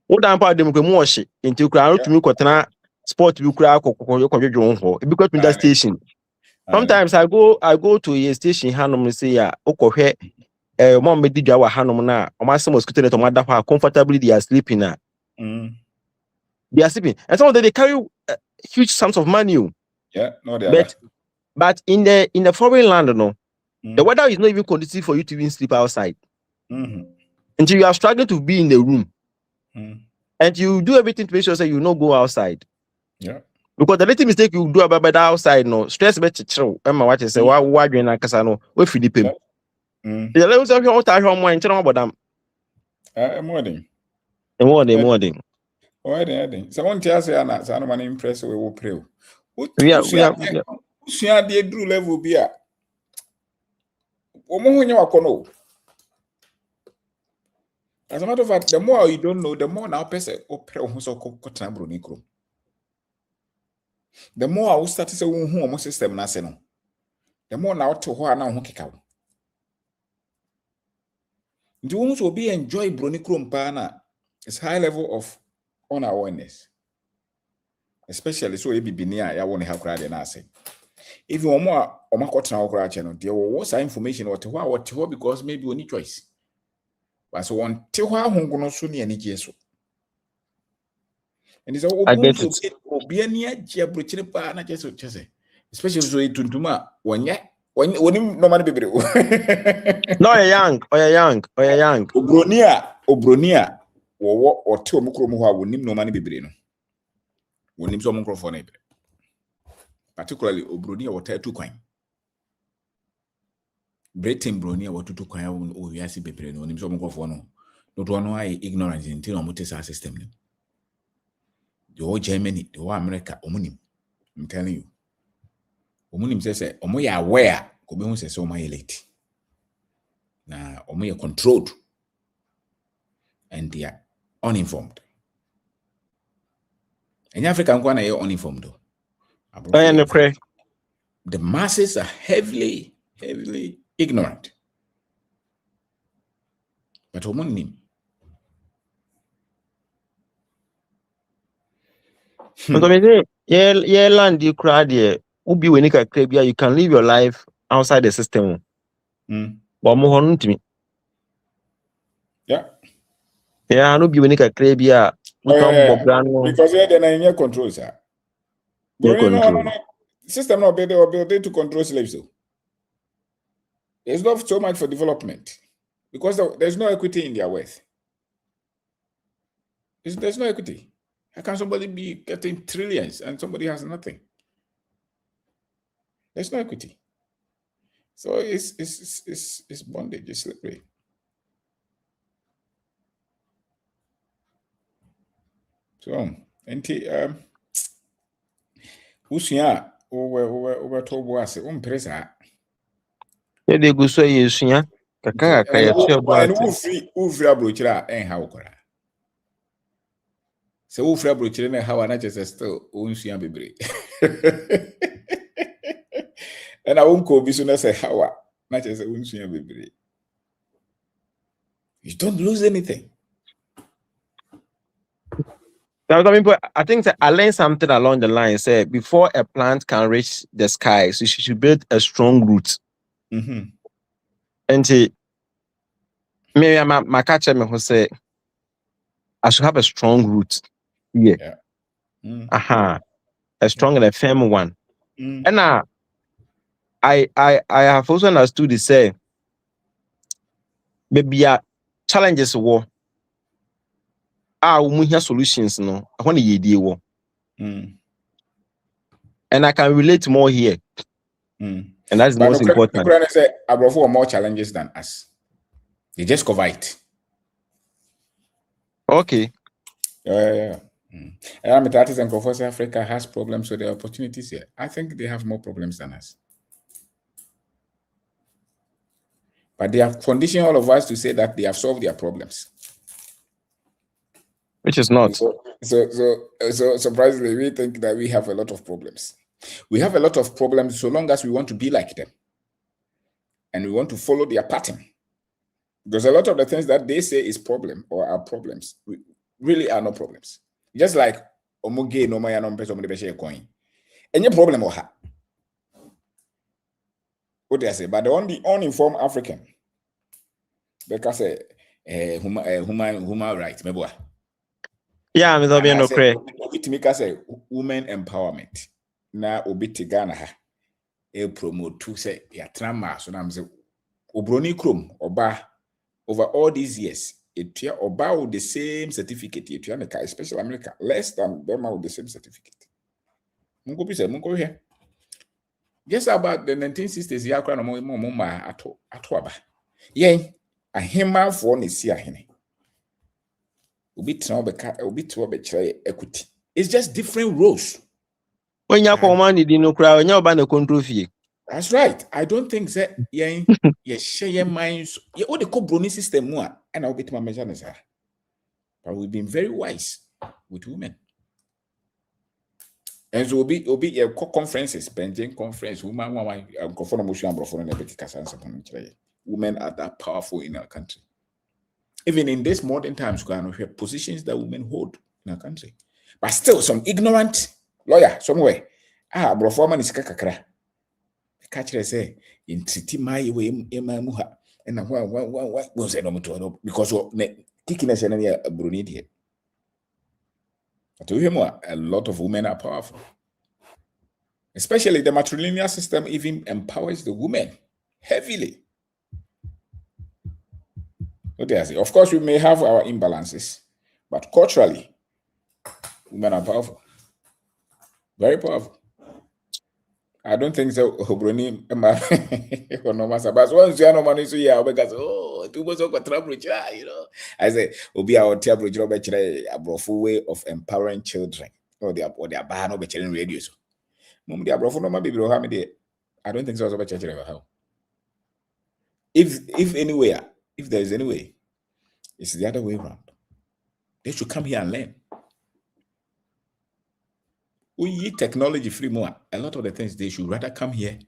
What I'm part of them wash it into crowd to me quotana sport you cry because in that station. Sometimes I go to a station hanum say ya okohwe mom me did our hanum na or my son mosquito to mother comfortably they are sleeping now. They are sleeping. And some of them they carry huge sums of money. Yeah, no they but in the foreign land no. The weather is not even conducive for you to even sleep outside. Until you are struggling to be in the room. And you do everything to make sure that you not go outside. Yeah. Because the little mistake you do about the outside, no stress better chill. Emma, what you say, why you na casano, we Philip him. The levels of your home wine, about them. Morning. Someone tells you, I'm not impressed with what pray. We are the Drew level beer. As a matter of fact, the more you don't know, the more now person the more I will start to say who system na no. The more now to who now who kika. Do you want to be enjoy bronicrom pana? It's high level of unawareness. Especially so you be near ya want to have crowd and say. If you more or my cotton crowd channel, there was information or to because maybe only choice. But so one till how home soon any yeso. And it's all I get it. especially so it tuntuma when normally be No, you're young. Obronia or two mukromu ha wonim no mani bebre no wonim so microphone e particularly obronia water two kwan Britain bronia water two kwan o wiase bebre no wonim so microphone no to no ai ignorance until no mutesa system no the whole Germany the whole America omunim I'm telling you omunim say omo ya aware ko be hu say so my late na omo ya controlled and they are uninformed. In Africa, I'm going to uninformed though. The masses are heavily ignorant. But we want him. Land you cry there. Ubi when you can live your life outside the system. Yeah. Yeah, no be when you can because then I control, sir. No, system not built to control slaves. So. There's not so much for development because there's no equity in their wealth. There's no equity. How can somebody be getting trillions and somebody has nothing? There's no equity. So it's bondage, it's slippery. So, usia over to was presa. Yeah, they go so usia. Kaka Ufri abrochira en how kora. So ufri abrochira na how na just still usia bebre. And I won't go bisu na say how na just usia bebre. You don't lose anything. I think that I learned something along the line. Say before a plant can reach the sky, so she should build a strong root. And maybe my catcher me who say I should have a strong root. Yeah. A strong and a firm one. And I have also understood to say maybe challenges war. We have solutions no. I want to idea war. And I can relate more here. And that's the most important. Say abroad more challenges than us. They just cover it. Okay. Yeah. And that is Professor Africa has problems with the opportunities here. I think they have more problems than us. But they have conditioned all of us to say that they have solved their problems. Which is not. So surprisingly, we think that we have a lot of problems. We have a lot of problems so long as we want to be like them. And we want to follow their pattern. Because a lot of the things that they say is problem or are problems really are no problems. Just like omoge no maya no person de share coin. Any problem or ha. What they say, but the uninformed African, because human rights, meboa. Yeah, I'm not being okay. It make us say women empowerment. Na obiti Ghana ha. Promote to say ya trama so na mse obroni krom oba over all these years it oba with the same certificate it America, especially America, less than them with the same certificate. Mungo here. Just about the 1960s, ya kwa no mo ato aba. Yen ahema for ne si ahene. Obi to be equity. It's just different roles. When you command it no crowd, when you ban a control fee. That's right. I don't think that share your minds. All the co-brony system more, and I'll get my measures. But we've been very wise with women. And so we'll be a conferences, Benjamin conference, women are that powerful in our country. Even in this modern times, we have positions that women hold in our country. But still, some ignorant lawyer somewhere. Broforman is kakakra. Catcher say in city my way muha and what was it because kicking us a brunidi. To him, a lot of women are powerful. Especially the matrilineal system even empowers the women heavily. Of course, we may have our imbalances, but culturally, women are powerful. Very powerful. I don't think so. Bruni, but once you are no money, so yeah, because too much of trouble, you know. I say, "Obi our trouble, job a brofu way of empowering children." Or they are bad over children radio. So, mum, they are brofu no baby how many. I don't think so. Over children how. If anywhere, if there is any way, it's the other way around. They should come here and learn. We technology free more. A lot of the things they should rather come here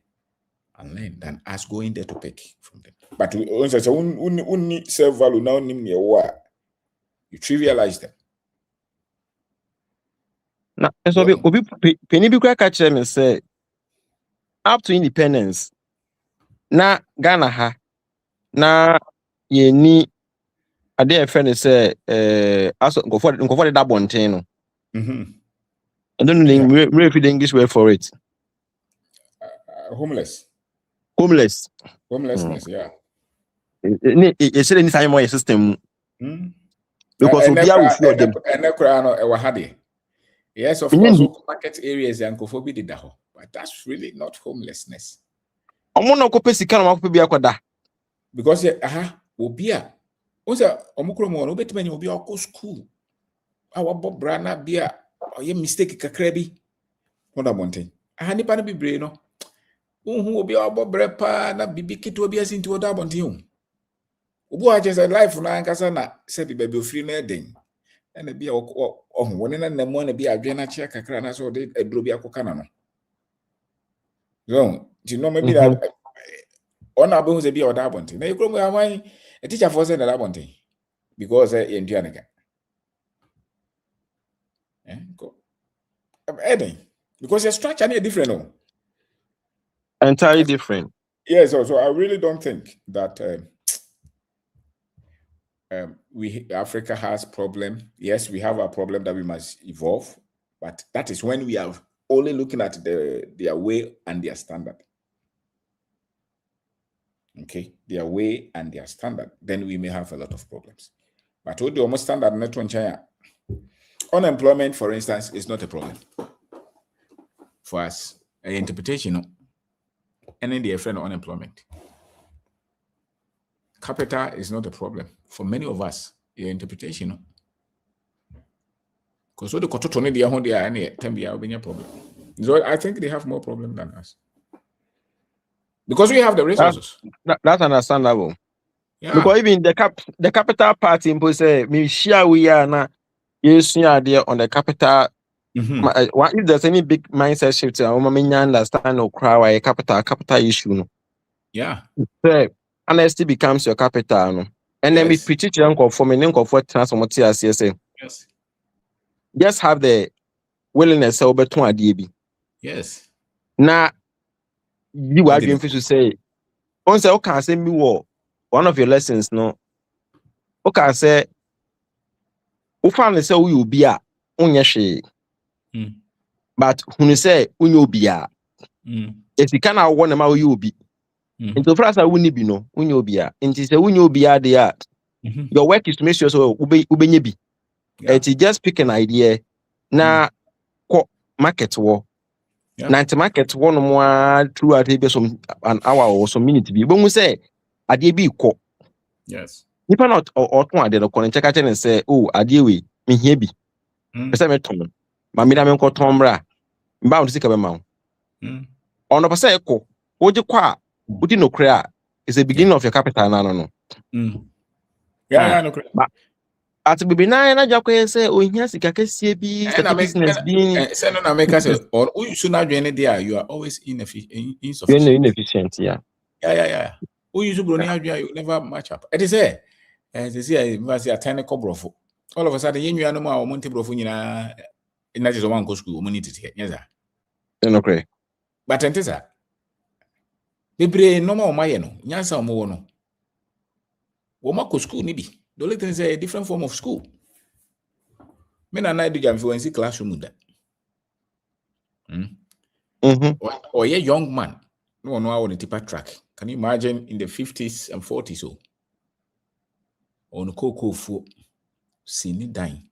and learn than us going there to pick from them. But we also say, "Unni self value now you trivialize them." Now, so obi penny bi kwa catch them and say, up to independence. Na Ghana ha na ye ni ade a friend say aso go for the that bonten no. I don't know if the English word for it. Homeless. Homelessness, yeah. It's any time more system. Because we are with them. Yes, of course, market areas and cophobia did that, but that's really not homelessness. Because obia also omukromo no betmani obi akọ school our bob brana bia oye mistake kakra what abonten nipa no bibre no obi abob brepa na bibi kito obi asinti oda abonten obu a just life na ankasa na se bi baby ofiri na eden na bia woni na namo na bia adwe na chia kakra na so de aduro bi akoka na no so ti no maybe on abu ze bia oda abonten na ikromo aman a teacher for say that one thing because in Tianaga. Because your structure is different. No? Entirely different. Yes, so I really don't think that Africa has problem. Yes, we have a problem that we must evolve, but that is when we are only looking at their way and their standard. Okay, their way and their standard, then we may have a lot of problems. But with the almost standard net in China, unemployment, for instance, is not a problem for us. An interpretation, and in the friend of unemployment. Capital is not a problem for many of us. Your interpretation, because the cotton they are on there and can be a problem. So I think they have more problem than us. Because we have the resources. That's understandable. Yeah. Because even the capital party say, me share we are now. Yes, you are there on the capital. If there's any big mindset shift, I understand or cry a capital issue. No. Yeah. So, honesty becomes your capital. No. And then we preach it uncle for me, uncle for transformative CSA. Yes. Just have the willingness over to a DB. Yes. Now, you are going to say, once I can say me one of your lessons, no. Okay, say, who found say you be a unyashe. But when you say unyo be a, if you cannot want them, you be. Into France, I wouldn't be no unyo be a. Into say unyo be a they are. Your work is to make sure so ube be. It's just pick an idea. Na market war. Yeah. 90 market one more throughout some an hour or some minute be. When we say adie bi ko. Yes. Nipa not or to ade no ko check and say, oh, adie we me here bi. Pese me tom. Ma me na me ko tom bra. Mba on sika be ma. Ono pese ko. Oje kwa udi no kra is the beginning of your capital no. Yeah, no kra. At bibi na jakwe say ohia sika kesie bi start business bi say no na make say or you should not join there you are always insufficient. You're inefficient, yeah. Yeah. Who you should you never match up. It is here. As you see, I say a tiny cobrofo. All of a sudden, you know more Monte Brofuna in that is one go school, money to take. Yes, sir. Okay. But Antessa, the brain no more Mayano, Yansa Mono. Womako school, maybe. The only thing is a different form of school. Me na na educate influence classroom that. Or a young man, no one on a tipper track. Can you imagine in the 50s and 40s? Oh, on a cocoa food, seen dying,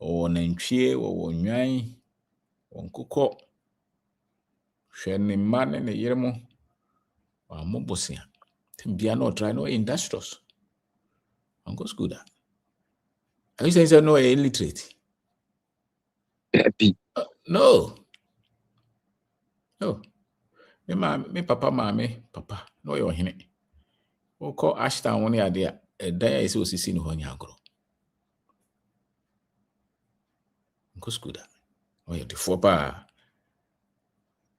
or on a chair, or on yai, on cocoa, sharing man and a yermo, or mobosia. Be not try no industrials. And go school that. Are you saying no illiterate? No. No. Me papa, mammy, papa, no, you're in it. We'll call Ashtown one idea. A day is also seen when you grow. Go school that. Oh, yeah, the fopa.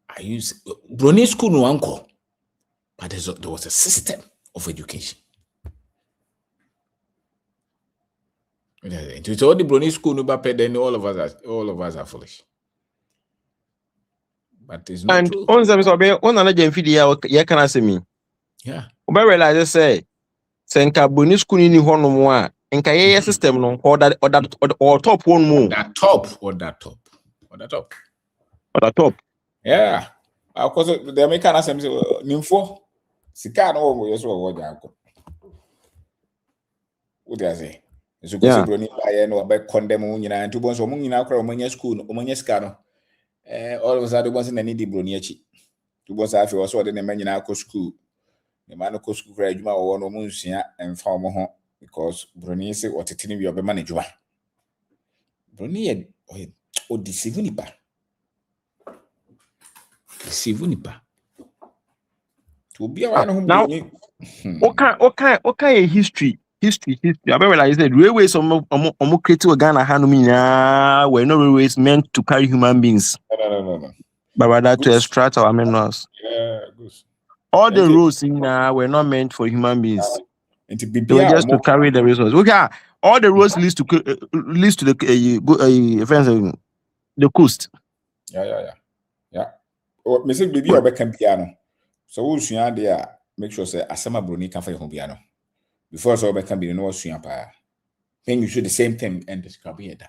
I use Brony school no uncle, but there was a system of education. It's all the Brony school no bad, then all of us are foolish. But it's not true. On some on another video, you can ask me. Yeah. But realize say nka Brony school ni ho no mo a nka ye system no or top one more. That top. Yeah. Of course, the American has nympho. Sika no wo yeso wo janko. What do I say? So go say Brony buy no be condemn nyina ntu bon so mo nyina akra mo nya school no mo nya sika no. All of a sudden bon say na need Brony achi. Tu bon say afi wo so de na nyina akọ school. The man ko school kra adwuma wo no mo nsua emfa mo ho because Brony say otetini bi obema na adwuma. Brony e o deceive nipa. Deceive nipa. To be aware no now okay history. I realize that railways created Ghana Hanumina were no railways meant to carry human beings. No. But rather to extract our minerals. Yeah, good. All the roads in were not meant for human beings. They were just to carry the resources. Okay, all the roads leads to the coast. Yeah. Oh, me say baby obeka piano. So we sua there make sure say asema Brony can find piano. Before so obeka bi no sua pa. Then you should the same thing and describe it.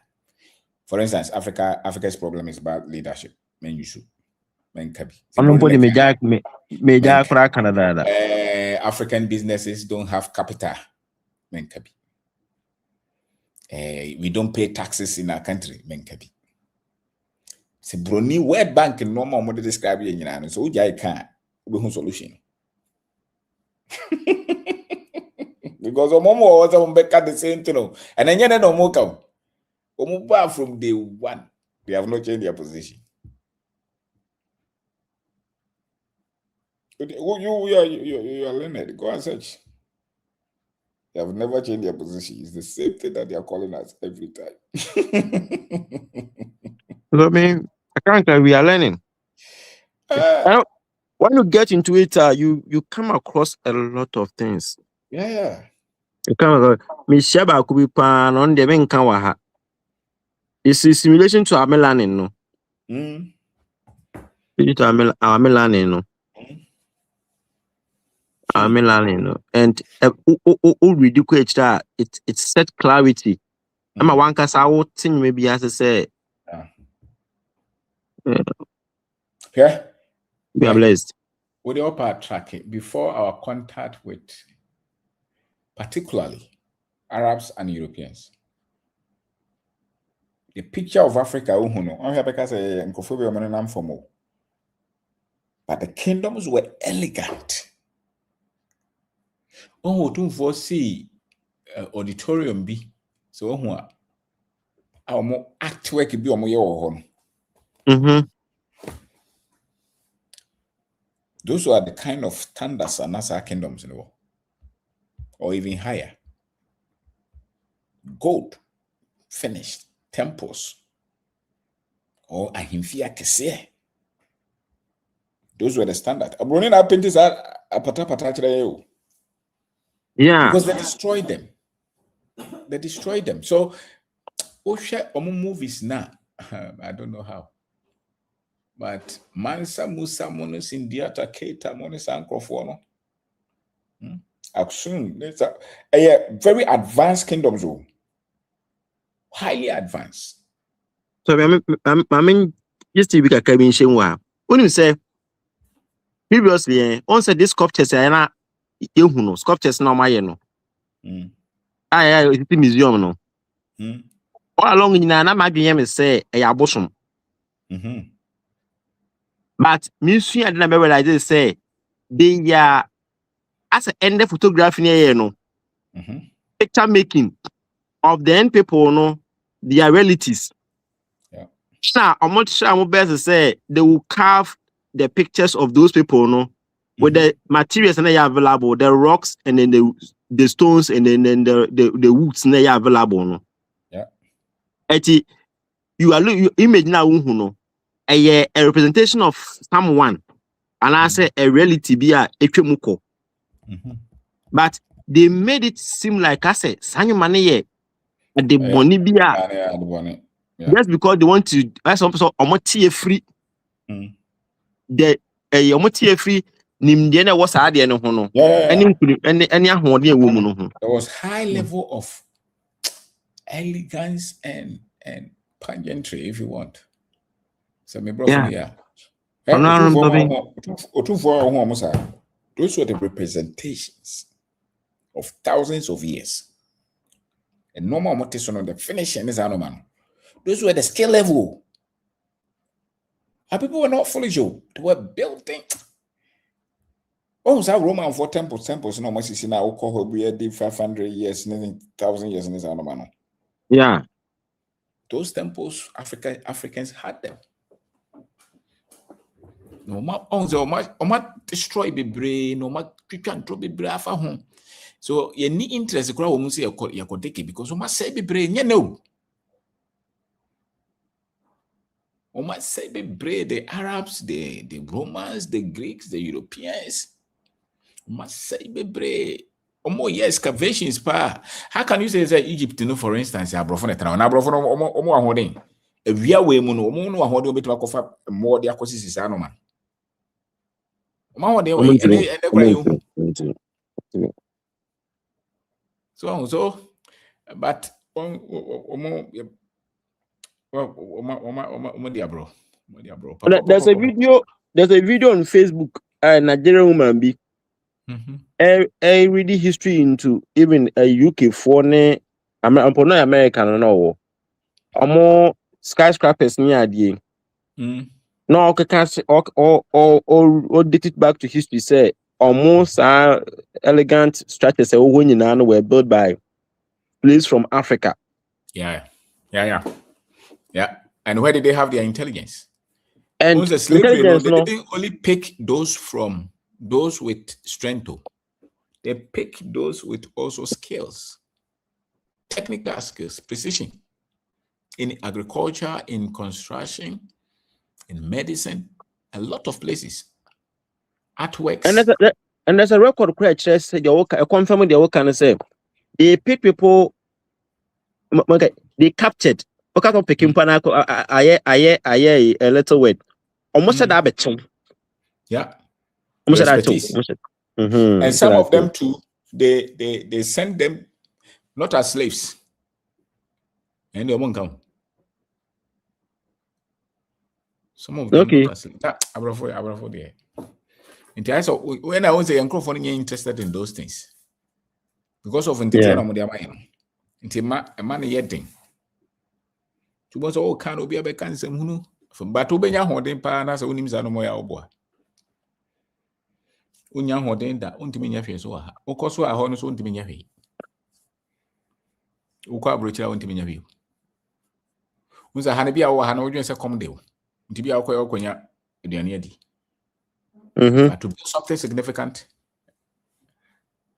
For instance, Africa's problem is about leadership. Men you should. Men kabi. African businesses don't have capital. Men kabi. We don't pay taxes in our country. Men kabi. Se Brony World Bank normal mo describe ye nyina so ujai kan obe solution. Because omomo was on back at the same thing. And then no more come. Omo from day one. They have not changed their position. You are learned. Go and search. They have never changed their position. It's the same thing that they are calling us every time. I mean, I can't tell we are learning. When you get into it, you come across a lot of things. Yeah. You come across Michelle could be pan on the main kawaha. It's a simulation to our melanin, no. Our melanin, no. Our melanin, no. And ridiculous that it set clarity. I'm a one cast out thing maybe as I say. Yeah. We are blessed. With the upper track before our contact with particularly Arabs and Europeans. The picture of Africa, but the kingdoms were elegant. Oh, don't foresee auditorium be so our act work be on your Those are the kind of standards and that's our kingdoms in the world, or even higher. Gold, finished temples, or ahimfia kese. Those were the standard. Abronin paintings are yeah, because they destroyed them. So, movies now. I don't know how. But Mansa Musa Monus India Taketa Monis Ancrofono. Soon, a very advanced kingdoms. highly advanced. So I mean just to be a cabin shenwa. When you say previously, on said this sculptures are not sculptures no my no. I it's the museum no. All along in an amagam say a abosom. But museum I didn't realize they say they are as an end photography near no. Picture making of the end people no their relatives. Now, I'm not sure I'm best to say they will carve the pictures of those people, no, with the materials and they are available, the rocks and then the stones and then the woods and they are available, no. Yeah. Eti, you image now, no, a representation of someone, and I say a reality be a echemuko. But they made it seem like I say, Sanyo money, the money be a. Just because they want to, that's also free. The free. Nimdiana was hard and hono. Any woman. There was high level of elegance and pageantry, if you want. So me brother, yeah. Those were the representations of thousands of years. And normal motivation on the finishing is man. Those were the skill level. And people were not foolish, they were building. Oh, so Roman for temples, no much is now call her 500 years, 1,000 years in this animal. Yeah. Those temples, Africans had them. No matter destroy the brain, no matter control the brain for home. So you need interest to grow say you could take it because you must say the brain, you know. You must say the brain, the Arabs, the Romans, the Greeks, the Europeans. You must say the brain. Yes, excavations pa. How can you say that Egypt, you know, for instance, you have broken it now. Now, broken holding. If we are way mono, holding a bit of more the acquisitions is man. So, but there's a video on Facebook, Nigerian woman be reading history into even a UK for American no more skyscrapers near the no or date it back to history say almost elegant structures were built by slaves from Africa. Yeah. And where did they have their intelligence? And once the slavery, they didn't only pick those from those with strength. They pick those with also skills, technical skills, precision in agriculture, in construction, in medicine, a lot of places. Artworks. And there's a record quite says confirming the work and say they pick people. They captured. Okay, picking pana. I a little word. Almost said that. Yeah. Almost said that. And some of them too, they send them not as slaves. And they won't come. Some of them not as slaves. Abrafo there. When I was a young crowd, interested in those things because of entertainment. A man yetting. To was all kind of be a vacancy, but to be a holding partners, unim zanomoya oboa. Unya holding that untimia face or Okoso a honest untimia. Uka brocha untimia view. Was a hanabia or hanojan a comdale. To be our koya, the anedi. But to build something significant,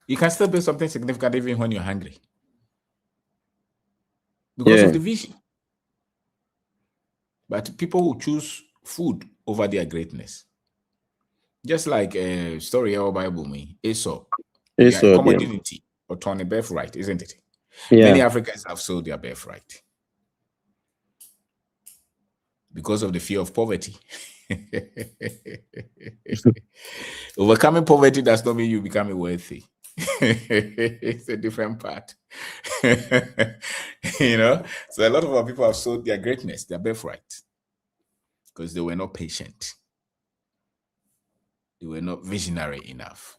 you can still build something significant even when you're hungry. Because of the vision. But people who choose food over their greatness. Just like a story of Bible me, Esau, commodity or turn a birthright, isn't it? Yeah. Many Africans have sold their birthright because of the fear of poverty. Overcoming poverty does not mean you become wealthy. It's a different part. You know, so a lot of our people have sold their greatness, their birthright, because they were not patient. They were not visionary enough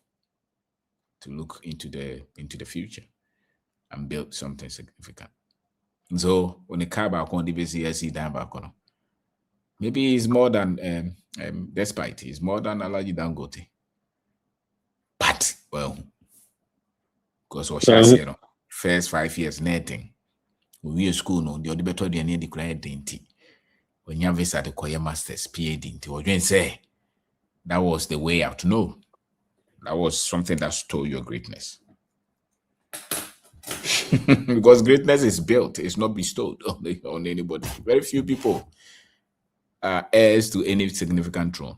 to look into the future and build something significant. So when the car back on the BCSC down back on, maybe it's more than despite it's more than Alaji Dangote. But well, because what I say, first 5 years netting, we school no, the other better than the declared dainty. When you visit the choir masters, PhD, or you say that was the way out. No, that was something that stole your greatness. Because greatness is built, it's not bestowed on anybody. Very few people are heirs to any significant throne.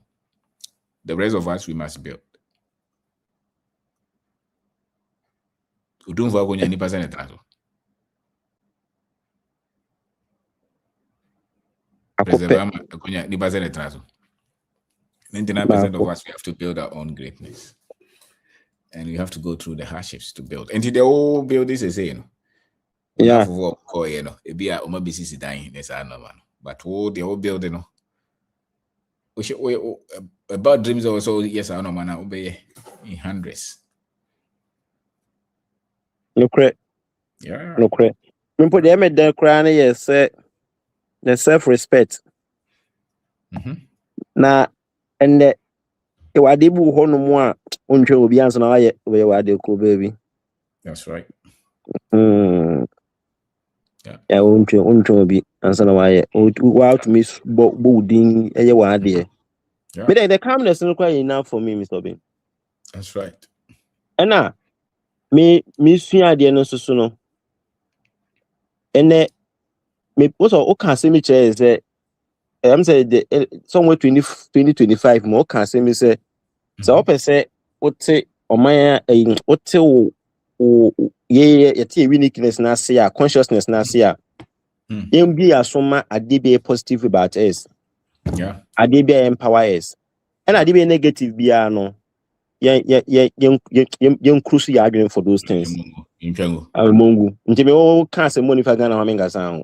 The rest of us, we must build. Udun va any percent trazo. Preserve any percent trazo. 99% of us, we have to build our own greatness. And we have to go through the hardships to build. And the whole build this is saying, yeah, it be a business dying, but the whole building, about dreams also, yes, I know, man, obey in hundreds. No credit. Yeah. No credit. We put them at the crown, yes, the self-respect. Now, and the Wadibu Honumwa, until we answer now, where Wadiko, baby. That's right. Yeah, until be answer why out miss boarding a wadi. But the calmness is quite enough for me, Mr. Bin. That's right. And now, me idea no so. And me also can say me chair is I'm saying somewhere 2025 more can say me say so say what say on my what say yeah uniqueness na see consciousness na see be asoma be positive about us. Yeah. Be empower us. And be negative be no. Crucial argument for those things. Mungu. Ntime o can say money for Ghana Wamenga sound.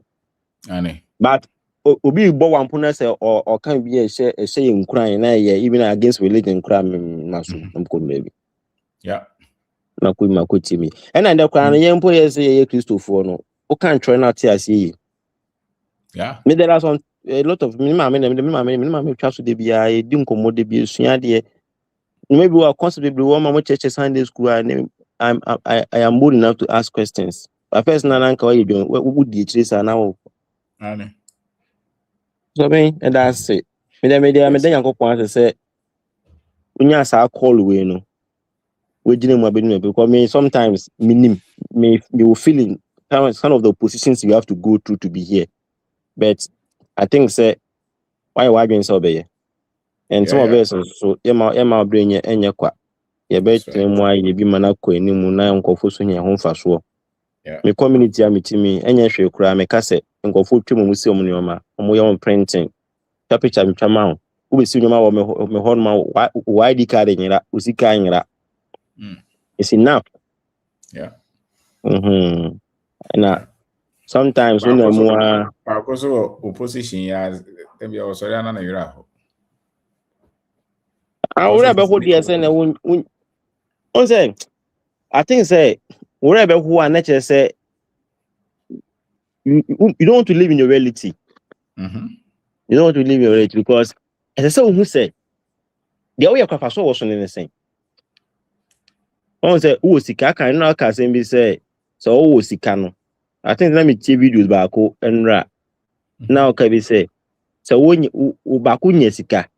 But obi bo one puna say or can be a share in crime na even against religion crime masu maybe. Yeah. Makuti me. And the crown yempo say Christopher no. O can try not to see. Yeah. Me there are some a lot of minimum trust de be I didn't commode be suya de. Maybe we are constantly one more church Sunday school and I am bold enough to ask questions. A person what would the chase now? So and that's it. Me then yanko point say when you say call we no. We didn't want to because me sometimes me will feeling some of the positions you have to go through to be here. But I think say why doing so be and some of us so Emma bring your enya kwa. You bet why you be manako any muna nkofo so nya ho faso. Me community a metimi enya hwe kura me kase nkofo twemu musi omu nyoma omu yom printing. Picture mtama wo be si nyoma wo me hon ma why di card nyira usika nyira. It's enough. Yeah. And sometimes when I'm more opposition as maybe also na yura. I would have hold the when say I think say wherever who are nature say you don't want to live in your reality. You don't want to live in your reality because as I say who say the way your so was on the same. One say who sika can now can say so who sika no. I think let me see videos back and now can be say so when you back sika.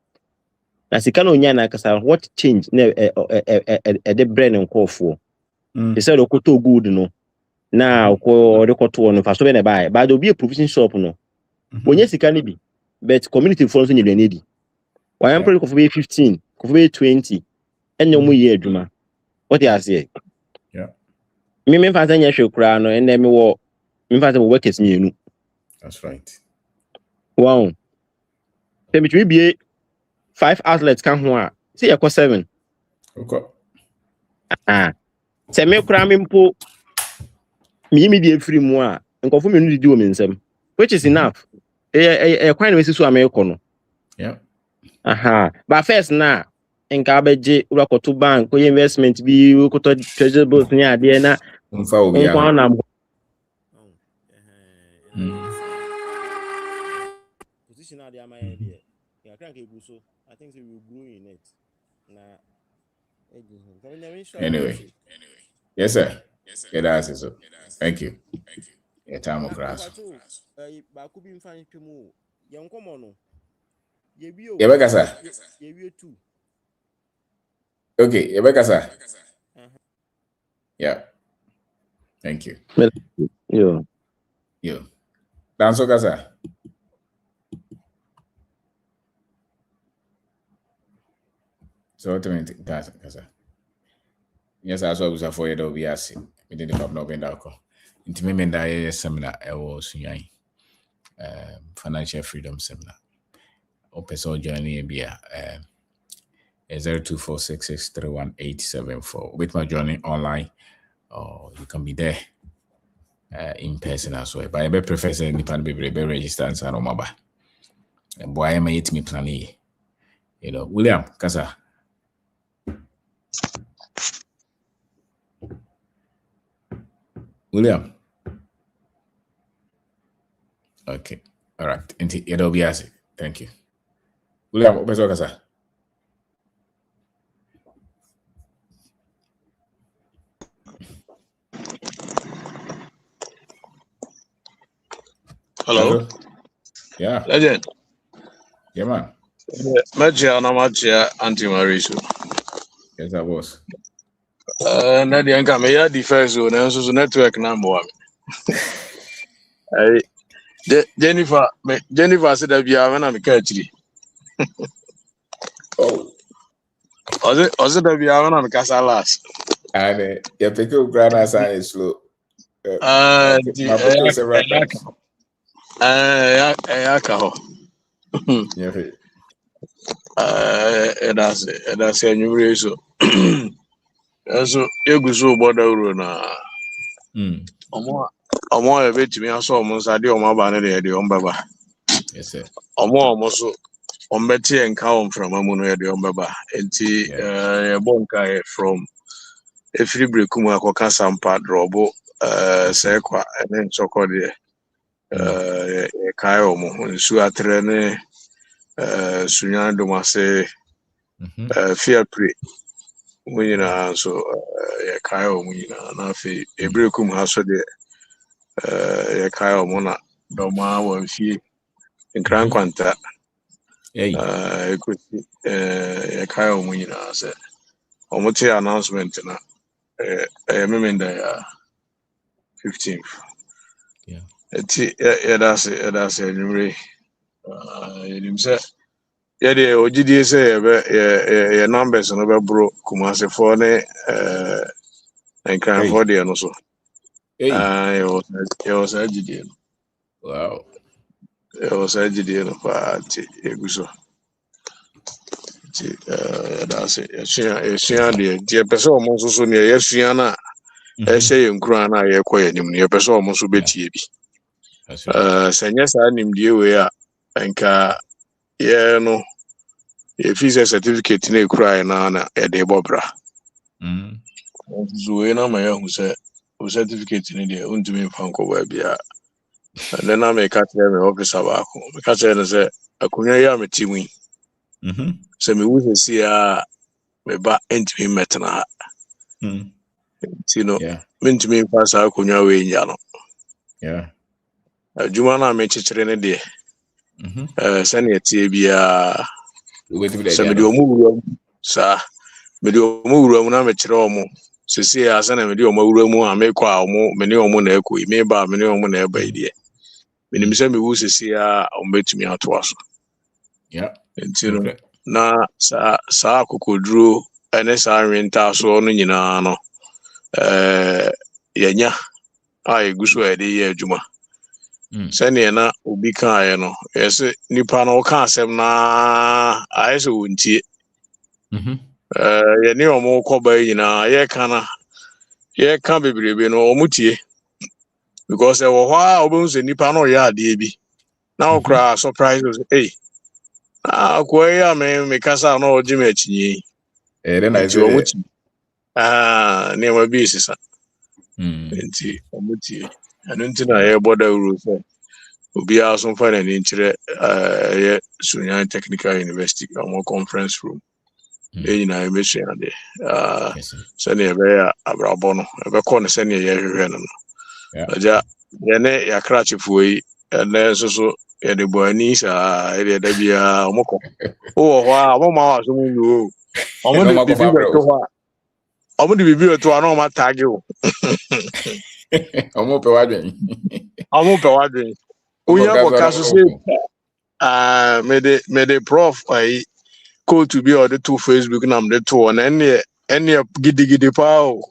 Na sika no nya na kasa what change na the brain nko for. They said okoto good no. Na ko rekoto no fa so be na buy. But there be a provision shop no. When you sika ni bi but community funds ni need. Why am pretty for 15, for 20 and no more year adwuma. What you say? Yeah. Me fa sanya hwe kura no and me wo me fa say workers mienu. That's right. Wow. Tem be 5 outlets can ho a. Say you 7. Okay. Se me kura me mpo me dey free mu a nkofo me no didi wo me nsam, which is enough. Kwan na mesiso ameko no. Yeah. Aha. But first na nka beje urakoto bank ko investment bi ukoto treasury bills ni ade na Mfa obi nkwa a. na position ade am here there. Ya crank egu so. I think we will grow in it. Na Anyway. Yes, sir. Yeah, that's it. So. Thank you. Yeah, time of grass. Ba ku bi mfa ntwemu. Ye nkomo no. Ye bi o. Ye beka sir. Ye wi tu. Okay, ye beka sir. Yeah. Thank you. Yo. Danso kasa. So ultimately, kasa. Yes, I saw was a 4 year old BS. We didn't have no bendako. Intimate a seminar was financial freedom seminar. Open soul journey be 0246631874 with my journey online, or you can be there in person as well. But I be prefer say nipa be register and sign on my ba. And boy, I am yet me planning. You know, William Kasa. William. Okay. All right. It'll be easy. Thank you. William, what's your Kasa? Hello. Yeah. Legend. Yeah, man. Magia na magia anti-marisu. Yes, I was. Na di anka me ya defense o na so network na mo am. Jennifer said that bia na me ka chiri. Oh. Oze that bia na me ka salas. And you pick up grammar science slow. Ya ka ho. Yeah. That's a so. So eguso obodo uru na. Omo e betimi aso omo nsade omo aba ne de ombaba. Yes sir. Omo so ombeti enka on from amuno e de ombaba. Enti bonka from efiri brekum akoka sampa drobo sekwa ene nsoko de kai omo nsu atre ne sunya domase fear pre munyina so kai omo nyina na fe ebrekum ha so de kai omo na doma wanfie nkran kwanta ekuti kai omo nyina se omo te announcement na memenda ya 15th. Yeah. That's anyway. You say yeah, the OGD say your numbers no be bro Kumasi for ne and can for the no so. It was OGD. Wow. It was OGD no party eguso. That's it. Share the person almost so near yes na say nkura na ye koye nim ne person almost so betie bi. Senya sa nimdie we a enka ye no ye visa certificate na ekura na e de bobra so we na ma ya hu se o certificate ni de untumi mfa nko ba bia and na me ka tell me officer ba ko me ka tell se akunya ya me timu se me wu se ya me ba entimi metna no me ntumi mfa sa akunya we nya no juma na me chechire ne de se na tie bia se me de omu sa me de omu wura na me kire omu sisi ya se na me de omu wura mu a me kwa omu me ne omu na ekoi me ba me ne omu na eba ide me nim se me wu sisi ya omu betumi ato aso ntino na sa kokoduro ene sa renta so no nyina no yanya a eguso e de ye adwuma se ne na obi kan ye no yese nipa no kan asem na ayese wontie ye ne omo koba nyina ye kana Yeah, can't be brave, no, mutie. Because there were almost a nipano ya DB. Now cry surprises. Hey, Quaya me casa no Jimmy. Then I It's your said, muti. Near my business. hmm. Enti omuti. And until I hear border rules. Obi also find an interest. Sunya Technical University, our conference room. In I mission there. Send a very abrabono. A corner send a year. Ja, yɛne yɛakrakyefo ɛnɛ nso so yɛde bɔani saa ɛdeɛ da biara ɔmokɔ wowɔ hɔ a ɔmoma wɔ asom nwu o ɔmode biribi bɛto hɔ a ɔmode biribi bɛto hɔ a na ɔmatage o Ɔmopɛ w'adwen wonya bɔka so sɛ mede prof ayi kootu bi a ɔde to Facebook na mede to hɔ na ɛneɛ gidigidi paa o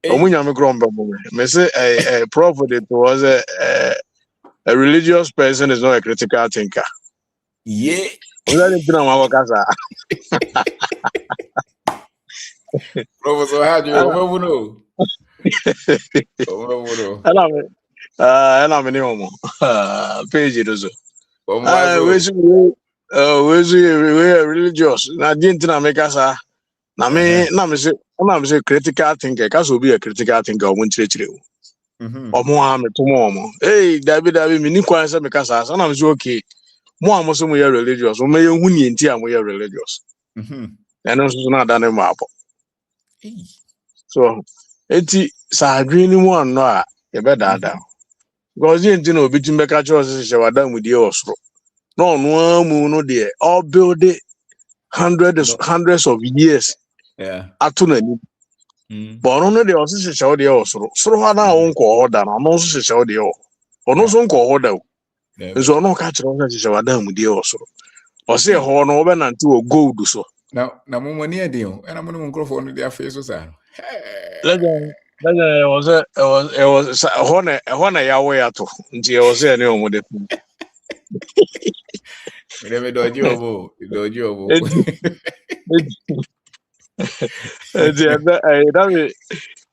Omunyame Grombe. Me say a prophet it was a religious person is not a critical thinker. Yeah. Professor, how do you know? And I'm in page it also. Where's religious? I didn't make us. Na me say critical thinker. Cause will be a critical thinker. Omo am to mo. Hey, David, me ni kwan say me kasa. So na me say okay. Mo am so mo ye religious. Mo me hu ni enti am ye religious. And so na da ne map. So, enti sa adwin ni mu anno a ye be da. Because the enti na obi timbe ka cho se se wada mu die osoro. No no amu no de all build it hundreds of years. Yeah. Atunani. But no de also se show de osoro. Soro ha na won ko order na no so se show de o. Ono so ko order. Nso no ka kire se show da mu de osoro. O se ho no be nante o gold so. Na mo mani ade o. E na mo no microphone no de afa so sa. Legend was hona ya we ato. Nti e was ene o mo de. Me doji obo.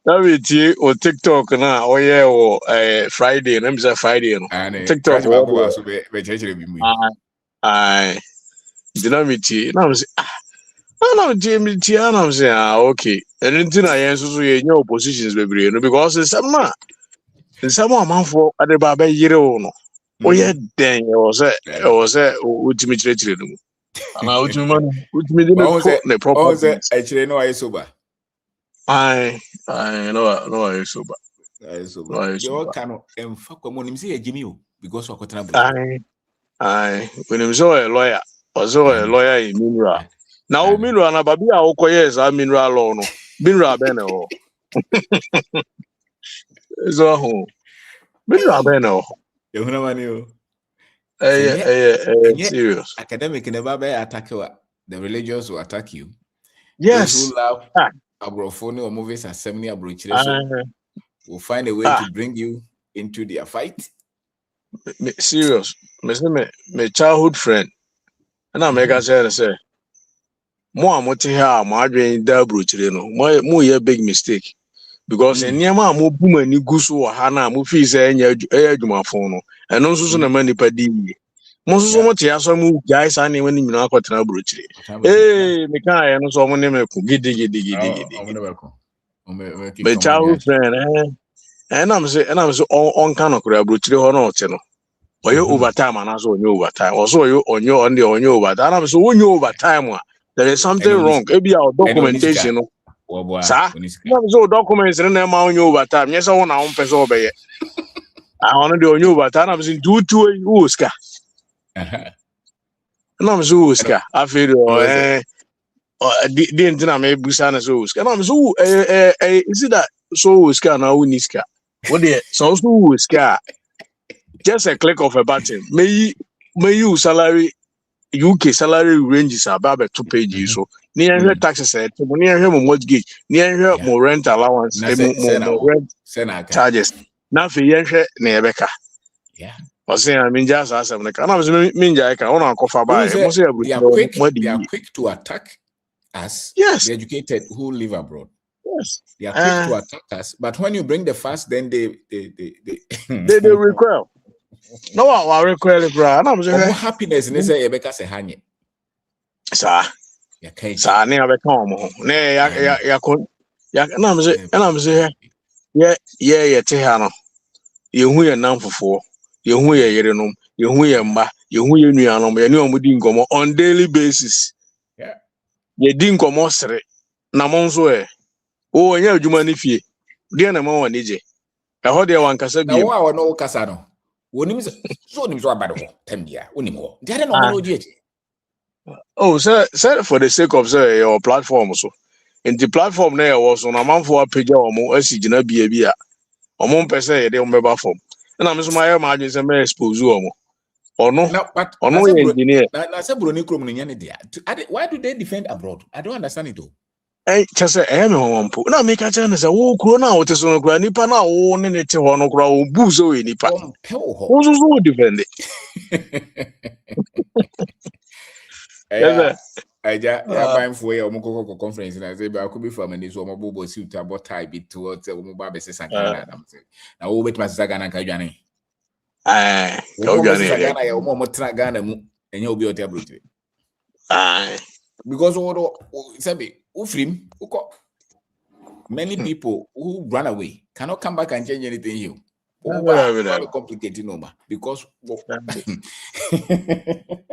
That o TikTok na oye o Friday na misa Friday no TikTok wa so be chechere bi mu ai dinamiti na misa na miti na misa okay and ntina yen so ye nya oppositions bebre no because some amanfo ade ba ba yire wo no oye den e was ultimate chire no ana ultimate ne proper I chire no ayi soba I no I soba. You cannot fuck when him say Jimmy because of Kotana. When him so a lawyer, also a lawyer in Minra. Now Minra na babi a okoye sa Minra law no. Minra bene o. So ho. Minra bene o. You know mani o. Serious. Academic never be attack you. The religious will attack you. Yes. Those who love Abrofoni or movies and seminar abrochire will find a way to bring you into their fight. Serious. My childhood friend. And I make say, more motive here, my dream da abrochire no. More a big mistake. Because in Yama mo boom and gusu or hana mo fees juma phone. And also na many padi. Most so much ya some guys and when you know what na abrochire. Hey, me can no so mo name gidi. My childhood friend, and I'm saying on kind of abrochire or not, you know. Or you overtime and also you overtime. Also you on your overtime. I'm so when you overtime, there is something wrong. Maybe our documentation. Sir, so documents in them on you overtime. Yes, I want our own person obey. I want to do on you overtime. I'm saying do to a Uska. And I'm so Uska. I feel didn't I make Busana so Uska. And I'm so is it that so Uska now Uniska? What the so Uska? Just a click of a button. May you salary UK salary ranges are about 2 pages. So near taxes near him mortgage, near her more rent allowance, more rent charges. Now for Nebeka. Yeah. I say I mean just as I'm like I was Minja I want to cover by they are quick to attack us, yes, the educated who live abroad. They are quick to attack us, but when you bring the fast, then they they recoil. No, I recoil the ground. I'm saying happiness. They say Rebecca say hanye. Sir, sir, ne abeka ne ya na I'm saying yeah te ha no. Yehu ye namfofo, yehu ye yerenom, yehu ye mba, yehu ye nuanom, ye ne omudi nkomo on daily basis. Yeah. Ye di nkomo sere. Na mo nso o nya adwuma ne fie. De na ma woni je. E ho de wan kasa biem. Na wo no kasa no. Wonim so abade ho tambia, wonim ho. De ade no mo no di eje. Oh, sir, for the sake of your platform so. In the platform na was on amanfo apagya omo asigina bia omo mpese ye de ombeba form. Na me so my imagine say me expose omo. Ono engineer. Na say broni krom no nya ne dia. Why do they defend abroad? I don't understand it though. Just say me ho mpo. Na make a chance say wo kuro na wo te so no kura nipa na wo ne te ho no kura wo bu so we nipa. Wo so defend it. Yeah, mindful way of conference, and I say, I could be from any so mobile suit about tie bit towards a mobile basis. Now, we'll bet my Sagana Kajani. Aye, Ghana, and you'll be a table. Aye, because many people who run away cannot come back and change anything here. Very complicated number because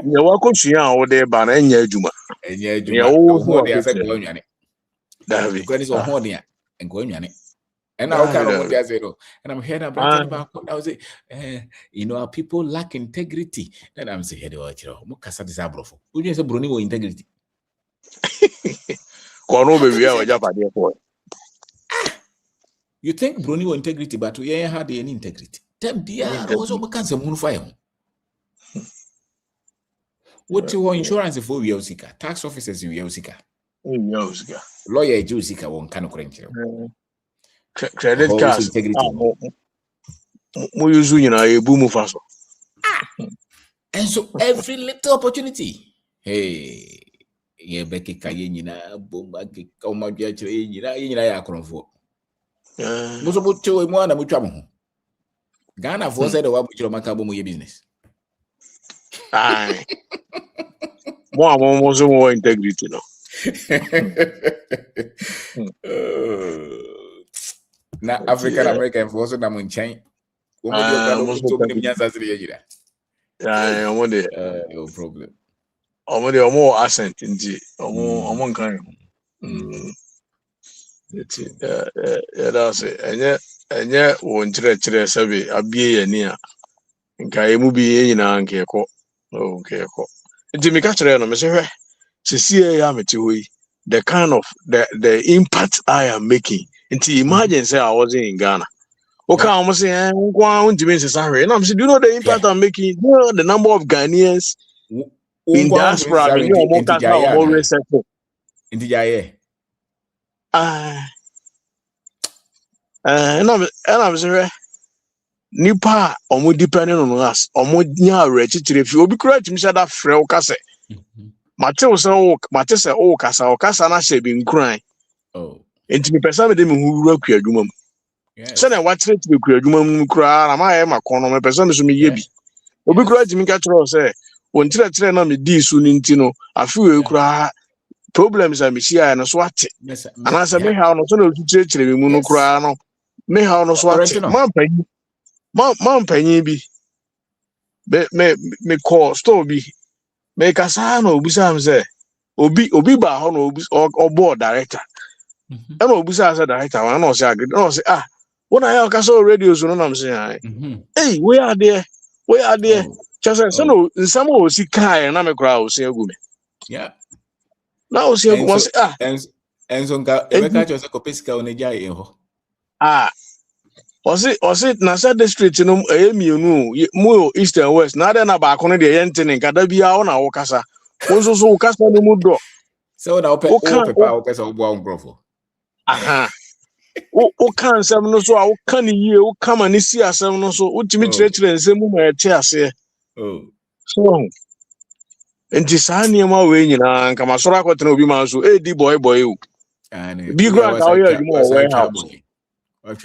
yeah, what could she out there, but any juma? And yeah, I said, go on, because it's horny and going on it. And I kind of say, and I'm hearing about I was saying, our people lack integrity. And I'm saying, Mukasa disabrofo. Would you say Bruni integrity? You think Bruni integrity, but we ain't had any integrity. Also cancer moon fire. What you want insurance for Yosika? Tax officers in Yosika. Lawyer Josika won't kind of credit cards. We use a boom faso. And so every little opportunity. Hey, yeah, Becky Kayina, Bomba, Koma Jachin, most of what you want to trouble. Ghana for said, what your macabo business. Aye. More integrity, no. Now, African American for also in chain. No problem. More accent in the kind. That's it. And yet, won't chere sabi abie ya nka emu bi nyina nke ko okay ko nti me ka chere no me se hwe ya meti hoyi the kind of the impact I am making nti imagine say I was in Ghana okay I'm saying kwa ntimi se sahwe na me say do you know the impact I'm making? You know the number of Ghanaians in diaspora me no mo kasa o mo research nti jaye I'm saying nipa omo depending on us omo nya rechichire fi obi kura timi shada frɛ wo kase Mateo se o kasa na hye bi nkran enti me pesa me de me huru akua adwuma mu se na wa kire timi akua adwuma mu kura na ma ye makono me pesa me so me ye bi obi kura timi ka kire o se o ntire na me di su ni nti no afi we kura problems am shia na so ate ana se me ha no so na otutire me mu no kura no me ha no so ate man panyin bi me call store bi me kasa na obisa am say obi ba ho no board director e na obisa say director wan na say agree na say when I kasa radio so no na am say hey we are there just say no nsam o si kai na me kra o si agu me na o si agu mo say enzo nka ebeka cho say kopesika oneja e ho Osi na sa district no mienu mu east and west na dey na ba kono de yentene kada bia o na wo kasa wonso so wo kasa no mu do so na ope o pesa obo a ngrofo o kan sem no so a wo kan yie o kama ni si asem no so utimi kirekire nsem mu ma ete ase so enti sa niam a we nyina nka masoro akotena obi ma so di boy o And Big Grant, oh yeah, you more warehouse. Oh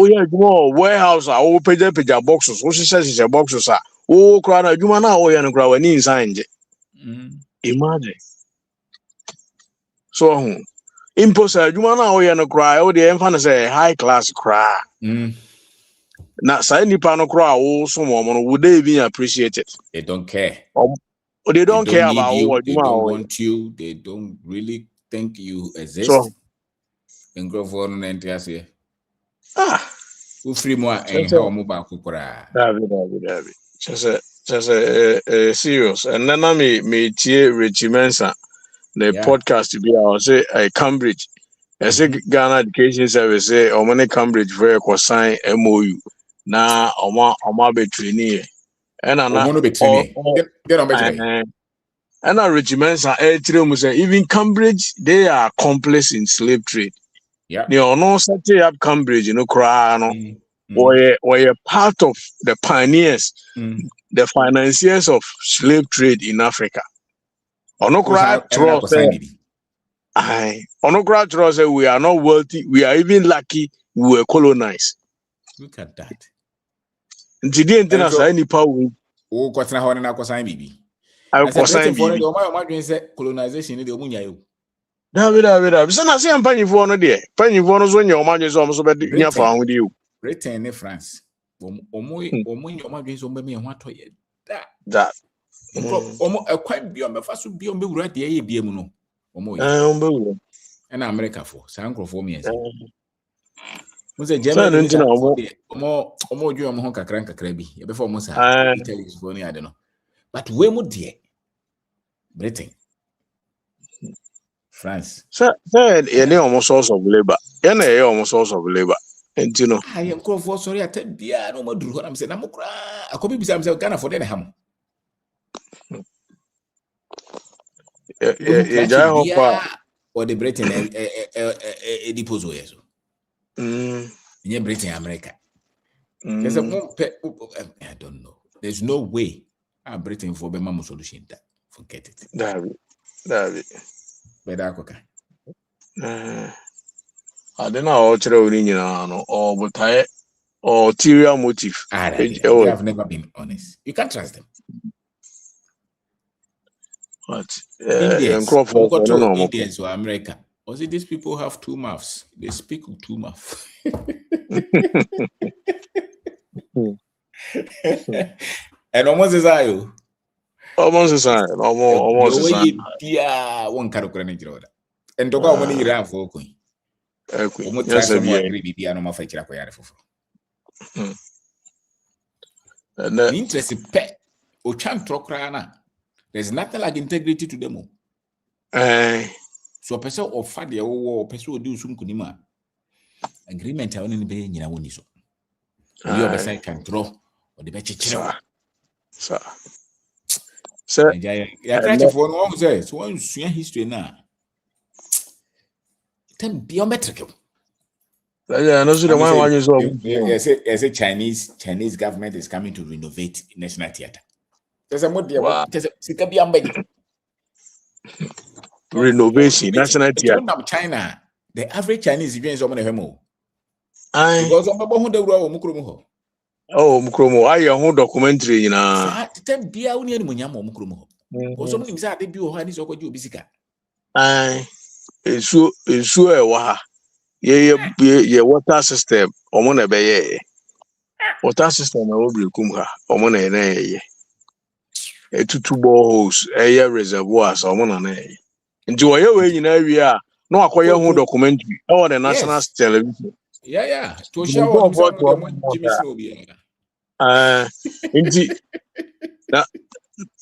yeah, you more warehouse. Oh, page boxes. What she says is a boxes. Oh, crowd, you man, oh yeah, no crowd, any inside. Imagine. So, imposter, you man, oh yeah, no cry. Oh, the infant say high class cry. Now, say ni pano cry. Oh, someone would they even appreciate it? They don't care. They don't care need about you. what They don't want you. They don't really think you exist. So, and go for an entry. Who free more and how mobile kukura. David. Just a serious. And then I me Richie Mensa, the podcast to be I say Cambridge. I say Ghana Education Service say or many Cambridge for a sign MOU. Na oma be trainee. And and our regiments are even Cambridge, they are accomplice in slave trade. Yeah. They are not setting up Cambridge, you know, or a part of the pioneers, the financiers of slave trade in Africa. Onokra trust we are not wealthy, we are even lucky we were colonized. Look at that. Oh, what's now on a sign, baby? I was saying, colonization in the Munya. David. So, I say, I'm paying for no day. Paying for no when your man is almost about near found with you. Britain in France. Omo your man is on me and what to that. Quite beyond the first be on the right the ABM. Omo, and America for Sanko for me. Was a German more you am honka cranka crabby before Mosa Italy is funny, I don't know. But where would dear Britain? France. Sir, any almost source of labor. Any almost source of labor. And you know, I am called for sorry, I tell you, no more do what I'm saying. I'm a copy beside Ghana for the ham. Or the Britain a deposit. In Britain, America. There's a more I don't know. There's no way I'm Britain for Bema solution that. Forget it. David. Better cook. I don't know how or but I or ulterior motive. They have never been honest. You can't trust them. What? Indians or America. Or see, these people have two mouths. They speak with two mouths. And almost as I. Almost as I. Almost as I. Yeah, one card of and to go when you ran for Queen. Yes, the interest pet or champ trocrana. There's nothing like integrity to them. So a person of Fadia or person do some kunima agreement. I only be in Yawuniso. You have a side can draw or the betcha. Sir, I try for one says one history now. Biometric. As a Chinese government is coming to renovate National Theatre. There's a more renovation, National Theatre. China, the average Chinese is doing so many hemo. Because I'm about who Mukrumo. Oh, Mukrumo, I own documentary in a Bia Union Munyamo Mukrumo. Or something that they do Hanis or you Bisica. It's sure waha. Yeah, water system. Omona be water system. I will be kumha. Omona ne. Two boreholes. Reservoirs. Omona ne. Into a way in area. No acquire who documentary. Or the national television. Yeah. To show Indeed.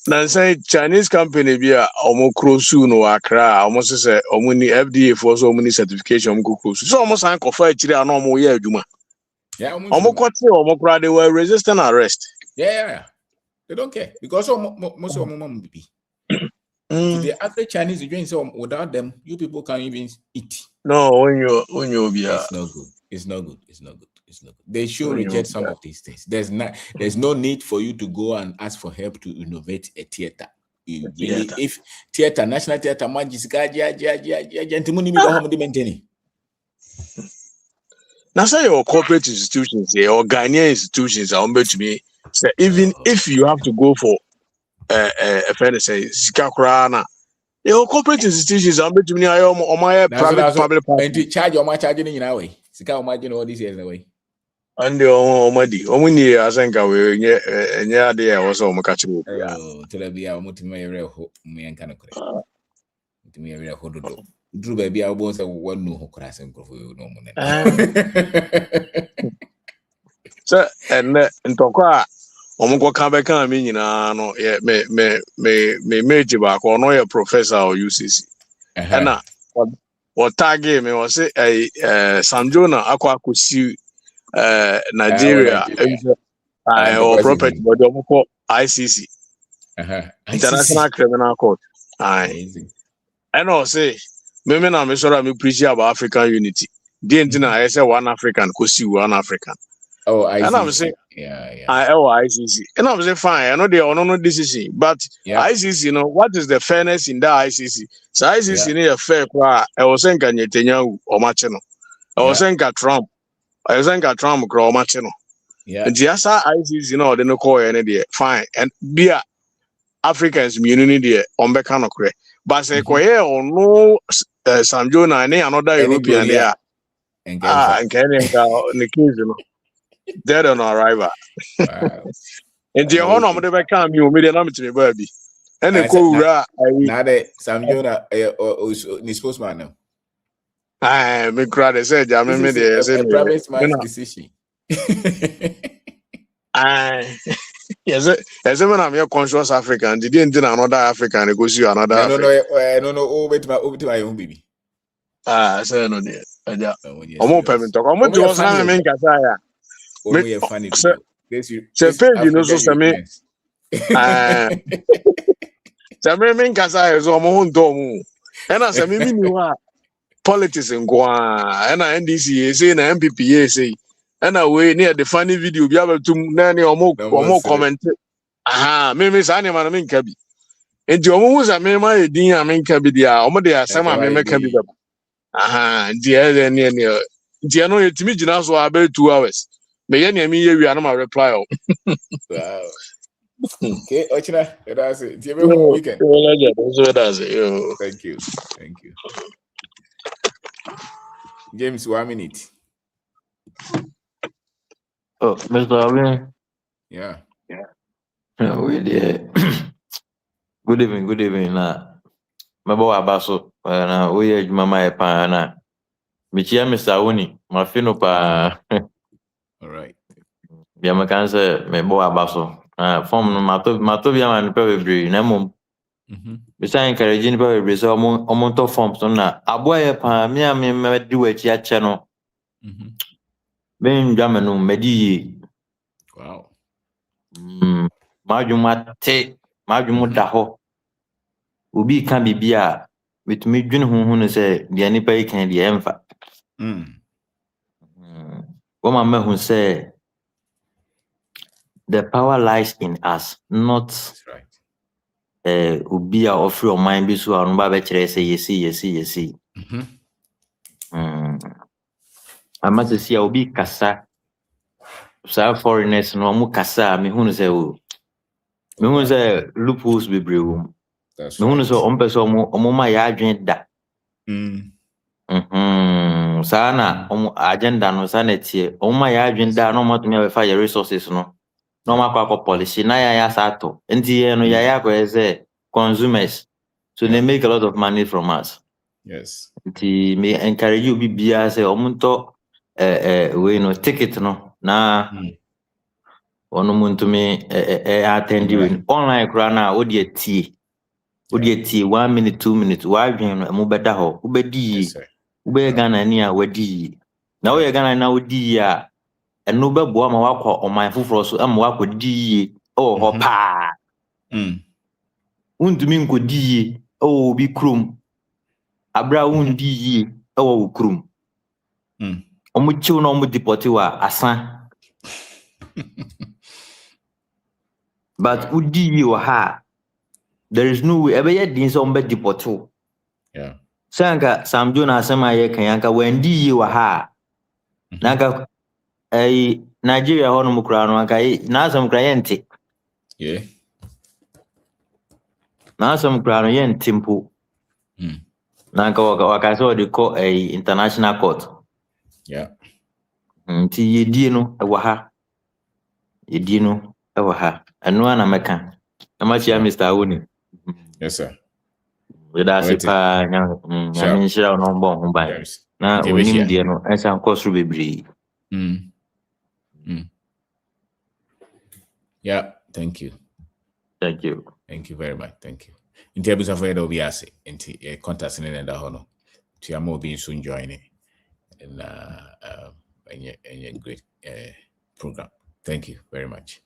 Now say Chinese company be almost close no Accra, almost say omuni FDA for so many certification close. So almost an offer actually an omo year juma. Yeah, almost they were resisting arrest. Yeah. They don't care because most of them be. The average Chinese doing so without them, you people can't even eat. No, when you be It's not good. They should reject some of these things. There's no need for you to go and ask for help to innovate a theater. you really, if theater, national theater, magis, gentlemen, home maintain. Now say your corporate institutions here or Ghanaian institutions are to me. So even if you have to go for a friend say Sikakura, your corporate institutions are to me. I am on my private public party. Charge your much charging in our way. Sika imagine all these years away. And the Omadi, Omini, I think I will. Yeah, there was all my catching. Oh, tell me, I'm to me a real me and kind of correct. To me a real hodo. Drew baby, I won't say one no class and go for you no more. So, and Toka, Omoko Kabeka, meaning, no, yeah, me major back or no, professor or UCC. And what tag game was it a Samjona Aqua could see Nigeria or property, but Omoko ICC, International Criminal Court. And I'll say, maybe I'm sure me preach about African unity. The Indian, I say one African, could see one African. Oh, ICC. And I'm saying, ICC. And I'm saying, fine, I know they are no decision, but ICC, you know, what is the fairness in that ICC? So ICC need a fair cry. I was saying, can you tell you or Machino? I was saying, Trump. I was saying, Trump, grow Machino. Yeah. And just ICC, you know, they no call any day. Fine. And be Africans, community, on Becano Cray. But say, or no, Samjona, and another European there. And Kenya, the kids, you know. Dead on arrival. Wow. And the honor of the become you made an to me, baby. And the cool now that Samjona is postman now. I me crowd said, I mean, a private man's decision. Yes, as when I'm your conscious African, didn't another African, it goes you another. No, over to my own baby. So no, dear. I'm more permanent. I'm going to also make a fire. Me a funny video. You know, so some me. Some kasa is almost done. And as a me politics in Guan, and NDC say na MPP say, and away near the funny video be able to nanny or more comment. Aha, me say man I mean kabi. And you almost a me my din I mean kabi dia. Omo dia sama me kabi. Aha, dia near. Dia no it me jina so about 2 hours. Me we are not reply. Wow. Okay, Ochina, that's it. Do you have a weekend? Thank you. James, 1 minute. Oh, Mr. Alvin. Yeah. We did. Good evening. My boy Abaso. We are Mama Pana. Michia Mr. Oni. My fino pa. All right. Bia makanse me bo abaso. Form no mato bia man pe bebre na mom. Bisa encourage ni pe bebre so omo to form so na aboye pa me di wachi ache no. Ben dwame no medi. Wow. Madwuma da ho. Obi kan bibia metumi dwene honhon no se de nipa yi kan de emfa. Woman who say the power lies in us, not that's right. Ubi or free or mind be so on Baba say yes. I must see Ubi Kasa. So foreigners no mu kasa me who say me who say loopholes be brew. Me who so on person omoma ya adwen da. Sana agenda no sana tie omma ya adwenda no motumi abefa your resources no makwa policy na ya sato nti no ya eze consumers so they make a lot of money from us. Yes. Nti me encourage you bibia say omunto we no ticket no na onu muntumi attend you online kra na odi tie 1 minute 2 minutes wa adwen no mu beda ho ubedi ube Ghana ni a wadi na we Ghana na wadi a eno bebo ma wakọ oman foforo so am wakọ di ho pa undumi nkodi bi krum abra undi yi wo krum omu chiw na omu deport wa asa but udi yi wa ha there is no way ebe ye din so mbe deporto. Yeah. Sanka Sam Jones asema ye kan yanka wendi yi wa ha. Nanka Nigeria hono mukura no anka na asem kura yente. Yeah. Na asem kura no yente mpo. Nanka waka so de call international court. Yeah. Nti yedie no e wa ha. Yedie no e wa ha. Anu ana meka. Amachi Mr. Awuni. Yes sir. Weda sepa nya nshira no mbo ho ban. Na onim die no ensan kosru bebri. Yeah, thank you. Thank you. Thank you very much. Thank you. In terms of where we are, in contact in the hono, to your being soon joining in a great program. Thank you very much.